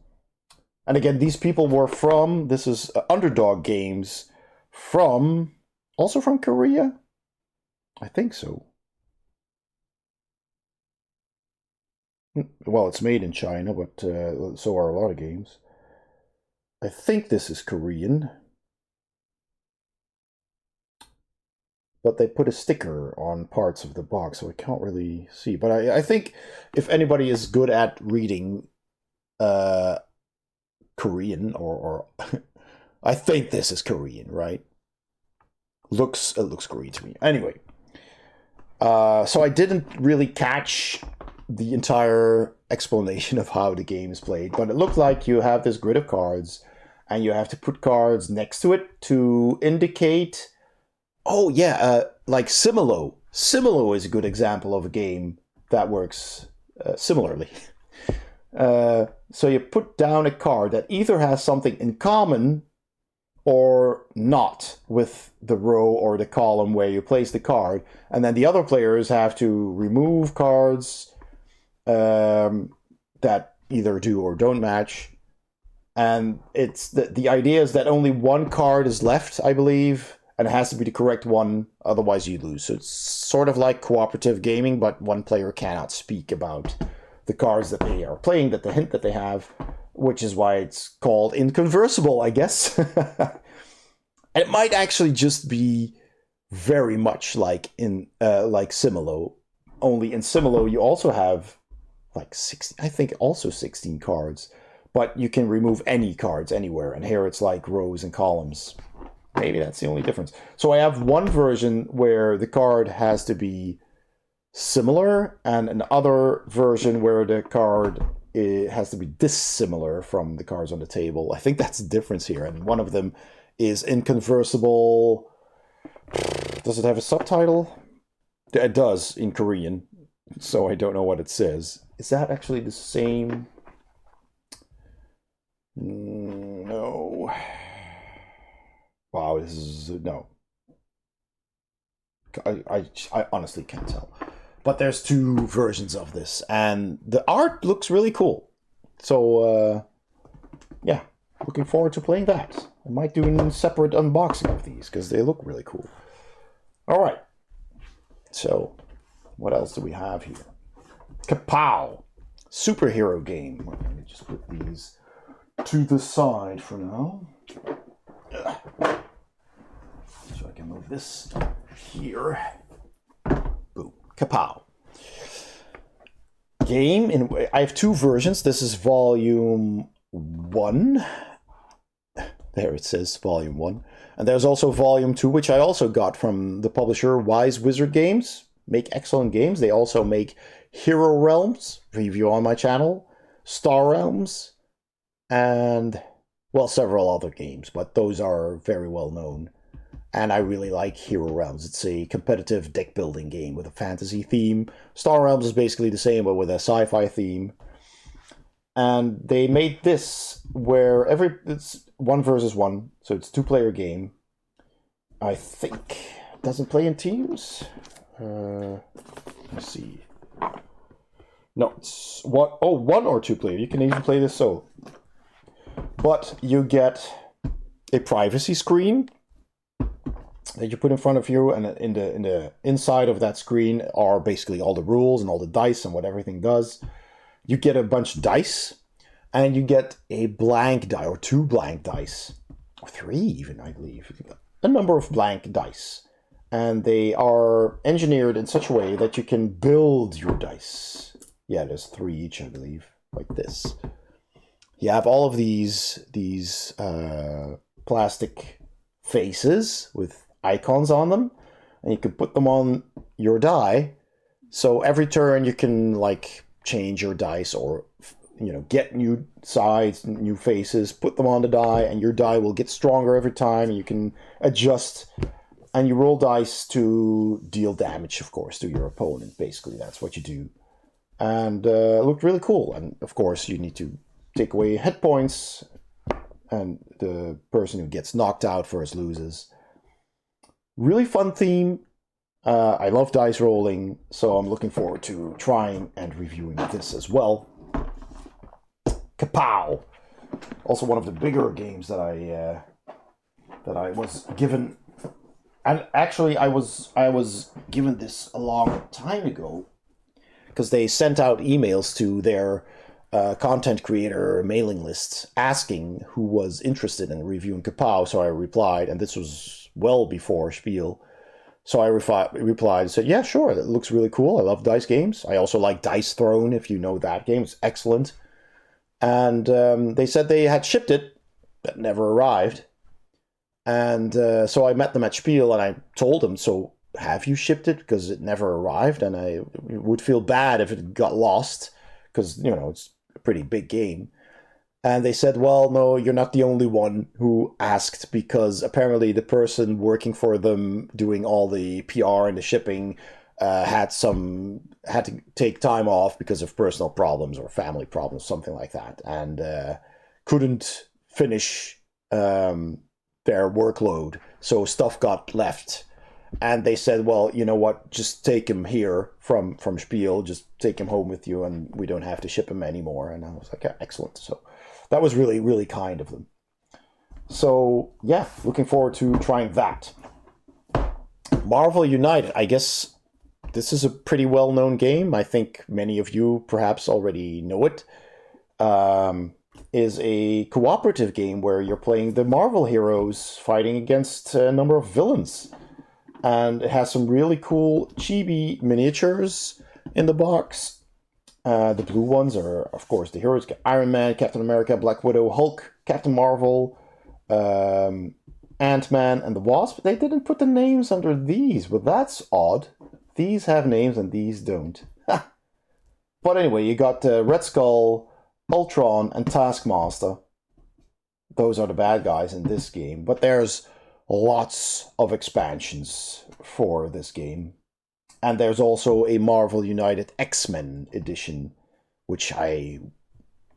and again, these people were from. This is Underdog Games also from Korea. I think so. Well, it's made in China, but so are a lot of games. I think this is Korean. But they put a sticker on parts of the box, so I can't really see. But I think if anybody is good at reading Korean or I think this is Korean, right? It looks Korean to me. Anyway, so I didn't really catch the entire explanation of how the game is played, but it looked like you have this grid of cards, and you have to put cards next to it to indicate. Oh yeah, like Similo. Similo is a good example of a game that works similarly. So you put down a card that either has something in common or not with the row or the column where you place the card, and then the other players have to remove cards that either do or don't match. And it's the idea is that only one card is left, I believe. And it has to be the correct one, otherwise you lose. So it's sort of like cooperative gaming, but one player cannot speak about the cards that they are playing, that the hint that they have, which is why it's called inconversible, I guess. And it might actually just be very much like in like Similo. Only in Similo you also have like 16, I think also 16 cards, but you can remove any cards anywhere. And here it's like rows and columns. Maybe that's the only difference. So I have one version where the card has to be similar, and another version where the card has to be dissimilar from the cards on the table. I think that's the difference here. And one of them is inconversible. Does it have a subtitle? It does in Korean, so I don't know what it says. Is that actually the same? No. Wow, this is no. I honestly can't tell. But there's two versions of this, and the art looks really cool. So yeah, looking forward to playing that. I might do a separate unboxing of these because they look really cool. All right. So what else do we have here? Kapow! Superhero game. Let me just put these to the side for now. So I can move this here. Boom. Kapow. Game in I have two versions. This is volume 1. There it says volume 1. And there's also volume 2, which I also got from the publisher Wise Wizard Games. Make excellent games. They also make Hero Realms, review on my channel, Star Realms, and well, several other games, but those are very well known. And I really like Hero Realms. It's a competitive deck building game with a fantasy theme. Star Realms is basically the same, but with a sci-fi theme. And they made this where it's 1 versus 1, so it's a 2-player game. I think it doesn't play in teams. Let's see. No, it's 1 or 2 player. You can even play this solo. But you get a privacy screen that you put in front of you, and in the inside of that screen are basically all the rules and all the dice and what everything does. You get a bunch of dice, and you get a blank die, or 2 blank dice, or 3 even, I believe. A number of blank dice. And they are engineered in such a way that you can build your dice. Yeah, there's 3 each, I believe, like this. You have all of these plastic faces with icons on them, and you can put them on your die. So every turn you can like change your dice, or get new sides, new faces, put them on the die, and your die will get stronger every time, and you can adjust. And you roll dice to deal damage, of course, to your opponent. Basically, that's what you do. And it looked really cool. And of course, you need to take away hit points, and the person who gets knocked out first loses. Really fun theme. I love dice rolling, so I'm looking forward to trying and reviewing this as well. Kapow! Also one of the bigger games that I was given, and actually I was given this a long time ago, because they sent out emails to their content creator mailing lists asking who was interested in reviewing Kapow. So I replied, and this was well before Spiel. So I replied and said, yeah, sure, that looks really cool. I love dice games. I also like Dice Throne, if you know that game. It's excellent. And they said they had shipped it, but never arrived. And so I met them at Spiel, and I told them, so have you shipped it? Because it never arrived, and I would feel bad if it got lost, because, it's a pretty big game. And they said, well, no, you're not the only one who asked, because apparently the person working for them doing all the PR and the shipping had to take time off because of personal problems or family problems, something like that, and couldn't finish their workload. So stuff got left. And they said, well, you know what, just take him here from Spiel, just take him home with you, and we don't have to ship him anymore. And I was like, yeah, excellent. So that was really, really kind of them. So, yeah, looking forward to trying that. Marvel United, I guess this is a pretty well-known game. I think many of you perhaps already know it. Is a cooperative game where you're playing the Marvel heroes fighting against a number of villains. And it has some really cool chibi miniatures in the box. The blue ones are, of course, the heroes. Iron Man, Captain America, Black Widow, Hulk, Captain Marvel, Ant-Man, and the Wasp. They didn't put the names under these, but that's odd. These have names and these don't. But anyway, you got Red Skull, Ultron, and Taskmaster. Those are the bad guys in this game. But there's lots of expansions for this game. And there's also a Marvel United X-Men edition, which I'm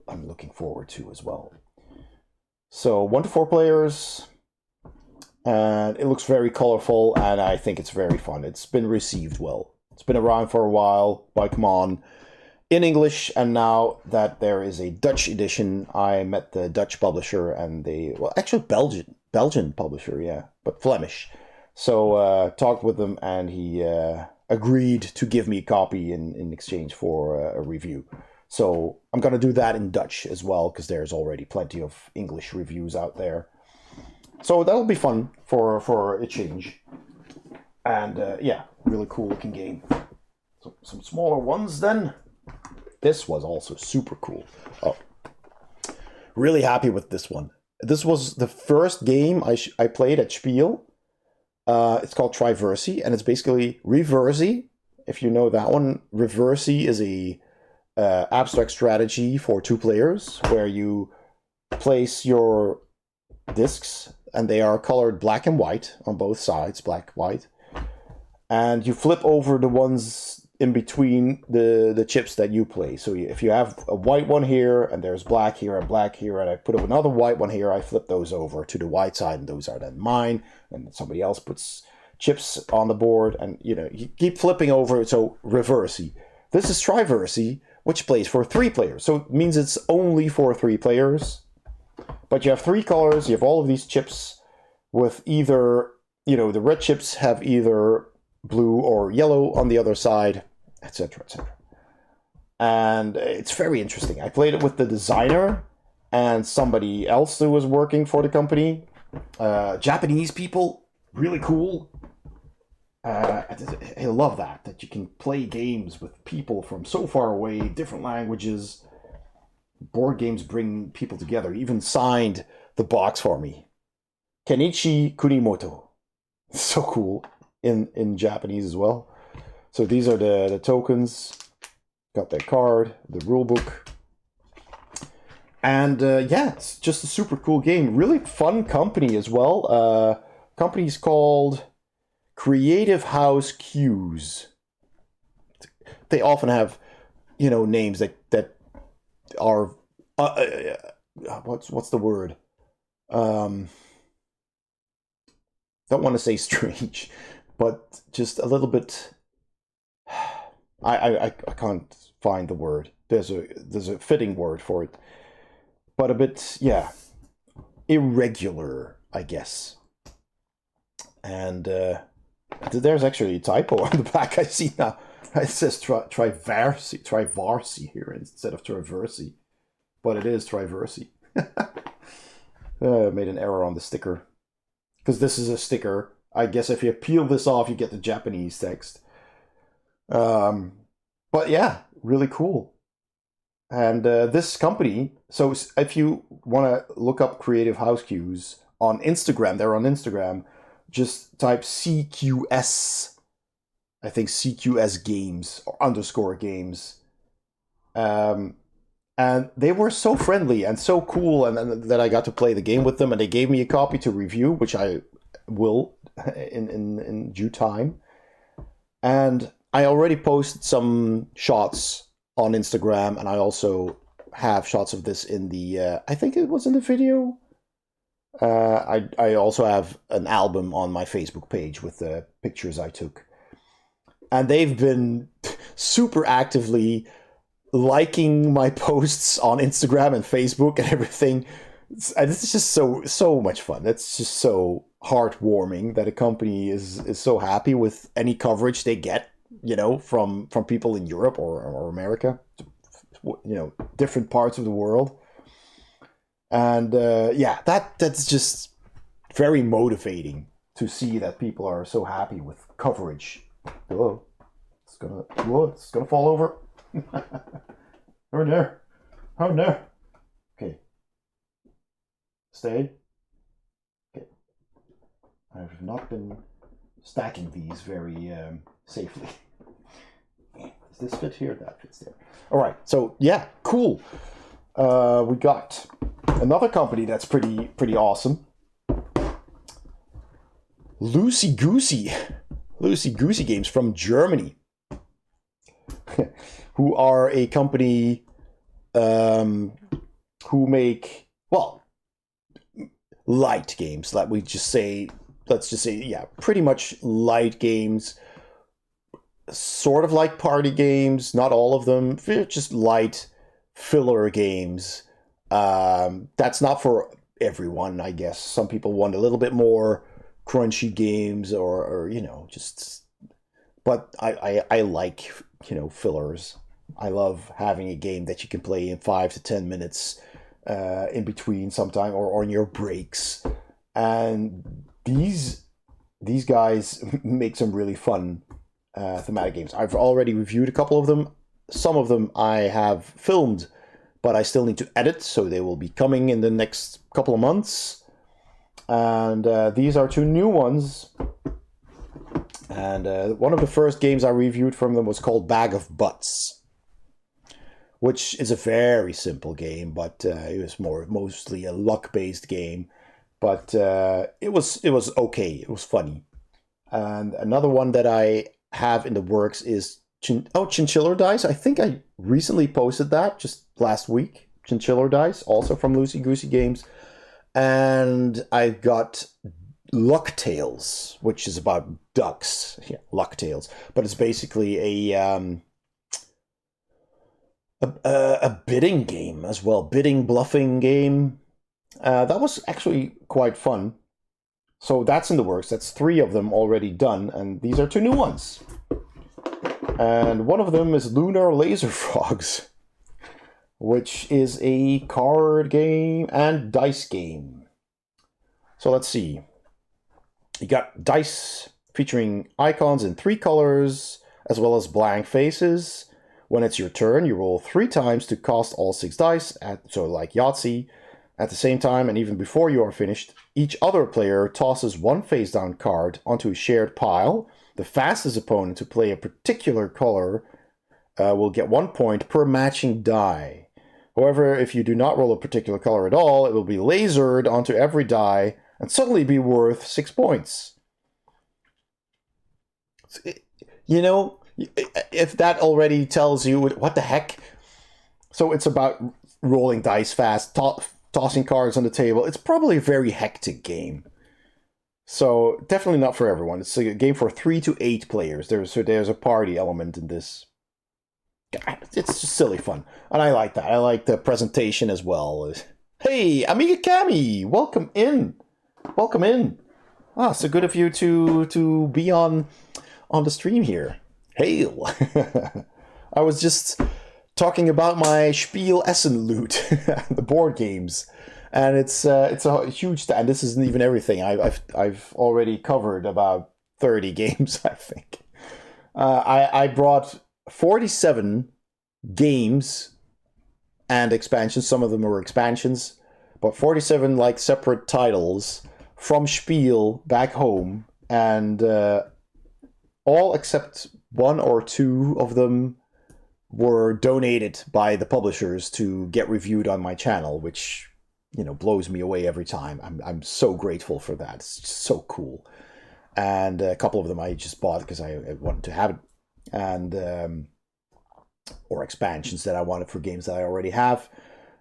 looking forward to as well. So 1 to 4 players, and it looks very colorful, and I think it's very fun. It's been received well. It's been around for a while by CMON in English, and now that there is a Dutch edition, I met the Dutch publisher, and actually Belgian publisher, yeah, but Flemish. So talked with him, and he agreed to give me a copy in exchange for a review. So I'm going to do that in Dutch as well, because there's already plenty of English reviews out there. So that'll be fun for a change. And yeah, really cool looking game. So some smaller ones then. This was also super cool. Oh, really happy with this one. This was the first game I played at Spiel. It's called Triversy, and it's basically Reversy. If you know that one, Reversy is a abstract strategy for 2 players, where you place your discs, and they are colored black and white on both sides, black, white, and you flip over the ones in between the chips that you play. So if you have a white one here, and there's black here, and I put up another white one here, I flip those over to the white side, and those are then mine, and somebody else puts chips on the board, and you keep flipping over. So Reversy. This is Triversy, which plays for 3 players. So it means it's only for 3 players. But you have 3 colors, you have all of these chips with either, the red chips have either blue or yellow on the other side, etc., etc. And it's very interesting. I played it with the designer and somebody else who was working for the company. Japanese people, really cool. I love that you can play games with people from so far away, different languages. Board games bring people together. He even signed the box for me. Kenichi Kunimoto. So cool. In Japanese as well. So these are the tokens. Got their card, the rule book. And yeah, it's just a super cool game. Really fun company as well. Company's called Creative House Cues. They often have, names that are what's the word? Don't want to say strange, but just a little bit. I can't find the word. There's a fitting word for it, but a bit, yeah, irregular, I guess. And there's actually a typo on the back. I see now. It says Trivarsy here instead of Traversy. But it is Triversy. Made an error on the sticker. Because this is a sticker. I guess if you peel this off, you get the Japanese text. But yeah, really cool. And this company, so if you want to look up Creative House Cues on Instagram, they're on Instagram, just type CQS, I think CQS Games, or _ games. And they were so friendly and so cool, and that I got to play the game with them, and they gave me a copy to review, which I will in due time. And I already posted some shots on Instagram, and I also have shots of this in the, I think it was in the video. I also have an album on my Facebook page with the pictures I took. And they've been super actively liking my posts on Instagram and Facebook and everything. And it's just so much fun. It's just so heartwarming that a company is so happy with any coverage they get, you know, from people in Europe or America, you know, different parts of the world. And yeah, that's just very motivating to see that people are so happy with coverage. Whoa, it's gonna fall over. Oh no. Okay. Stay. Okay. I've not been stacking these very safely. Does this fit here? That fits there. All right. So yeah, cool. We got another company that's pretty awesome. Loosey Goosey Games from Germany, who are a company who make, well, light games. Let's just say, yeah, pretty much light games, sort of like party games, not all of them, just light filler games. That's not for everyone, I guess. Some people want a little bit more crunchy games, or you know, just. But I like, you know, fillers. I love having a game that you can play in 5 to 10 minutes in between sometime, or on your breaks. And these guys make some really fun thematic games. I've already reviewed a couple of them. Some of them I have filmed, but I still need to edit, so they will be coming in the next couple of months. And these are 2 new ones. And one of the first games I reviewed from them was called Bag of Butts, which is a very simple game, but it was mostly a luck-based game. But it was okay. It was funny. And another one that I have in the works is Chinchilla Dice. I think I recently posted that just last week. Chinchilla Dice, also from Loosey Goosey Games. And I've got Luck Tales, which is about ducks. Yeah, Luck Tales. But it's basically a bidding game as well. Bidding, bluffing game. That was actually quite fun. So that's in the works. That's 3 of them already done. And these are 2 new ones. And one of them is Lunar Laser Frogs, which is a card game and dice game. So let's see. You got dice featuring icons in 3 colors, as well as blank faces. When it's your turn, you roll 3 times to cast all 6 dice, so like Yahtzee. At the same time, and even before you are finished, each other player tosses 1 face-down card onto a shared pile. The fastest opponent to play a particular color will get 1 point per matching die. However, if you do not roll a particular color at all, it will be lasered onto every die and suddenly be worth 6 points. You know, if that already tells you what the heck. So it's about rolling dice fast, tossing cards on the table. It's probably a very hectic game. So definitely not for everyone. It's a game for 3 to 8 players. There's a party element in this. It's just silly fun. And I like that. I like the presentation as well. Hey, Amiga Cami, welcome in. So good of you to be on the stream here. Hail! I was just talking about my Spiel Essen loot, the board games, and it's a huge. And this isn't even everything. I've already covered about 30 games, I think. I brought 47 games and expansions. Some of them were expansions, but 47 like separate titles from Spiel back home, and all except one or two of them were donated by the publishers to get reviewed on my channel, which, you know, blows me away every time. I'm so grateful for that. It's just so cool. And a couple of them I just bought because I wanted to have it, and or expansions that I wanted for games that I already have.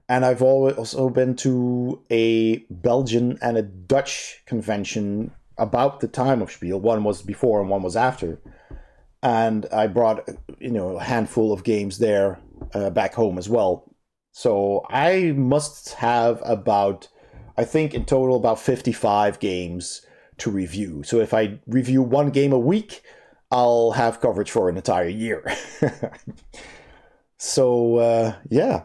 And I've also been to a Belgian and a Dutch convention about the time of Spiel. One was before and one was after. And I brought, you know, a handful of games there back home as well. So I must have about, I think in total, about 55 games to review. So if I review one game a week, I'll have coverage for an entire year. So, yeah,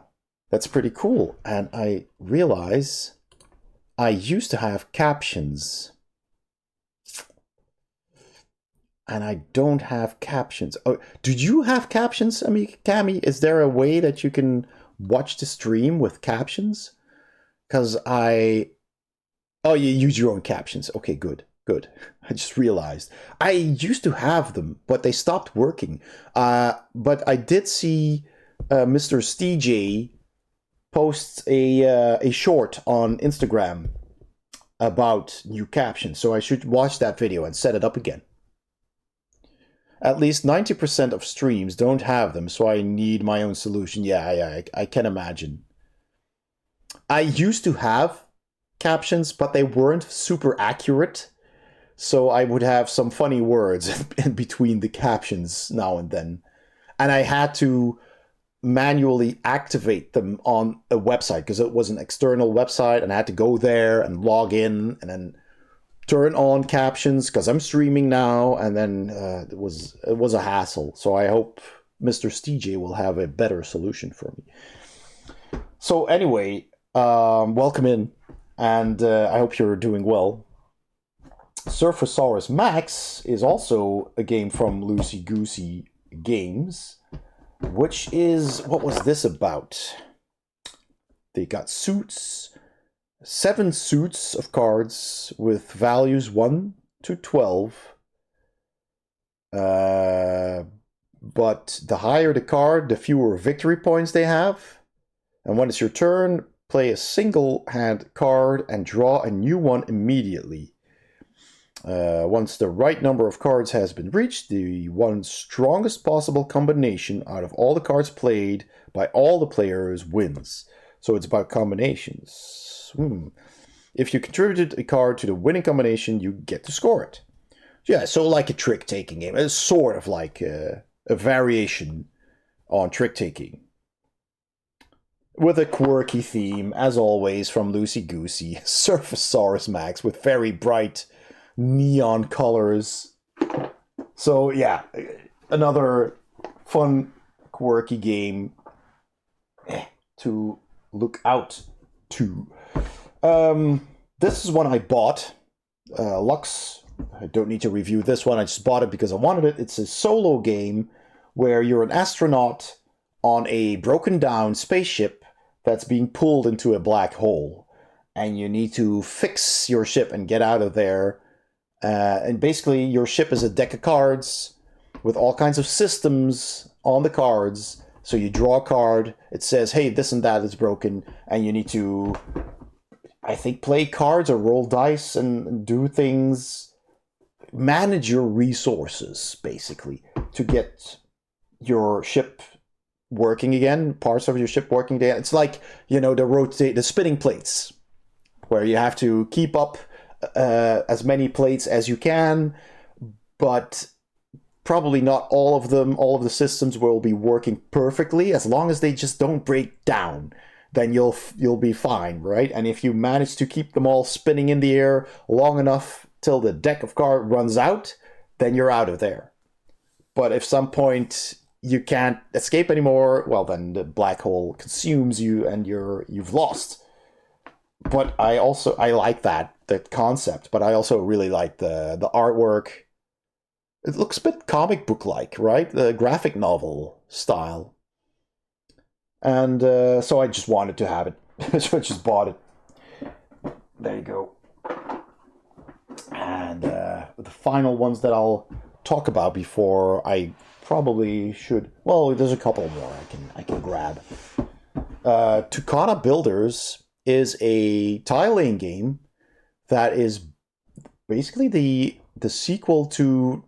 that's pretty cool. And I realize I used to have captions. And I don't have captions. Oh, did you have captions? I mean, Cammy, is there a way that you can watch the stream with captions? Because Oh, you use your own captions. Okay, good. I just realized. I used to have them, but they stopped working. But I did see Mr. STJ post a short on Instagram about new captions. So I should watch that video and set it up again. At least 90% of streams don't have them, so I need my own solution. Yeah, I can imagine. I used to have captions, but they weren't super accurate. So I would have some funny words in between the captions now and then. And I had to manually activate them on a website because it was an external website, and I had to go there and log in and then turn on captions because I'm streaming now, and then it was a hassle. So I hope Mr. STJ will have a better solution for me. So anyway, welcome in, and I hope you're doing well. Surfosaurus Max is also a game from Loosey Goosey Games, which is, what was this about? They got suits. 7 suits of cards with values 1 to 12. But the higher the card, the fewer victory points they have. And when it's your turn, play a single hand card and draw a new one immediately. Once the right number of cards has been reached, the one strongest possible combination out of all the cards played by all the players wins. So it's about combinations. If you contributed a card to the winning combination, you get to score it. Yeah, so like a trick-taking game. It's sort of like a variation on trick-taking. With a quirky theme, as always, from Loosey Goosey. Surfosaurus Max with very bright neon colors. So yeah, another fun, quirky game to look out to. This is one I bought. Lux. I don't need to review this one. I just bought it because I wanted it. It's a solo game where you're an astronaut on a broken down spaceship that's being pulled into a black hole. And you need to fix your ship and get out of there. And basically your ship is a deck of cards with all kinds of systems on the cards. So you draw a card. It says, hey, this and that is broken. And you need to, I think, play cards or roll dice and do things, manage your resources, basically, to get your ship working again, parts of your ship working again. It's like, you know, the spinning plates, where you have to keep up as many plates as you can, but probably not all of them. All of the systems will be working perfectly as long as they just don't break down. Then you'll be fine, right? And if you manage to keep them all spinning in the air long enough till the deck of cards runs out, then you're out of there. but if some point you can't escape anymore, well, then the black hole consumes you and you've lost. But I like that concept, but I also really like the artwork. It looks a bit comic book like, right? The graphic novel style. And so I just wanted to have it. So I just bought it. There you go. And the final ones that I'll talk about before I probably should. Well, there's a couple more I can grab. Tucana Builders is a tile laying game that is basically the sequel to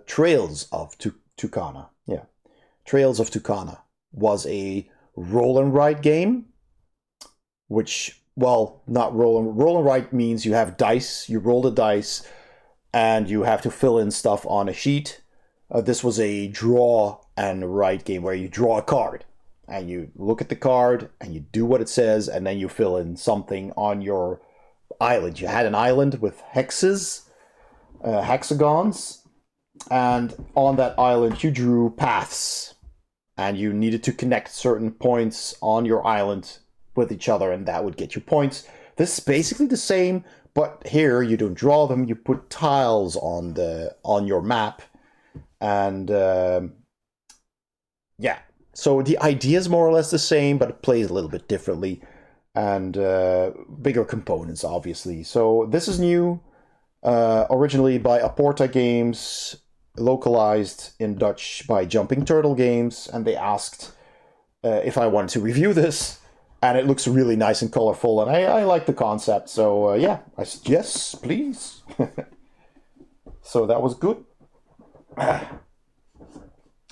Trails of Tucana. Yeah, Trails of Tucana was a roll and write game, which, well, not roll and write means you have dice, you roll the dice, and you have to fill in stuff on a sheet. This was a draw and write game where you draw a card, and you look at the card, and you do what it says, and then you fill in something on your island. You had an island with hexagons, and on that island you drew paths, and you needed to connect certain points on your island with each other, and that would get you points. This is basically the same, but here you don't draw them, you put tiles on your map, and yeah, so the idea is more or less the same, but it plays a little bit differently, and bigger components, obviously. So this is new, originally by Aporta Games, localized in Dutch by Jumping Turtle Games, and they asked if I wanted to review this, and it looks really nice and colorful, and I like the concept, so yeah, I said, yes, please. So that was good.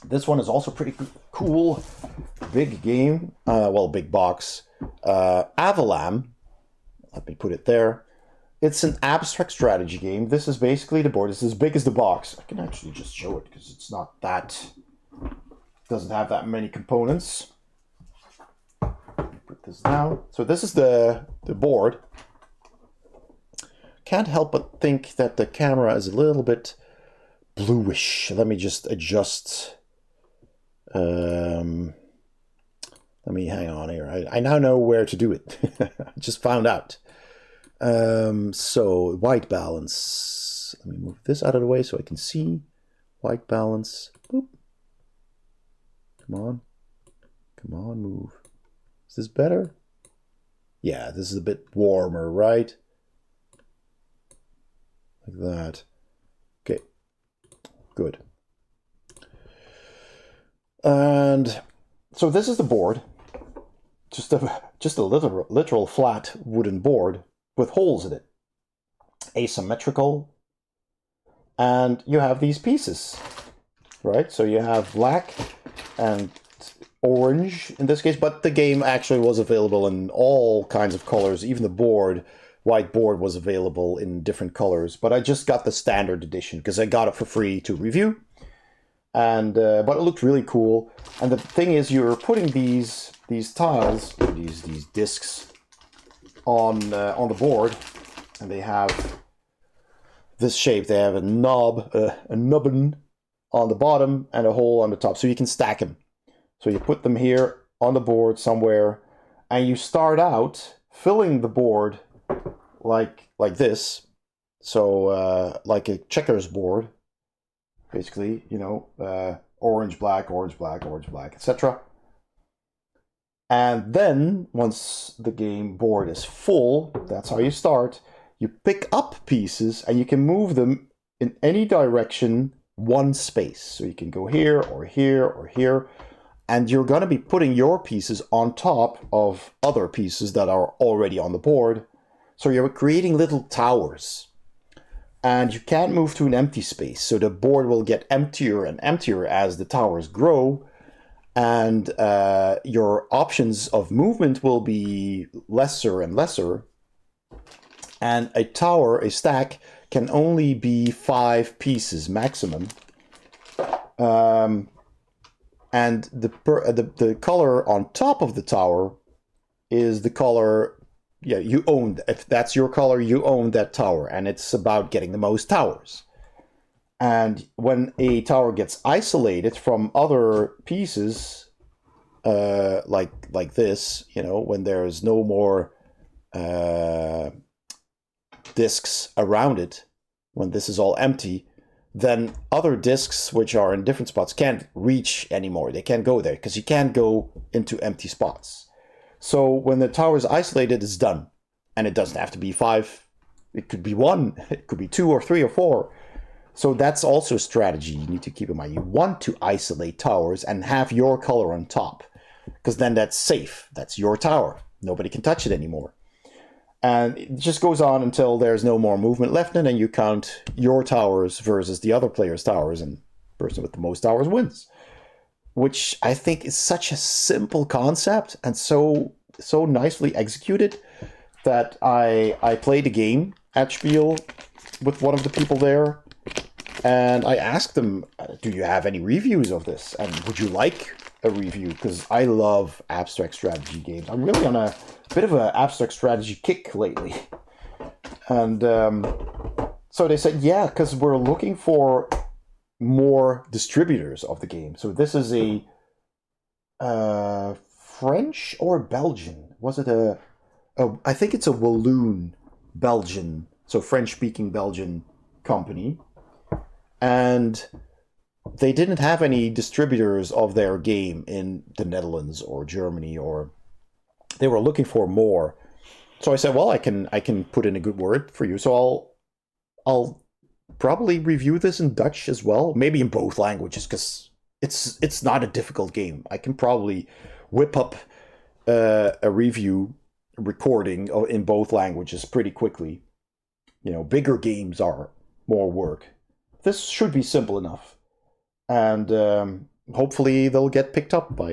This one is also pretty cool. Big game, big box. Avalam, let me put it there. It's an abstract strategy game. This is basically the board. It's as big as the box. I can actually just show it because it's not that... doesn't have that many components. Put this down. So this is the board. Can't help but think that the camera is a little bit bluish. Let me just adjust. Let me hang on here. I now know where to do it. I just found out. So white balance. Let me move this out of the way so I can see. White balance. Boop. Come on, move. Is this better? Yeah, this is a bit warmer, right? Like that. Okay, good. And so this is the board. Just a literal flat wooden board with holes in it. Asymmetrical. And you have these pieces, right? So you have black and orange in this case, but the game actually was available in all kinds of colors. Even the board, white board, was available in different colors. But I just got the standard edition because I got it for free to review. And but it looked really cool. And the thing is, you're putting these tiles, these discs, on the board, and they have this shape. They have a knob, a nubbin on the bottom and a hole on the top, so you can stack them. So you put them here on the board somewhere, and you start out filling the board like this. So like a checkers board, basically, you know, orange, black, orange, black, orange, black, etc. And then once the game board is full, that's how you start. You pick up pieces and you can move them in any direction, one space. So you can go here or here or here. And you're going to be putting your pieces on top of other pieces that are already on the board. So you're creating little towers. And you can't move to an empty space. So the board will get emptier and emptier as the towers grow. And your options of movement will be lesser and lesser. And a tower, a stack, can only be 5 pieces maximum. And the color on top of the tower is the color, yeah, you own. If that's your color, you own that tower. And it's about getting the most towers. And when a tower gets isolated from other pieces, like this, you know, when there's no more discs around it, when this is all empty, then other discs which are in different spots can't reach anymore. They can't go there because you can't go into empty spots. So when the tower is isolated, it's done. And it doesn't have to be 5. It could be 1. It could be 2 or 3 or 4. So that's also a strategy you need to keep in mind. You want to isolate towers and have your color on top, because then that's safe. That's your tower. Nobody can touch it anymore. And it just goes on until there's no more movement left, and then you count your towers versus the other player's towers, and the person with the most towers wins. Which I think is such a simple concept and so nicely executed that I played a game at Spiel with one of the people there, and I asked them, do you have any reviews of this? And would you like a review? Because I love abstract strategy games. I'm really on a bit of an abstract strategy kick lately. And so they said, yeah, because we're looking for more distributors of the game. So this is a French or Belgian? Was it I think it's a Walloon Belgian, so French-speaking Belgian company. And they didn't have any distributors of their game in the Netherlands or Germany, or they were looking for more. So I said, well, I can put in a good word for you. So I'll probably review this in Dutch as well, maybe in both languages, because it's not a difficult game. I can probably whip up a review recording in both languages pretty quickly. You know, bigger games are more work. This should be simple enough, and hopefully they'll get picked up by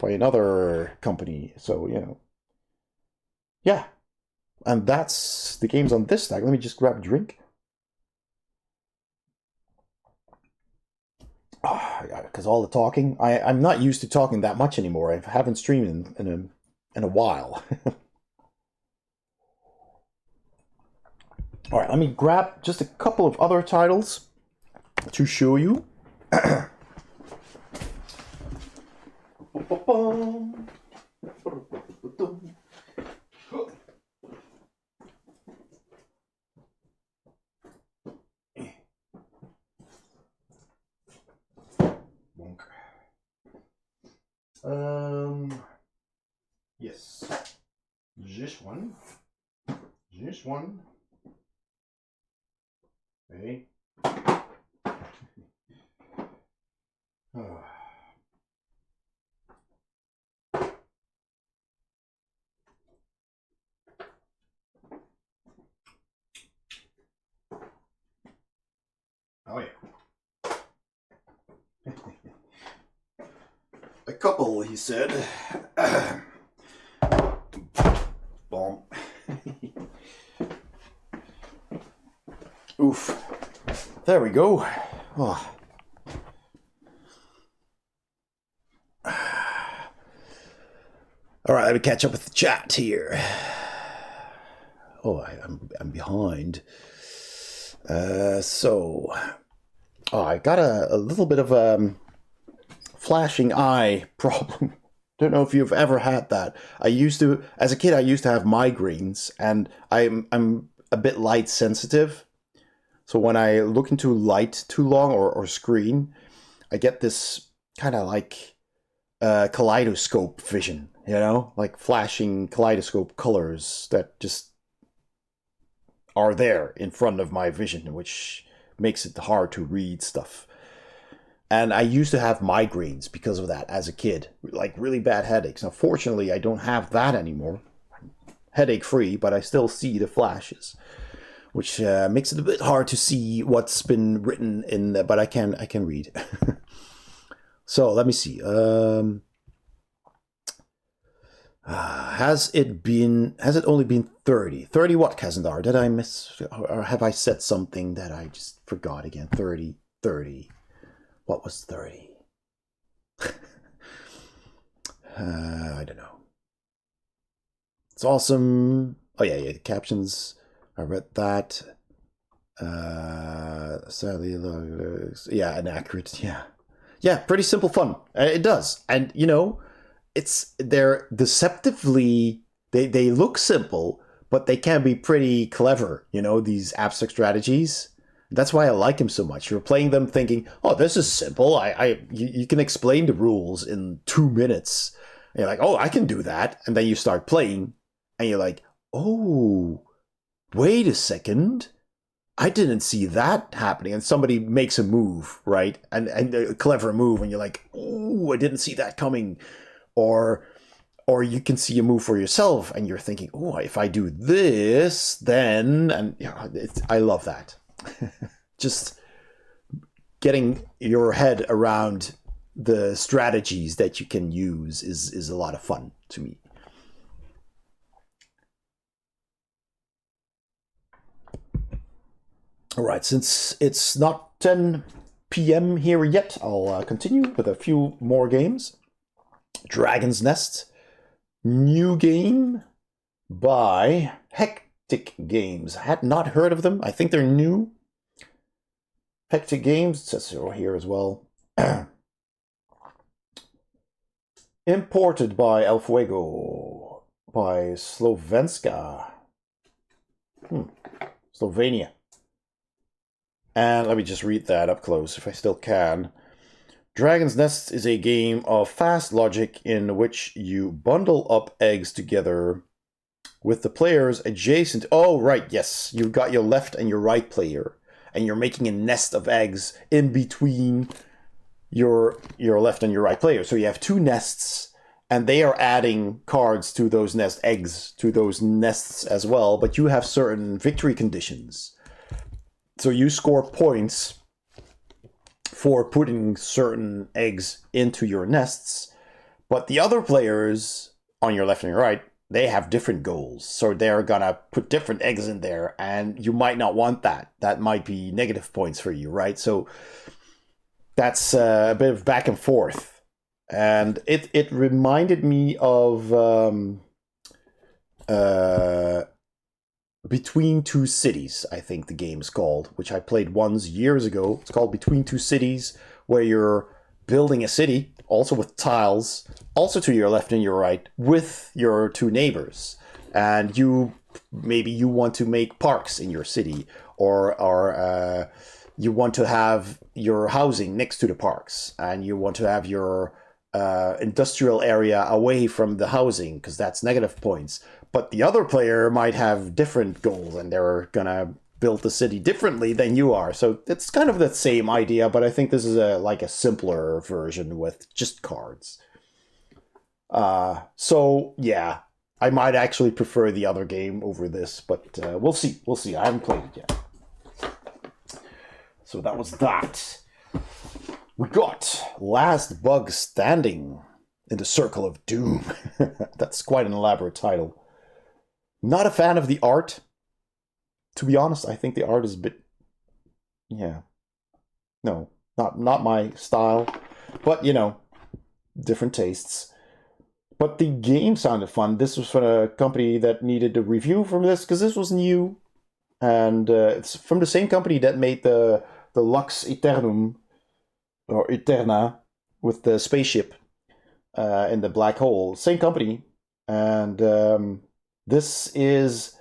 another company. So, you know, yeah, and that's the games on this stack. Let me just grab a drink. Because all the talking, I'm not used to talking that much anymore. I haven't streamed in a while. All right, let me grab just a couple of other titles to show you. Yes, just one. Okay. Oh yeah. A couple, he said. Bomb. Oof. There we go. Oh. All right, let me catch up with the chat here. Oh, I'm behind. So, I got a little bit of a flashing eye problem. Don't know if you've ever had that. As a kid, I used to have migraines, and I'm a bit light sensitive. So when I look into light too long or screen, I get this kind of like kaleidoscope vision, you know, like flashing kaleidoscope colors that just are there in front of my vision, which makes it hard to read stuff. And I used to have migraines because of that as a kid, like really bad headaches. Now, fortunately, I don't have that anymore. I'm headache free, but I still see the flashes, which makes it a bit hard to see what's been written in there, but I can read. So let me see. Has it only been 30? 30 what, Kazandar? Did I miss, or have I said something that I just forgot again? 30. What was 30? I don't know. It's awesome. Oh yeah, the captions. I read that. Sadly, yeah, inaccurate. Yeah, pretty simple fun. It does, and they're deceptively. They look simple, but they can be pretty clever. These abstract strategies. That's why I like them so much. You're playing them thinking, "Oh, this is simple. You can explain the rules in 2 minutes." And you're like, "Oh, I can do that," and then you start playing, and you're like, "Oh, wait a second. I didn't see that happening." And somebody makes a move, right? And a clever move, and you're like, "Oh, I didn't see that coming." Or you can see a move for yourself, and you're thinking, "Oh, if I do this, then..." And I love that. Just getting your head around the strategies that you can use is a lot of fun to me. All right, since it's not 10 p.m. here yet, I'll continue with a few more games. Dragon's Nest, new game by Hectic Games. Had not heard of them. I think they're new. Hectic Games, it says so here as well. Imported by El Fuego, by Slovenska. Slovenia. And let me just read that up close if I still can. Dragon's Nest is a game of fast logic in which you bundle up eggs together with the players adjacent. Oh, right, yes. You've got your left and your right player, and you're making a nest of eggs in between your left and your right player. So you have 2 nests, and they are adding cards to those nest eggs, to those nests as well, but you have certain victory conditions. So you score points for putting certain eggs into your nests, but the other players on your left and your right, they have different goals. So they're gonna put different eggs in there, and you might not want that. That might be negative points for you, right? So that's a bit of back and forth. And it reminded me of Between Two Cities, I think the game is called, which I played once years ago. It's called Between Two Cities, where you're building a city, also with tiles, also to your left and your right, with your 2 neighbors. And maybe you want to make parks in your city, or you want to have your housing next to the parks, and you want to have your industrial area away from the housing, because that's negative points. But the other player might have different goals, and they're gonna build the city differently than you are. So it's kind of the same idea, but I think this is a simpler version with just cards. So yeah, I might actually prefer the other game over this, but we'll see. We'll see. I haven't played it yet. So that was that. We got Last Bug Standing in the Circle of Doom. That's quite an elaborate title. Not a fan of the art. To be honest, I think the art is a bit... Yeah. No, not my style. But, different tastes. But the game sounded fun. This was from a company that needed a review from this, because this was new. And it's from the same company that made the Lux Eternum, or Eterna, with the spaceship in the black hole. Same company. And this is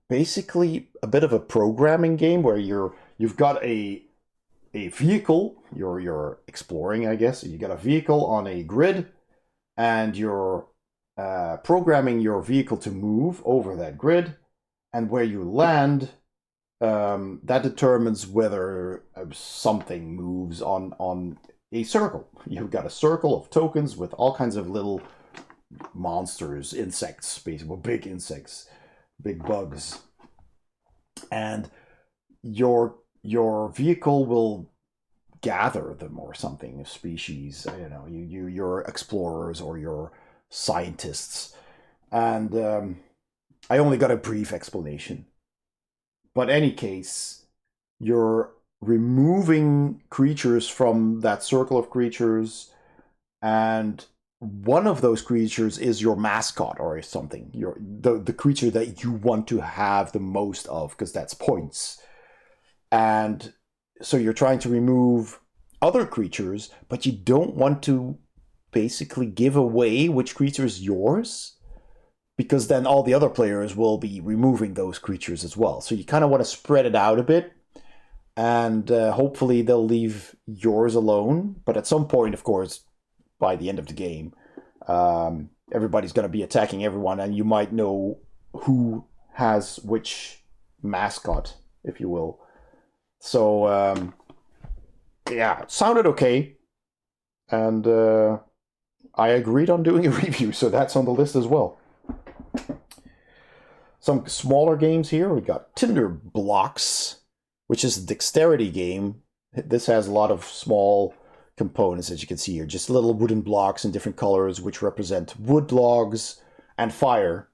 basically a bit of a programming game where you've got a vehicle, you're exploring, I guess. You got a vehicle on a grid, and you're programming your vehicle to move over that grid, and where you land, that determines whether something moves on a circle. You've got a circle of tokens with all kinds of little monsters, insects, basically, big insects, big bugs, and your vehicle will gather them or something, of species. I don't know, your explorers or your scientists, and I only got a brief explanation, but in any case, you're removing creatures from that circle of creatures, and one of those creatures is your mascot or something. The creature that you want to have the most of, because that's points. And so you're trying to remove other creatures, but you don't want to basically give away which creature is yours, because then all the other players will be removing those creatures as well. So you kind of want to spread it out a bit, and hopefully they'll leave yours alone. But at some point, of course, by the end of the game, everybody's going to be attacking everyone, and you might know who has which mascot, if you will. So, yeah, it sounded okay. And I agreed on doing a review, so that's on the list as well. Some smaller games here. We got Tinder Blocks, which is a dexterity game. This has a lot of small components, as you can see here. Just little wooden blocks in different colors, which represent wood logs and fire.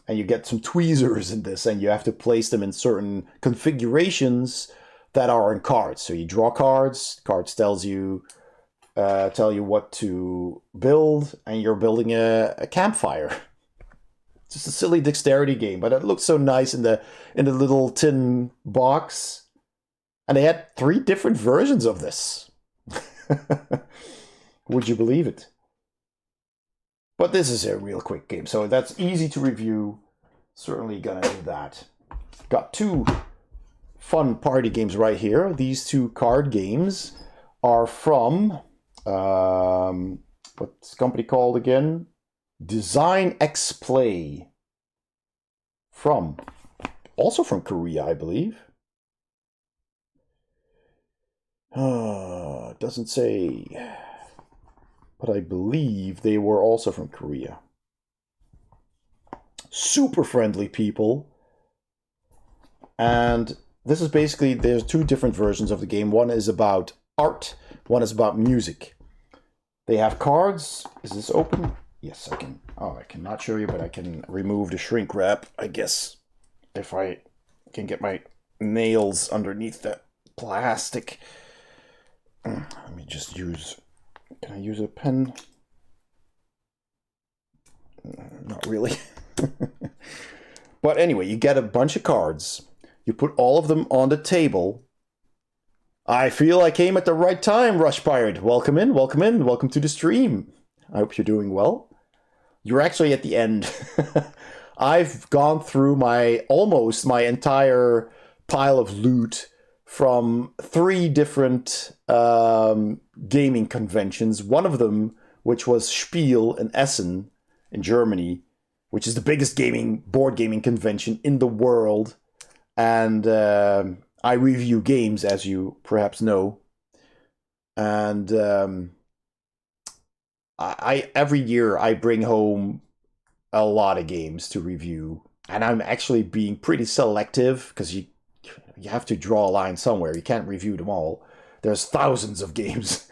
And you get some tweezers in this, and you have to place them in certain configurations that are in cards. So you draw cards. Cards tell you what to build, and you're building a campfire. Just a silly dexterity game, but it looks so nice in the little tin box. And they had 3 different versions of this. Would you believe it? But this is a real quick game, so that's easy to review. Certainly gonna do that. Got 2 fun party games right here. These 2 card games are from what's the company called again? Design X Play. Also from Korea, I believe. Doesn't say, but I believe they were also from Korea. Super friendly people. And this is basically, there's 2 different versions of the game. One is about art, one is about music. They have cards. Is this open? Yes, I can. Oh, I cannot show you, but I can remove the shrink wrap, I guess, if I can get my nails underneath that plastic. Let me just use... Can I use a pen? Not really. But anyway, you get a bunch of cards. You put all of them on the table. I feel I came at the right time, Rush Pirate. Welcome in, welcome in, welcome to the stream. I hope you're doing well. You're actually at the end. I've gone through almost my entire pile of loot from 3 different gaming conventions. One of them, which was Spiel in Essen in Germany, which is the biggest board gaming convention in the world. And I review games, as you perhaps know. And I every year I bring home a lot of games to review, and I'm actually being pretty selective, because you have to draw a line somewhere. You can't review them all. There's thousands of games.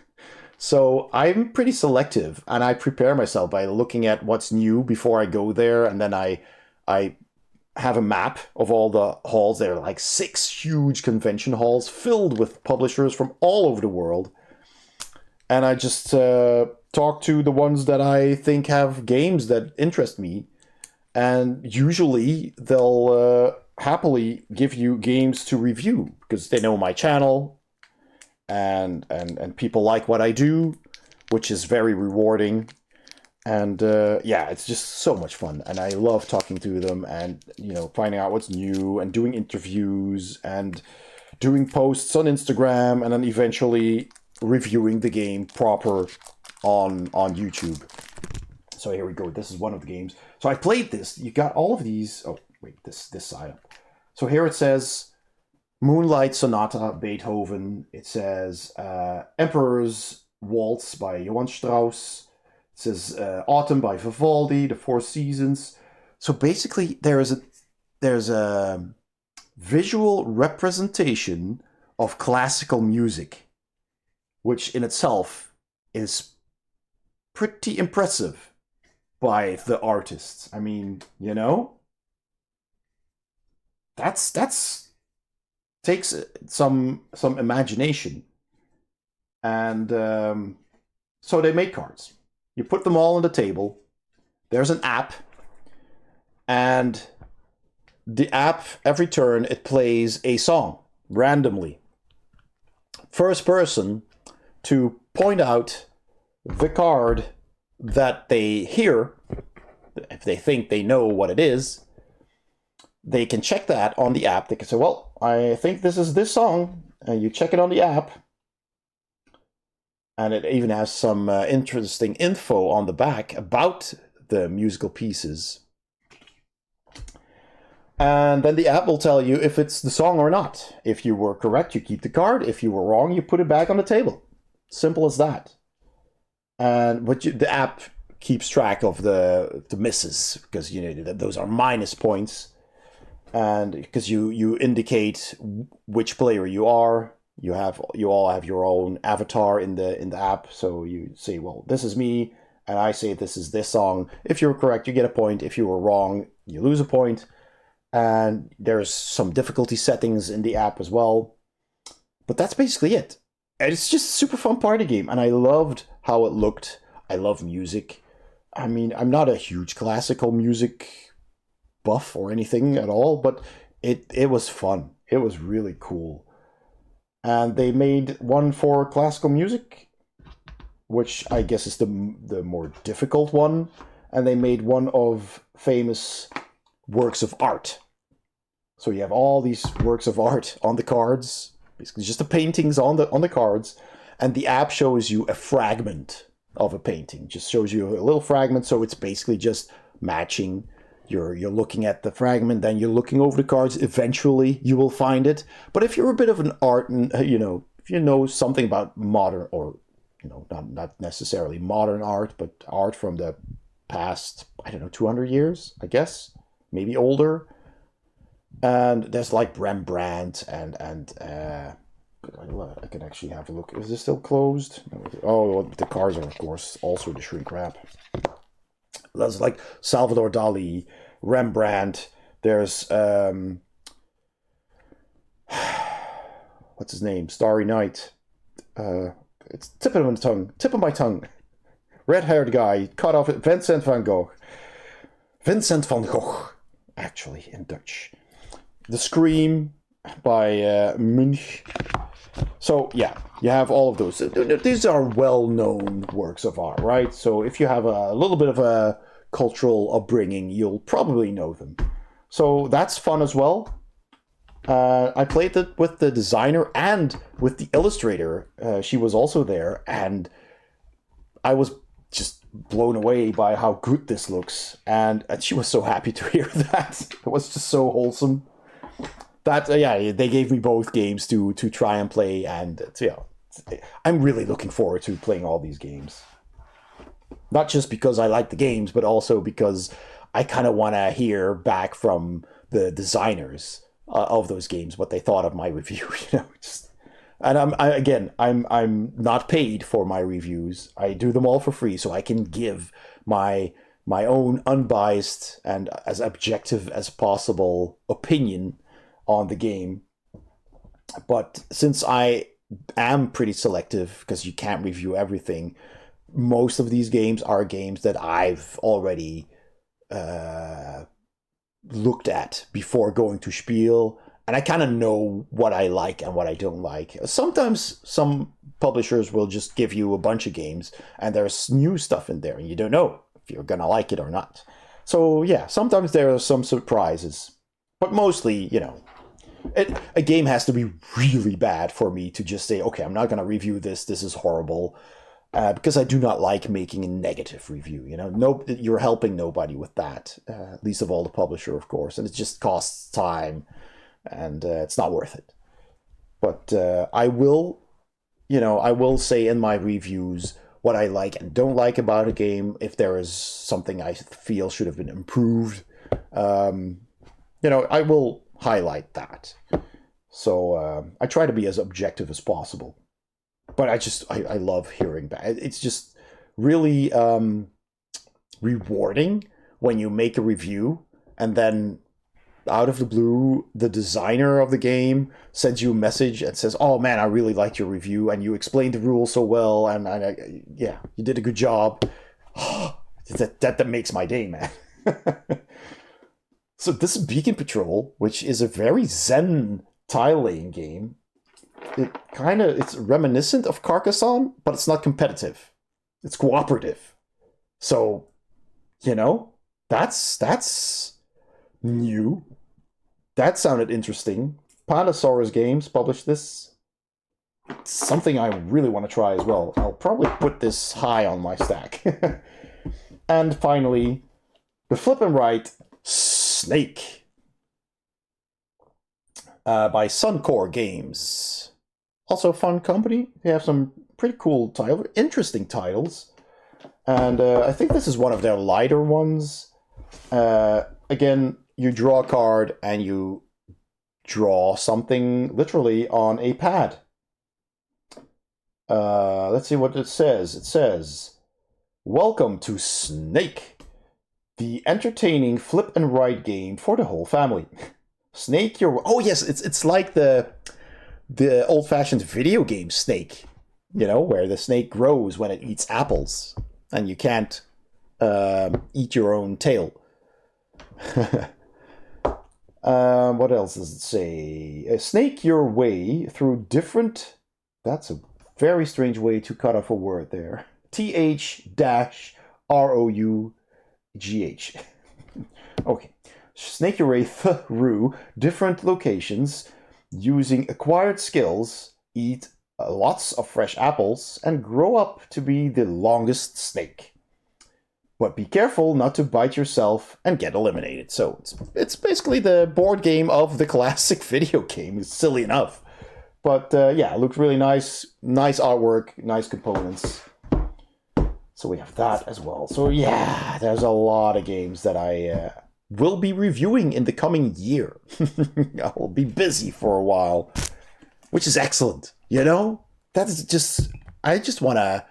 So I'm pretty selective, and I prepare myself by looking at what's new before I go there, and then I have a map of all the halls. There are like 6 huge convention halls filled with publishers from all over the world. And I just talk to the ones that I think have games that interest me. And usually they'll happily give you games to review, because they know my channel and people like what I do, which is very rewarding. And yeah, it's just so much fun. And I love talking to them and, finding out what's new and doing interviews and doing posts on Instagram, and then eventually reviewing the game proper on YouTube. So here we go. This is one of the games. So I played this. You got all of these. Oh, wait, this side. So here it says Moonlight Sonata, Beethoven. It says Emperor's Waltz by Johann Strauss. It says Autumn by Vivaldi, The Four Seasons. So basically there's a visual representation of classical music, which in itself is pretty impressive by the artists. I mean, that's takes some imagination. And so they make cards. You put them all on the table. There's an app, and the app, every turn, it plays a song randomly. First person to point out the card that they hear, if they think they know what it is, they can check that on the app. They can say, well, I think this is this song. And you check it on the app. And it even has some interesting info on the back about the musical pieces. And then the app will tell you if it's the song or not. If you were correct, you keep the card. If you were wrong, you put it back on the table. Simple as that. But the app keeps track of the misses, because those are minus points. And because you indicate which player you are. You all have your own avatar in the app. So you say, well, this is me, and I say this is this song. If you're correct, you get a point. If you were wrong, you lose a point. And there's some difficulty settings in the app as well. But that's basically it. And it's just a super fun party game. And I loved how it looked. I love music. I mean, I'm not a huge classical music buff or anything at all, but it was fun. It was really cool. And they made one for classical music, which I guess is the more difficult one. And they made one of famous works of art. So you have all these works of art on the cards, basically just the paintings on the cards, and the app shows you a fragment of a painting. Just shows you a little fragment, so it's basically just matching. You're looking at the fragment, then you're looking over the cards. Eventually, you will find it. But if you're a bit of an art, if you know something about modern, or not necessarily modern art, but art from the past, 200 years, I guess, maybe older. And there's like Rembrandt and I can actually have a look. Is this still closed? Oh, the cards are, of course, also the shrink wrap. There's like Salvador Dali, Rembrandt. There's what's his name? Starry Night. It's tip of my tongue. Red-haired guy, cut off. Vincent van Gogh, actually, in Dutch. The Scream by Munch. So yeah, you have all of those. These are well-known works of art, right? So if you have a little bit of a cultural upbringing, you'll probably know them. So that's fun as well. I played it with the designer and with the illustrator. She was also there, and I was just blown away by how good this looks. And she was so happy to hear that. It was just so wholesome. That they gave me both games to try and play, and I'm really looking forward to playing all these games. Not just because I like the games, but also because I kind of want to hear back from the designers of those games what they thought of my review. And I'm not paid for my reviews. I do them all for free, so I can give my own unbiased and as objective as possible opinion on the game. But since I am pretty selective, because you can't review everything, most of these games are games that I've already looked at before going to Spiel, and I kind of know what I like and what I don't like. Sometimes some publishers will just give you a bunch of games and there's new stuff in there and you don't know if you're gonna like it or not. So yeah, sometimes there are some surprises, but mostly, a game has to be really bad for me to just say, okay, I'm not going to review this. This is horrible. Because I do not like making a negative review. You're helping nobody with that. Least of all the publisher, of course. And it just costs time. And it's not worth it. But I will say in my reviews what I like and don't like about a game. If there is something I feel should have been improved, I will highlight that. So I try to be as objective as possible. But I love hearing back. It's just really rewarding when you make a review and then out of the blue, the designer of the game sends you a message and says, oh man, I really liked your review and you explained the rules so well and you did a good job. that makes my day, man. So this is Beacon Patrol, which is a very zen tile laying game. It's reminiscent of Carcassonne, but it's not competitive. It's cooperative. So, that's new. That sounded interesting. Pandasaurus Games published this. It's something I really want to try as well. I'll probably put this high on my stack. And finally, the flip and write Snake by Suncore Games. Also a fun company. They have some pretty cool titles, interesting titles. And I think this is one of their lighter ones. Again, you draw a card and you draw something literally on a pad. Let's see what it says. It says, "Welcome to Snake, the entertaining flip and write game for the whole family. Snake your..." Oh yes, it's like the old-fashioned video game Snake, where the snake grows when it eats apples, and you can't eat your own tail. What else does it say? Snake your way through different... That's a very strange way to cut off a word there. TH-ROUGH. Okay. Snake your way through different locations using acquired skills, eat lots of fresh apples, and grow up to be the longest snake. But be careful not to bite yourself and get eliminated. So it's basically the board game of the classic video game. It's silly enough. But yeah, it looks really nice. Nice artwork, nice components. So we have that as well. So yeah, there's a lot of games that I will be reviewing in the coming year. I'll be busy for a while, which is excellent. That is just... I just want to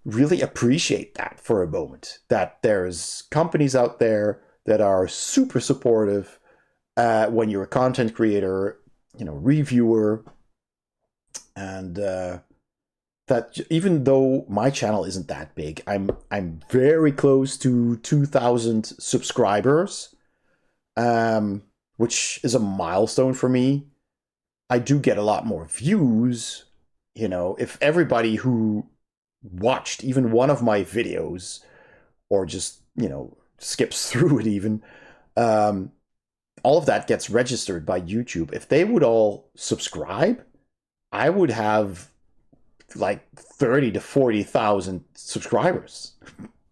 really appreciate that for a moment. That there's companies out there that are super supportive when you're a content creator, reviewer, and that even though my channel isn't that big, I'm very close to 2,000 subscribers, which is a milestone for me. I do get a lot more views. If everybody who watched even one of my videos, or just skips through it even, all of that gets registered by YouTube. If they would all subscribe, I would have like 30 to 40,000 subscribers.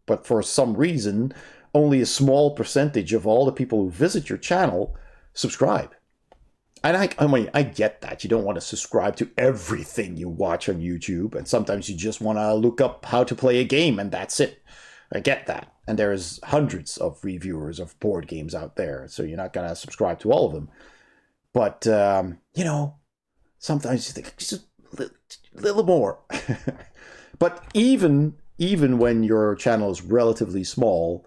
But for some reason, only a small percentage of all the people who visit your channel subscribe. And I get that. You don't want to subscribe to everything you watch on YouTube. And sometimes you just want to look up how to play a game and that's it. I get that. And there's hundreds of reviewers of board games out there. So you're not going to subscribe to all of them. But, sometimes you think just a little more. But even when your channel is relatively small,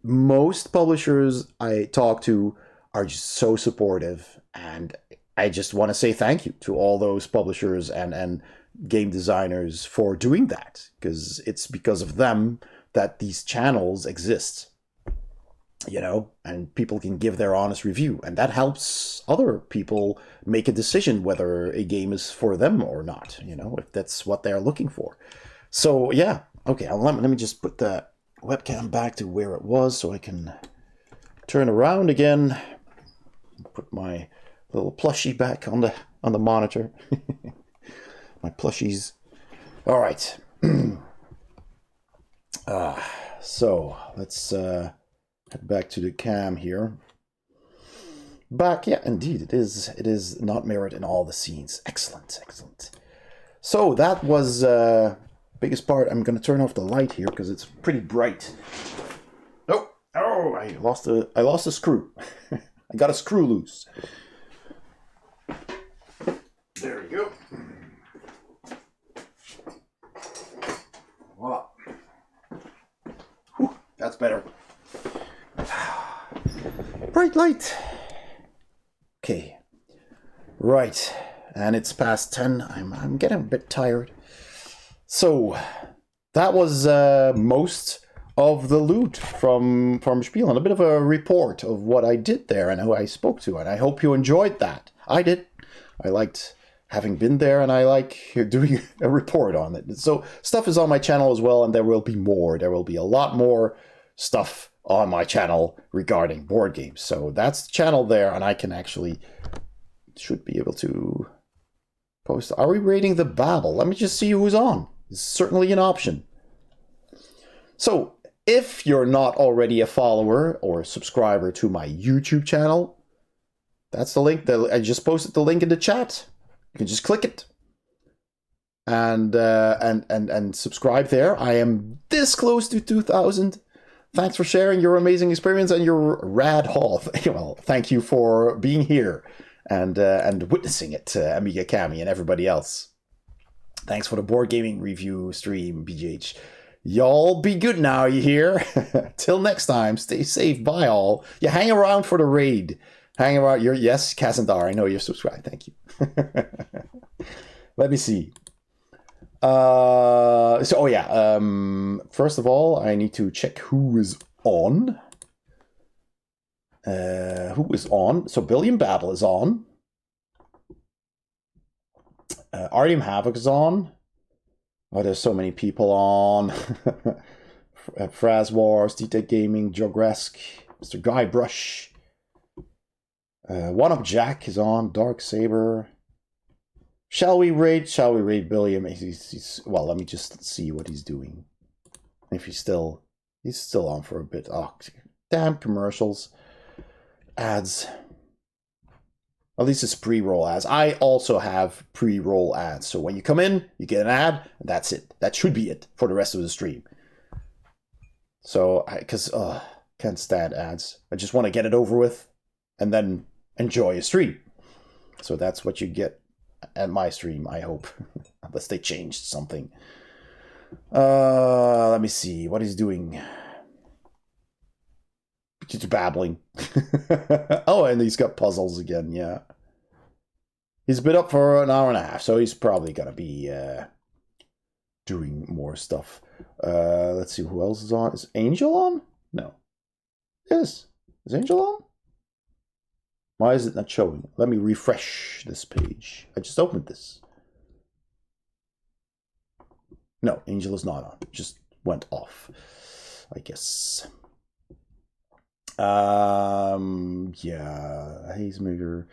most publishers I talk to are just so supportive, and I just want to say thank you to all those publishers and game designers for doing that, because it's because of them that these channels exist, and people can give their honest review, and that helps other people make a decision whether a game is for them or not, if that's what they're looking for. So yeah, okay, let me just put the webcam back to where it was so I can turn around again. Put my little plushie back on the monitor. My plushies. All right. So let's head back to the cam here. Back, yeah, indeed, it is not mirrored in all the scenes. Excellent. So that was biggest part. I'm gonna turn off the light here because it's pretty bright. Oh, I lost a screw. I got a screw loose. There we go. Voila. Whew, that's better. Bright light. Okay. Right. And it's past 10. I'm getting a bit tired. So that was most of the loot from Spiel and a bit of a report of what I did there and who I spoke to. And I hope you enjoyed that. I did. I liked having been there, and I like doing a report on it. So stuff is on my channel as well, and there will be more. There will be a lot more stuff on my channel regarding board games. So that's the channel there, and I can actually should be able to post. Are we rating the Babel? Let me just see who's on. It's certainly an option. So if you're not already a follower or a subscriber to my YouTube channel, that's the link. I just posted the link in the chat. You can just click it and subscribe there. I am this close to 2,000. Thanks for sharing your amazing experience and your rad haul. Well, thank you for being here and witnessing it, Amiga Cami and everybody else. Thanks for the board gaming review stream, BGH. Y'all be good now, you hear? Till next time, stay safe. Bye, all. Yeah, hang around for the raid. Hang around. Yes, Kazandar, I know you're subscribed. Thank you. Let me see. First of all, I need to check who is on. Who is on? So Billion Battle is on. Artyom Havoc is on. Oh, there's so many people on. Fraz Wars, D-Tech Gaming, Jogresk, Mr. Guybrush. One Up Jack is on. Dark Saber. Shall we raid Billiam? Well, let me just see what he's doing. If he's still on for a bit. Oh, damn commercials, ads. At least it's pre-roll ads. I also have pre-roll ads. So when you come in, you get an ad, and that's it. That should be it for the rest of the stream. So, can't stand ads. I just want to get it over with, and then enjoy a stream. So that's what you get at my stream, I hope. Unless they changed something. Let me see what he's doing. Just babbling. Oh, and he's got puzzles again, yeah. He's been up for an hour and a half, so he's probably gonna be doing more stuff. Let's see who else is on. Is Angel on? No. Yes. Is Angel on? Why is it not showing? Let me refresh this page. I just opened this. No, Angel is not on. It just went off, I guess. Yeah, Hazemaker.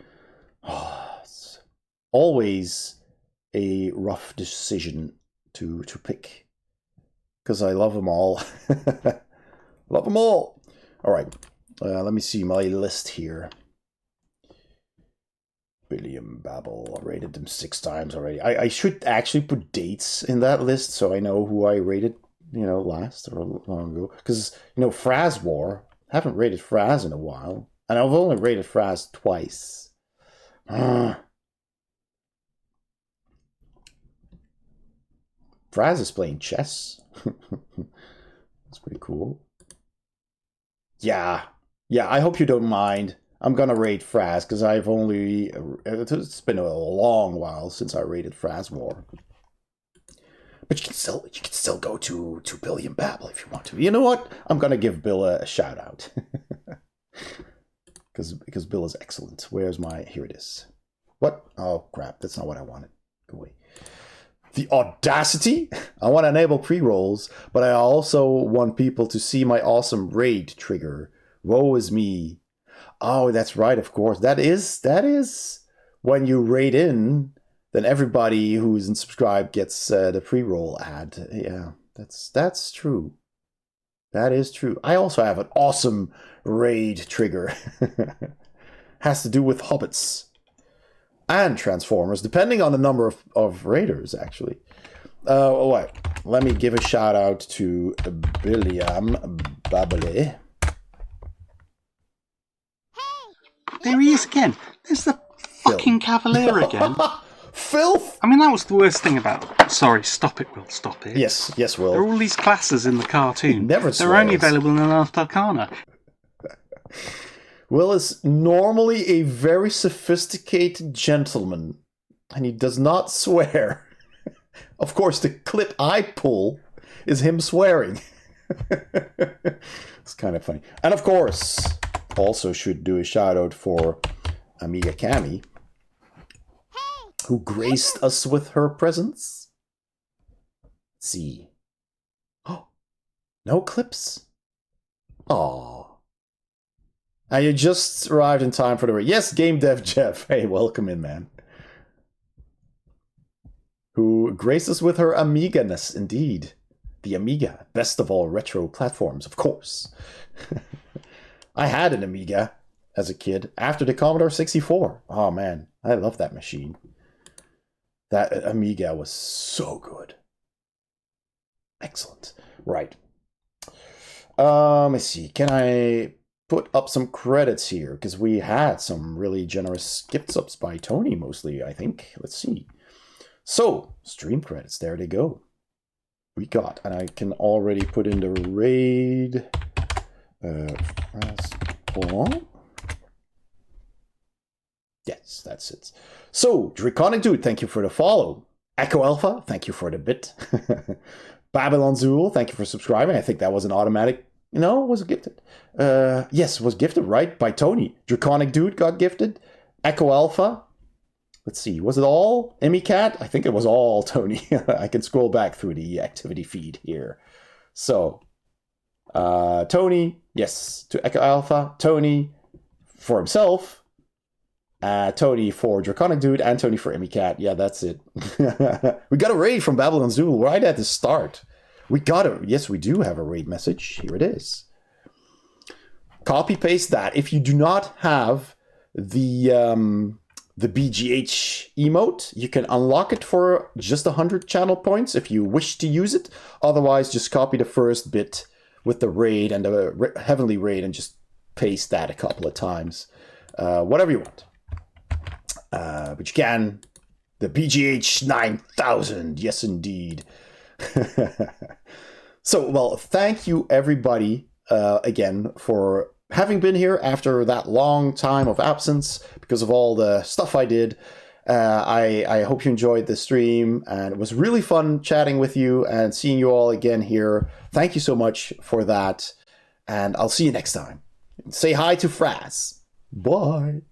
Oh, it's always a rough decision to pick, because I love them all. Love them all. All right, let me see my list here. William Babel, I rated them 6 times already. I should actually put dates in that list so I know who I rated, last or long ago. Because, Fraz War, I haven't rated Fraz in a while. And I've only rated Fraz twice. Fraz is playing chess. That's pretty cool. Yeah, I hope you don't mind. I'm gonna rate Fraz because it's been a long while since I rated Fraz War. But you can still go to Billion Babel if you want to. You know what? I'm gonna give Bill a shout out. Because Bill is excellent. Here it is. What? Oh crap, that's not what I wanted. Go away. The audacity! I want to enable pre-rolls, but I also want people to see my awesome raid trigger. Woe is me. Oh, that's right, of course. That is when you raid in, then everybody who's subscribed gets the pre-roll ad. Yeah, that's true. That is true. I also have an awesome raid trigger. Has to do with hobbits and transformers, depending on the number of raiders, actually. Wait. Let me give a shout out to Billiam Babele. There he is again. There's the fucking Cavalier again. Filth! I mean, that was the worst thing about it. Sorry, stop it, Will. Stop it. Yes, Will. There are all these classes in the cartoon. Never They're only available in Unearthed Arcana. Will is normally a very sophisticated gentleman, and he does not swear. Of course, the clip I pull is him swearing. It's kind of funny. And of course, also should do a shout out for Amiga Cami, who graced us with her presence. Let's see. Oh, no clips? Aww. And you just arrived in time for the raid. Yes, Game Dev Jeff. Hey, welcome in, man. Who graced us with her Amiga-ness, indeed. The Amiga, best of all retro platforms, of course. I had an Amiga as a kid after the Commodore 64. Oh man, I love that machine. That Amiga was so good. Excellent. Right. Let's see. Can I put up some credits here? Because we had some really generous gift subs by Tony, mostly, I think. Let's see. So, stream credits. There they go. We got, and I can already put in the raid. Hold on. Yes, that's it. So, Draconic Dude, thank you for the follow. Echo Alpha, thank you for the bit. Babylon Zool, thank you for subscribing. I think that was an automatic. No, was it gifted? Yes, was gifted, right? By Tony. Draconic Dude got gifted. Echo Alpha. Let's see, was it all Emicat? I think it was all Tony. I can scroll back through the activity feed here. So, Tony, yes, to Echo Alpha. Tony for himself. Tony for Draconic Dude, and Tony for Emicat. Yeah, that's it. We got a raid from Babylon Zool right at the start. Yes, we do have a raid message. Here it is. Copy paste that. If you do not have the BGH emote, you can unlock it for just 100 channel points if you wish to use it. Otherwise, just copy the first bit with the raid and the heavenly raid and just paste that a couple of times. Whatever you want. But you can. The BGH 9000. Yes, indeed. So, well, thank you everybody again for having been here after that long time of absence because of all the stuff I did. I hope you enjoyed the stream, and it was really fun chatting with you and seeing you all again here. Thank you so much for that, and I'll see you next time. Say hi to Fraz. Bye.